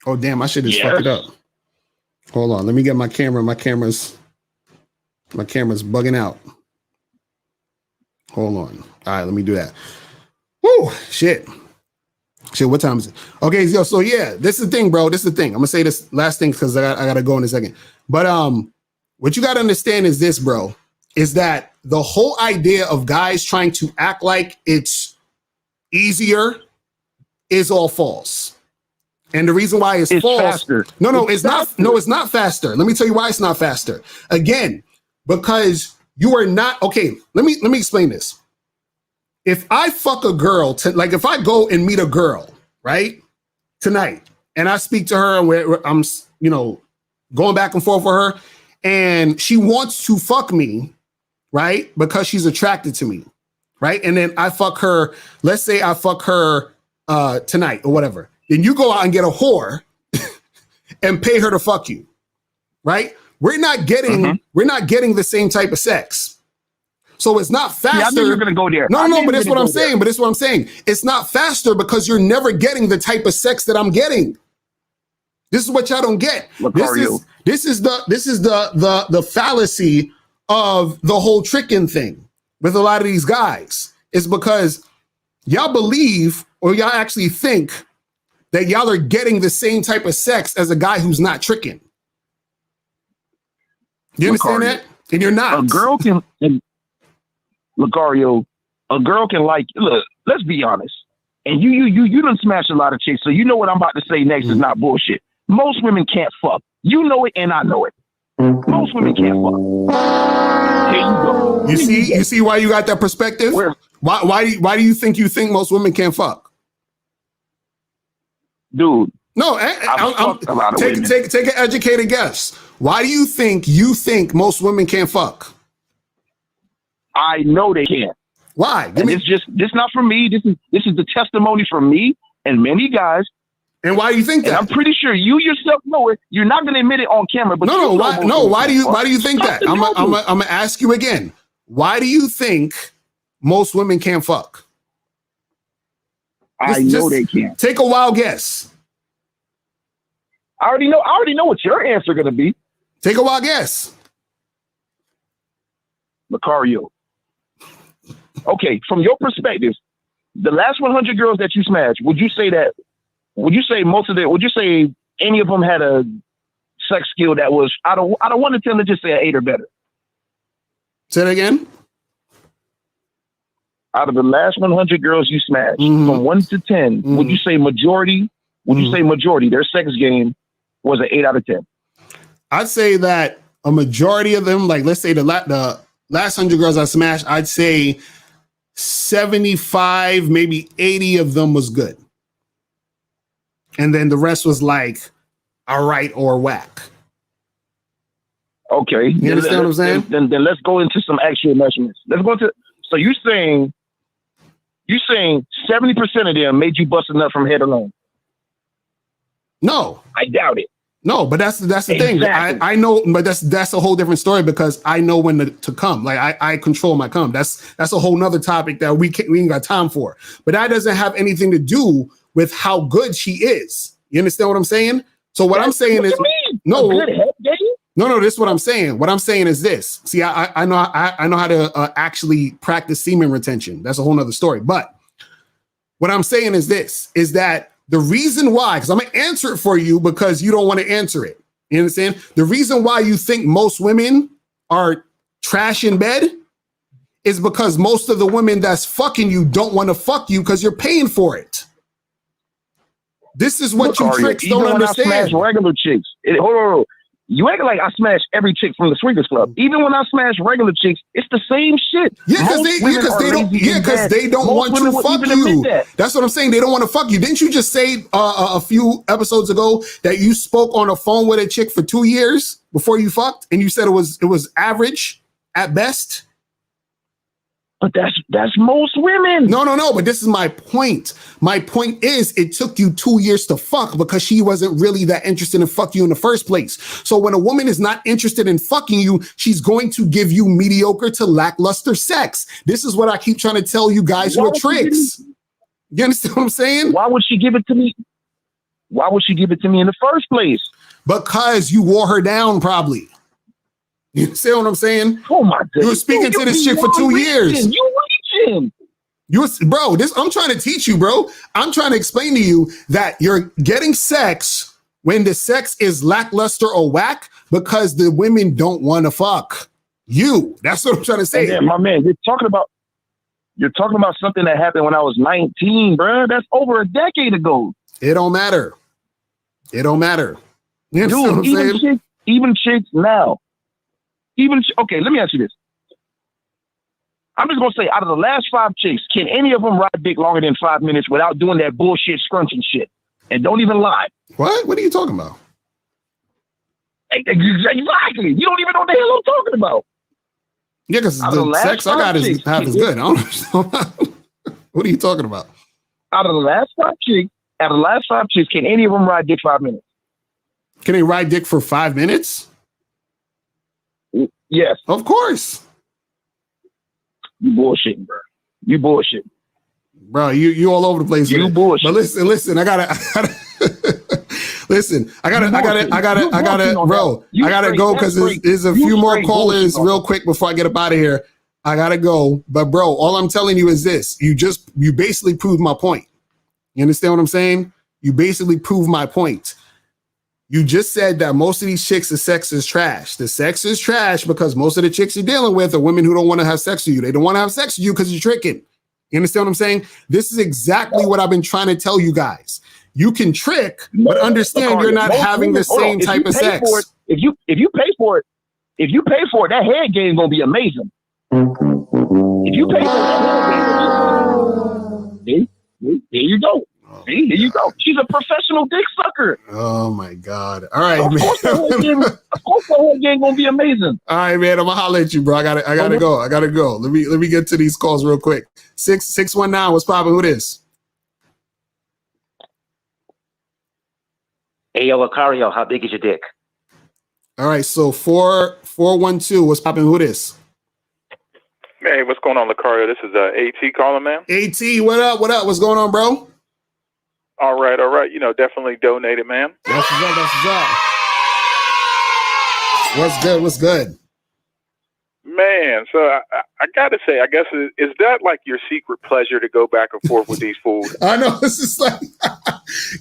Oh, damn, I should just fuck it up. Hold on, let me get my camera. My camera's bugging out. Hold on. All right, let me do that. Woo, shit, what time is it? Okay, yo, so yeah, this is the thing, bro. This is the thing. I'm gonna say this last thing because I gotta go in a second. But what you gotta understand is this, bro, is that the whole idea of guys trying to act like it's easier is all false. And the reason why it's false. Faster. No, it's not. No, it's not faster. Let me tell you why it's not faster. Again, because you are not, okay, let me explain this. If I fuck a girl, like if I go and meet a girl, right, tonight, and I speak to her and I'm, going back and forth with her, and she wants to fuck me, right, because she's attracted to me, right, and then I fuck her, let's say I fuck her tonight or whatever, then you go out and get a whore and pay her to fuck you, right? We're not getting the same type of sex. So it's not faster. Yeah, I knew you were going to go there. No, but that's what I'm saying. It's not faster because you're never getting the type of sex that I'm getting. This is what y'all don't get. Locario. This is the fallacy of the whole tricking thing with a lot of these guys. It's because y'all believe or y'all actually think that y'all are getting the same type of sex as a guy who's not tricking. You understand that? And you're not. A girl can, Locario, a girl can like, look, let's be honest. And you done smashed a lot of chicks, so you know what I'm about to say next is not bullshit. Most women can't fuck. You know it and I know it. Most women can't fuck. Here you go. You see why you got that perspective? Why do you think most women can't fuck? Dude. No, take an educated guess. Why do you think most women can't fuck? I know they can't. Why? And it's just not from me. This is the testimony from me and many guys. And why do you think that? And I'm pretty sure you yourself know it. You're not going to admit it on camera, but why do you think that? I'm gonna ask you again. Why do you think most women can't fuck? I know they can't. Take a wild guess. I already know what your answer going to be. Take a wild guess. Locario. Okay, from your perspective, the last 100 girls that you smashed, would you say any of them had a sex skill that was out of 1 to 10, let's just say an 8 or better? Say that again. Out of the last 100 girls you smashed, from 1 to 10, would you say majority? Would you say majority? Their sex game was an 8 out of 10. I'd say that a majority of them, like let's say the last 100 girls I smashed, I'd say 75, maybe 80 of them was good. And then the rest was like, all right, or whack. Okay. You understand what I'm saying? Then let's go into some actual measurements. So you're saying 70% of them made you bust a nut from head alone? No. I doubt it. No, but that's the thing. I know, but that's a whole different story because I know when to come. Like I control my come. That's a whole nother topic that we ain't got time for. But that doesn't have anything to do with how good she is. You understand what I'm saying? So what I'm saying is no. No, this is what I'm saying. What I'm saying is this. See, I know how to actually practice semen retention. That's a whole nother story. But what I'm saying is this, is that the reason why, because I'm going to answer it for you because you don't want to answer it. You understand? The reason why you think most women are trash in bed is because most of the women that's fucking you don't want to fuck you because you're paying for it. This is what you tricks don't understand. I smash regular chicks. Hold on. You act like I smash every chick from the swingers club. Even when I smash regular chicks, it's the same shit. Yeah, because they don't want to fuck you. That's what I'm saying. They don't want to fuck you. Didn't you just say a few episodes ago that you spoke on the phone with a chick for 2 years before you fucked, and you said it was average at best? But that's most women. No. But this is my point. My point is it took you 2 years to fuck because she wasn't really that interested in fuck you in the first place. So when a woman is not interested in fucking you, she's going to give you mediocre to lackluster sex. This is what I keep trying to tell you guys who are tricks. You understand what I'm saying? Why would she give it to me? Why would she give it to me in the first place? Because you wore her down, probably. You see what I'm saying? Oh my God! You were speaking to this chick for 2 years. You reaching? Bro, I'm trying to teach you, bro. I'm trying to explain to you that you're getting sex when the sex is lackluster or whack because the women don't want to fuck you. That's what I'm trying to say. Yeah, my man, you're talking about something that happened when I was 19, bro. That's over a decade ago. It don't matter. You Dude, even chicks now. Okay, let me ask you this. I'm just going to say, out of the last 5 chicks, can any of them ride dick longer than 5 minutes without doing that bullshit scrunching shit? And don't even lie. What? What are you talking about? Exactly. You don't even know what the hell I'm talking about. Yeah, because the sex I got is half as good. I don't know. What are you talking about? Out of the last 5 chicks, can any of them ride dick 5 minutes? Can they ride dick for 5 minutes? Yes. Of course. You bullshitting, bro. You bullshitting. Bro, you all over the place. You bullshit. But listen, I gotta Listen, I gotta go because there's a few more callers real quick before I get up out of here. I gotta go, but bro, all I'm telling you is this: you basically proved my point. You understand what I'm saying? You basically proved my point. You just said that most of these chicks, the sex is trash. The sex is trash because most of the chicks you're dealing with are women who don't want to have sex with you. They don't want to have sex with you because you're tricking. You understand what I'm saying? This is exactly what I've been trying to tell you guys. You can trick, but understand you're not having the same type of sex. If you pay for it, that head game gonna be amazing. If you pay for that head game, there you go. See, here you go. She's a professional dick sucker. Oh my God. All right, of man. Course the whole game gonna be amazing. All right, man. I'm gonna holler at you, bro. I gotta go. Let me get to these calls real quick. 619, what's poppin'? Who this? Hey, yo, Locario, how big is your dick? All right, so 412, what's poppin'? Who this? Hey, what's going on, Locario? This is AT calling, man. AT, what up? What's going on, bro? All right. You know, definitely donated, man. That's what's up. What's good? Man, so I gotta say, I guess, is that like your secret pleasure to go back and forth with these fools? I know, it's just like,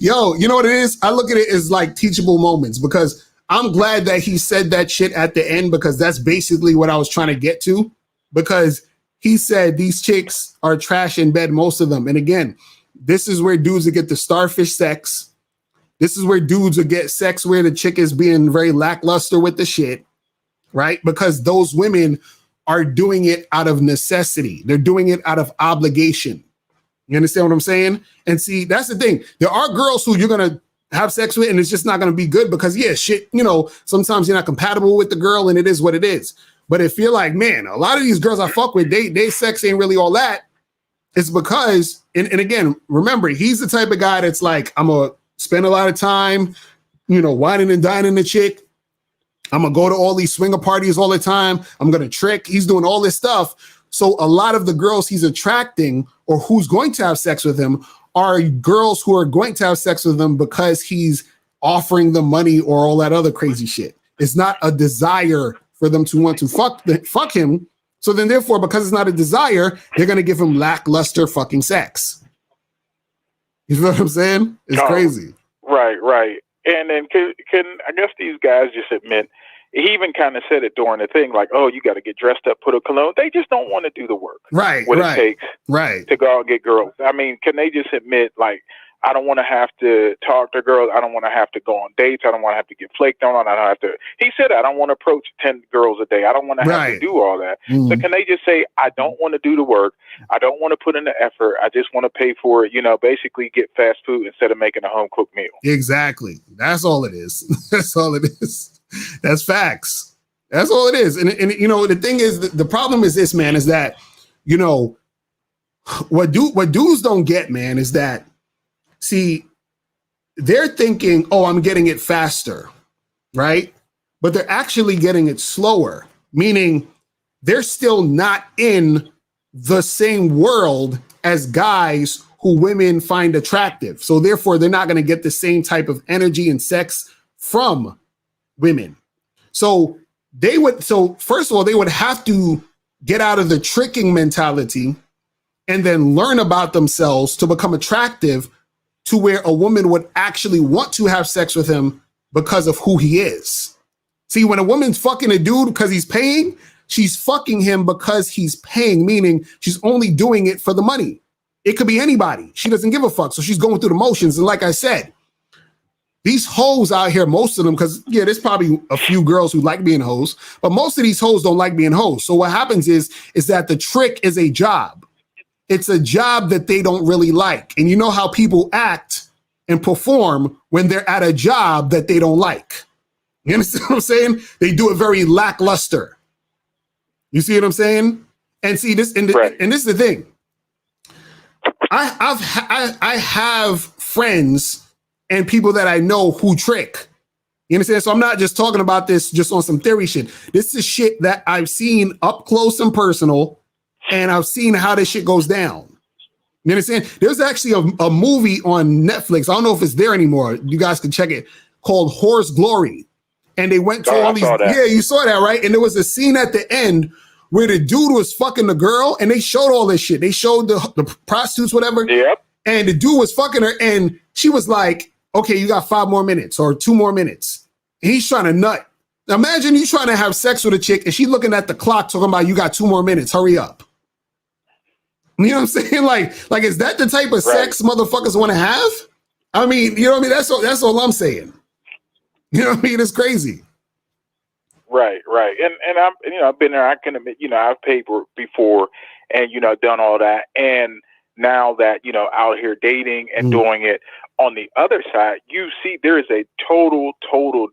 yo, you know what it is? I look at it as like teachable moments because I'm glad that he said that shit at the end because that's basically what I was trying to get to. Because he said these chicks are trash in bed, most of them. And again, this is where dudes will get the starfish sex. This is where dudes will get sex where the chick is being very lackluster with the shit, right? Because those women are doing it out of necessity. They're doing it out of obligation. You understand what I'm saying? And see, that's the thing. There are girls who you're going to have sex with and it's just not going to be good because, yeah, shit, you know, sometimes you're not compatible with the girl and it is what it is. But if you're like, man, a lot of these girls I fuck with, they sex ain't really all that. It's because, and again, remember, he's the type of guy that's like, I'm going to spend a lot of time, you know, whining and dining the chick. I'm going to go to all these swinger parties all the time. I'm going to trick. He's doing all this stuff. So a lot of the girls he's attracting or who's going to have sex with him are girls who are going to have sex with him because he's offering them money or all that other crazy shit. It's not a desire for them to want to fuck him. So then therefore, because it's not a desire, they're going to give him lackluster fucking sex. You know what I'm saying? It's crazy. Right. And then can I guess these guys just admit, he even kind of said it during the thing, like, oh, you got to get dressed up, put a cologne. They just don't want to do the work. What it takes to go out and get girls. I mean, can they just admit, like, I don't want to have to talk to girls. I don't want to have to go on dates. I don't want to have to get flaked on. I don't have to. He said, I don't want to approach 10 girls a day. I don't want to have to do all that. Mm-hmm. So can they just say, I don't want to do the work. I don't want to put in the effort. I just want to pay for it. You know, basically get fast food instead of making a home cooked meal. Exactly. That's all it is. That's all it is. That's facts. That's all it is. And you know, the thing is, the problem is this, man, is that, you know, what dudes don't get, man, is that, see, they're thinking, oh, I'm getting it faster, right? But they're actually getting it slower, meaning they're still not in the same world as guys who women find attractive. So therefore, they're not going to get the same type of energy and sex from women. So first of all, they would have to get out of the tricking mentality and then learn about themselves to become attractive to where a woman would actually want to have sex with him because of who he is. See, when a woman's fucking a dude because he's paying, she's fucking him because he's paying, meaning she's only doing it for the money. It could be anybody. She doesn't give a fuck. So she's going through the motions. And like I said, these hoes out here, most of them, because yeah, there's probably a few girls who like being hoes, but most of these hoes don't like being hoes. So what happens is that the trick is a job. It's a job that they don't really like. And you know how people act and perform when they're at a job that they don't like. You understand what I'm saying? They do it very lackluster. You see what I'm saying? And see this, and this is the thing. I have friends and people that I know who trick. You understand? So I'm not just talking about this just on some theory shit. This is shit that I've seen up close and personal. And I've seen how this shit goes down. You understand? There's actually a movie on Netflix. I don't know if it's there anymore. You guys can check it, called Horse Glory. And they went to all these. Yeah, you saw that, right? And there was a scene at the end where the dude was fucking the girl, and they showed all this shit. They showed the prostitutes, whatever. Yep. And the dude was fucking her, and she was like, okay, you got 5 more minutes or 2 more minutes. And he's trying to nut. Now imagine you trying to have sex with a chick, and she looking at the clock talking about you got 2 more minutes. Hurry up. You know what I'm saying? Like, is that the type of sex motherfuckers want to have? I mean, you know what I mean? That's all I'm saying. You know what I mean? It's crazy. Right. And I'm, I've been there. I can admit, I've paid before and, done all that. And now that, out here dating and doing it on the other side, you see there is a total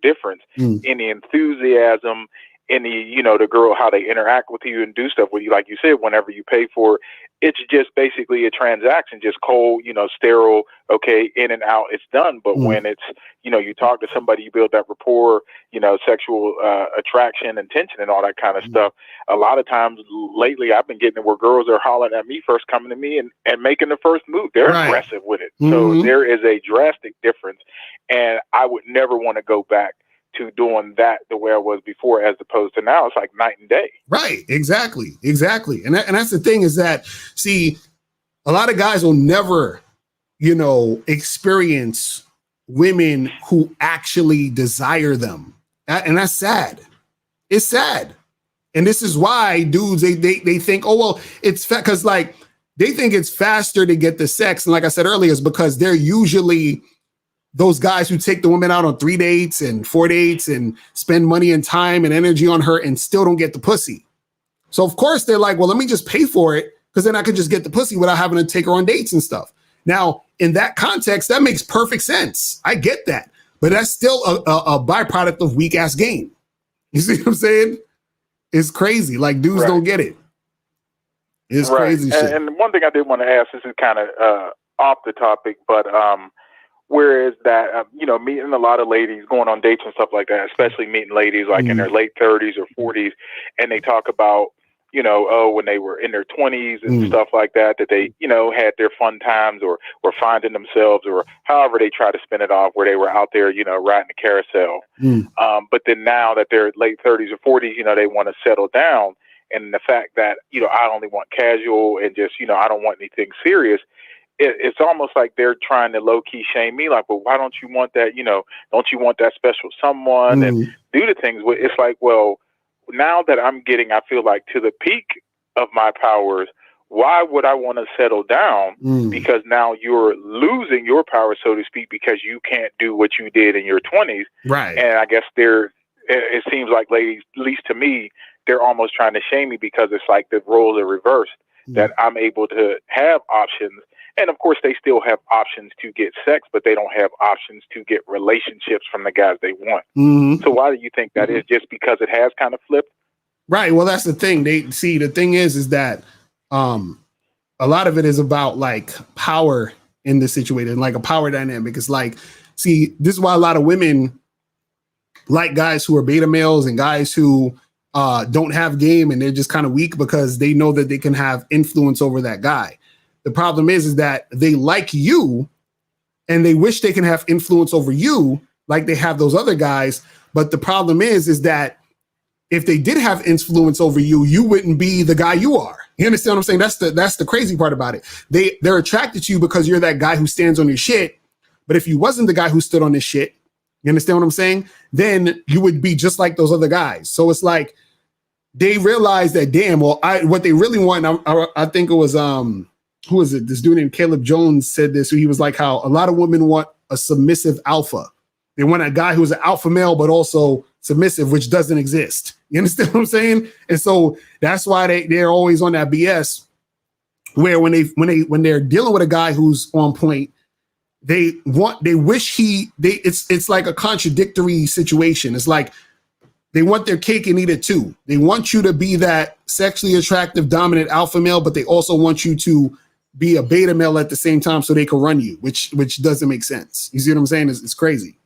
difference in the enthusiasm, in the, the girl, how they interact with you and do stuff with you. Like you said, whenever you pay for it, it's just basically a transaction, just cold, sterile, okay, in and out, it's done. But when it's, you talk to somebody, you build that rapport, sexual attraction and tension and all that kind of stuff. A lot of times lately, I've been getting it where girls are hollering at me first, coming to me and making the first move. They're aggressive with it. So there is a drastic difference. And I would never want to go back to doing that the way I was before, as opposed to now. It's like night and day. Right. Exactly. And that's the thing is that, see, a lot of guys will never, experience women who actually desire them. And that's sad. It's sad. And this is why dudes, they think, oh, well, it's because like they think it's faster to get the sex. And like I said earlier, it's because they're usually those guys who take the woman out on 3 dates and 4 dates and spend money and time and energy on her and still don't get the pussy. So of course they're like, well, let me just pay for it because then I could just get the pussy without having to take her on dates and stuff. Now, in that context, that makes perfect sense. I get that. But that's still a byproduct of weak ass game. You see what I'm saying? It's crazy. Like dudes don't get it. It's crazy shit. And one thing I did want to ask, this is kind of off the topic, but whereas that, meeting a lot of ladies, going on dates and stuff like that, especially meeting ladies like in their late 30s or 40s, and they talk about, when they were in their 20s and stuff like that, that they, had their fun times or were finding themselves or however they try to spin it off, where they were out there, riding the carousel. But then now that they're late 30s or 40s, they want to settle down. And the fact that, I only want casual and just, I don't want anything serious. It's almost like they're trying to low key shame me. Like, well, why don't you want that? Don't you want that special someone and do the things? It's like, well, now that I'm getting, I feel like to the peak of my powers, why would I want to settle down? Because now you're losing your power, so to speak, because you can't do what you did in your 20s. Right. And I guess it seems like ladies, at least to me, they're almost trying to shame me because it's like the roles are reversed, that I'm able to have options. And of course, they still have options to get sex, but they don't have options to get relationships from the guys they want. So why do you think that is? Just because it has kind of flipped? Right. Well, that's the thing. The thing is that a lot of it is about like power in the situation, like a power dynamic. It's like, see, this is why a lot of women like guys who are beta males and guys who don't have game and they're just kind of weak because they know that they can have influence over that guy. The problem is that they like you and they wish they can have influence over you like they have those other guys. But the problem is that if they did have influence over you, you wouldn't be the guy you are. You understand what I'm saying? That's the crazy part about it. They're attracted to you because you're that guy who stands on your shit. But if you wasn't the guy who stood on this shit, you understand what I'm saying? Then you would be just like those other guys. So it's like they realize that, damn, well, what they really want, I think it was who is it? This dude named Caleb Jones said this. He was like how a lot of women want a submissive alpha. They want a guy who's an alpha male, but also submissive, which doesn't exist. You understand what I'm saying? And so that's why they're always on that BS where when they're dealing with a guy who's on point, it's like a contradictory situation. It's like they want their cake and eat it too. They want you to be that sexually attractive, dominant alpha male, but they also want you to be a beta male at the same time so they can run you, which doesn't make sense. You see what I'm saying? It's crazy.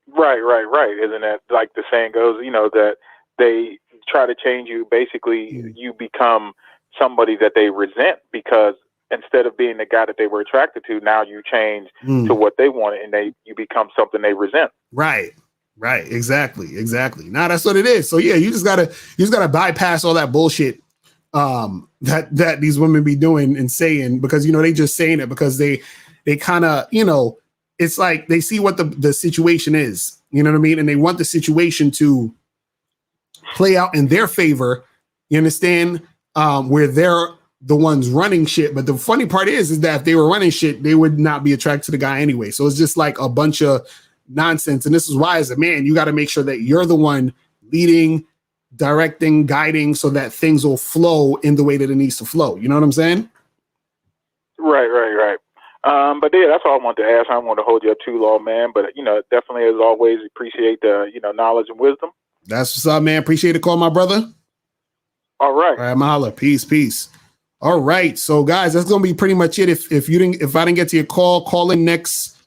Right. Isn't that like the saying goes, that they try to change you. Basically, you become somebody that they resent because instead of being the guy that they were attracted to, now you change to what they wanted, and you become something they resent. Right. Exactly. Now that's what it is. So yeah, you just gotta bypass all that bullshit that these women be doing and saying, because they just saying it because they kind of, it's like they see what the situation is, you know what I mean, and they want the situation to play out in their favor. You understand? Where they're the ones running shit. But the funny part is that if they were running shit, they would not be attracted to the guy anyway. So it's just like a bunch of nonsense. And this is why, as a man, you got to make sure that you're the one leading, directing, guiding, so that things will flow in the way that it needs to flow. You know what I'm saying? Right. But yeah, that's all I wanted to ask. I don't want to hold you up too long, man. But definitely, as always, appreciate the knowledge and wisdom. That's what's up, man. Appreciate the call, my brother. All right. All right, mahalo. Peace. All right. So guys, that's gonna be pretty much it. If I didn't get to your call in next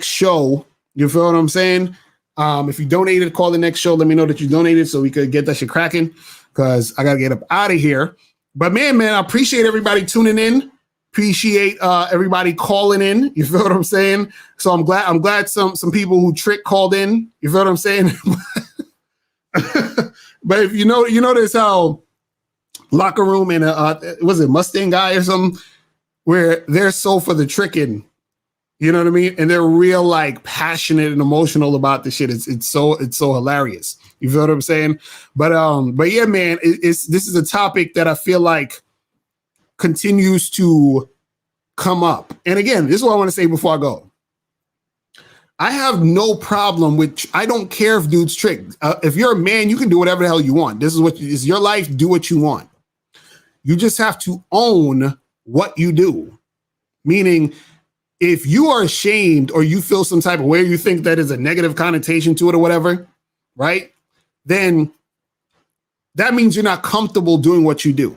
show. You feel what I'm saying? If you donated, call the next show. Let me know that you donated so we could get that shit cracking, because I gotta get up out of here. But man, I appreciate everybody tuning in. Appreciate everybody calling in. You feel what I'm saying? So I'm glad some people who trick called in. You feel what I'm saying? But if you notice how Locker Room and was it Mustang Guy or something, where they're so for the tricking, you know what I mean, and they're real like passionate and emotional about the shit. It's so hilarious. You feel what I'm saying? But yeah, man, this is a topic that I feel like continues to come up. And again, this is what I want to say before I go. I have no problem with. I don't care if dudes trick. If you're a man, you can do whatever the hell you want. This is your life. Do what you want. You just have to own what you do. Meaning, if you are ashamed or you feel some type of way, you think that is a negative connotation to it or whatever, right? Then that means you're not comfortable doing what you do.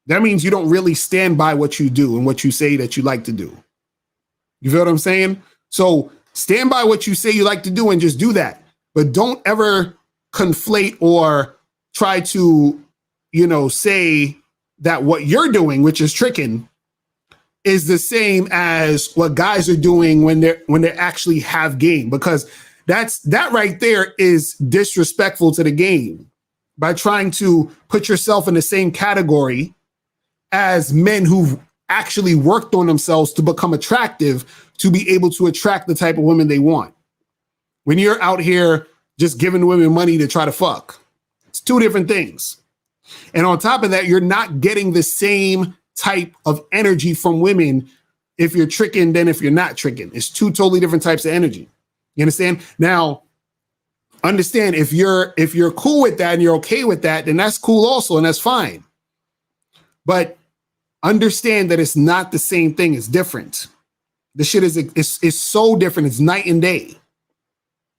That means you don't really stand by what you do and what you say that you like to do. You feel what I'm saying? So stand by what you say you like to do and just do that. But don't ever conflate or try to, say that what you're doing, which is tricking, is the same as what guys are doing when they actually have game, because that right there is disrespectful to the game by trying to put yourself in the same category as men who've actually worked on themselves to become attractive, to be able to attract the type of women they want. When you're out here just giving women money to try to fuck, it's two different things. And on top of that, you're not getting the same type of energy from women if you're tricking than if you're not tricking. It's two totally different types of energy. You understand? Now, understand if you're cool with that and you're okay with that, then that's cool also, and that's fine. But understand that it's not the same thing. It's different. The shit is so different. It's night and day.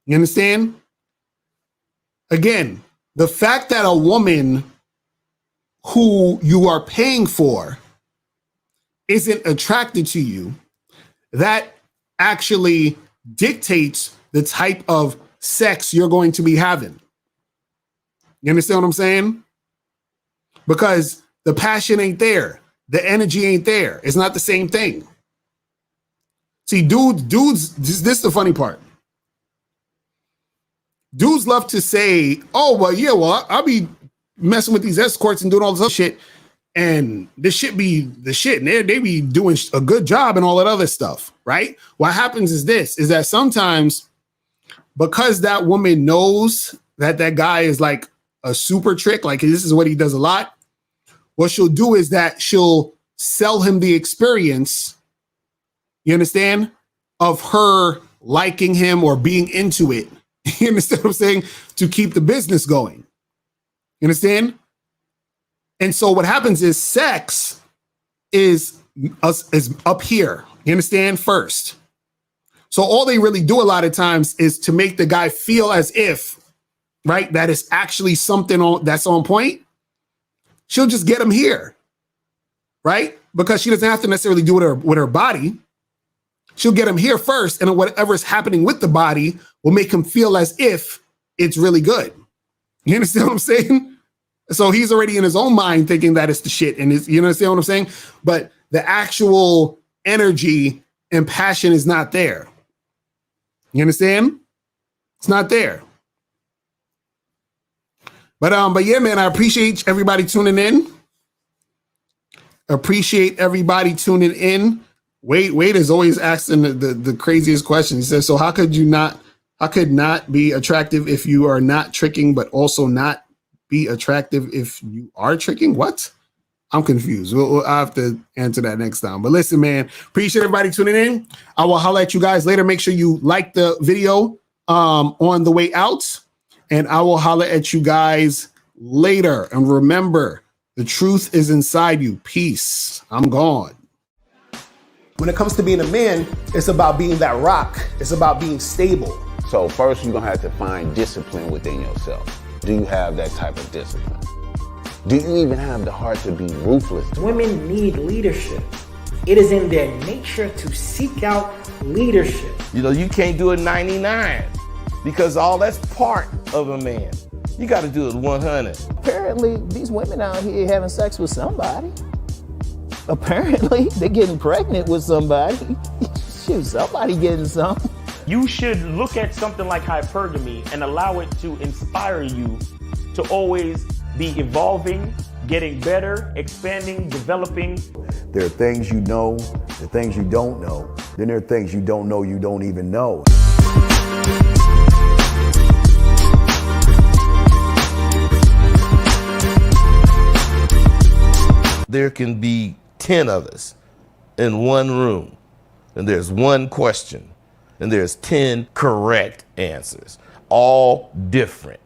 You understand? Again, the fact that a woman who you are paying for isn't attracted to you, that actually dictates the type of sex you're going to be having. You understand what I'm saying? Because the passion ain't there. The energy ain't there. It's not the same thing. See, dudes, this is the funny part. Dudes love to say, I'll be messing with these escorts and doing all this other shit, and this shit be the shit, and they be doing a good job and all that other stuff, right? What happens is that sometimes, because that woman knows that guy is like a super trick, like this is what he does a lot, what she'll do is that she'll sell him the experience, you understand, of her liking him or being into it. You understand what I'm saying? To keep the business going. You understand? And so what happens is sex is up here. You understand? First. So all they really do a lot of times is to make the guy feel as if, right, that is actually something that's on point. She'll just get him here, right? Because she doesn't have to necessarily do it with her body. She'll get him here first, and whatever's happening with the body will make him feel as if it's really good. You understand what I'm saying? So he's already in his own mind thinking that it's the shit, and you understand what I'm saying? But the actual energy and passion is not there. You understand? It's not there. But yeah, man, I appreciate everybody tuning in. Appreciate everybody tuning in. Wade is always asking the craziest question. He says, so how could not be attractive if you are not tricking, but also not be attractive if you are tricking? What? I'm confused. I'll have to answer that next time. But listen, man, appreciate everybody tuning in. I will holler at you guys later. Make sure you like the video on the way out. And I will holler at you guys later. And remember, the truth is inside you. Peace. I'm gone. When it comes to being a man, it's about being that rock. It's about being stable. So first, you're gonna have to find discipline within yourself. Do you have that type of discipline? Do you even have the heart to be ruthless? Women need leadership. It is in their nature to seek out leadership. You know, you can't do it 99 because all that's part of a man. You got to do it 100. Apparently, these women out here having sex with somebody. Apparently, they're getting pregnant with somebody. Shoot, somebody getting some. You should look at something like hypergamy and allow it to inspire you to always be evolving, getting better, expanding, developing. There are things you know, there are things you don't know. Then there are things you don't know you don't even know. There can be 10 of us in one room, and there's one question, and there's 10 correct answers, all different.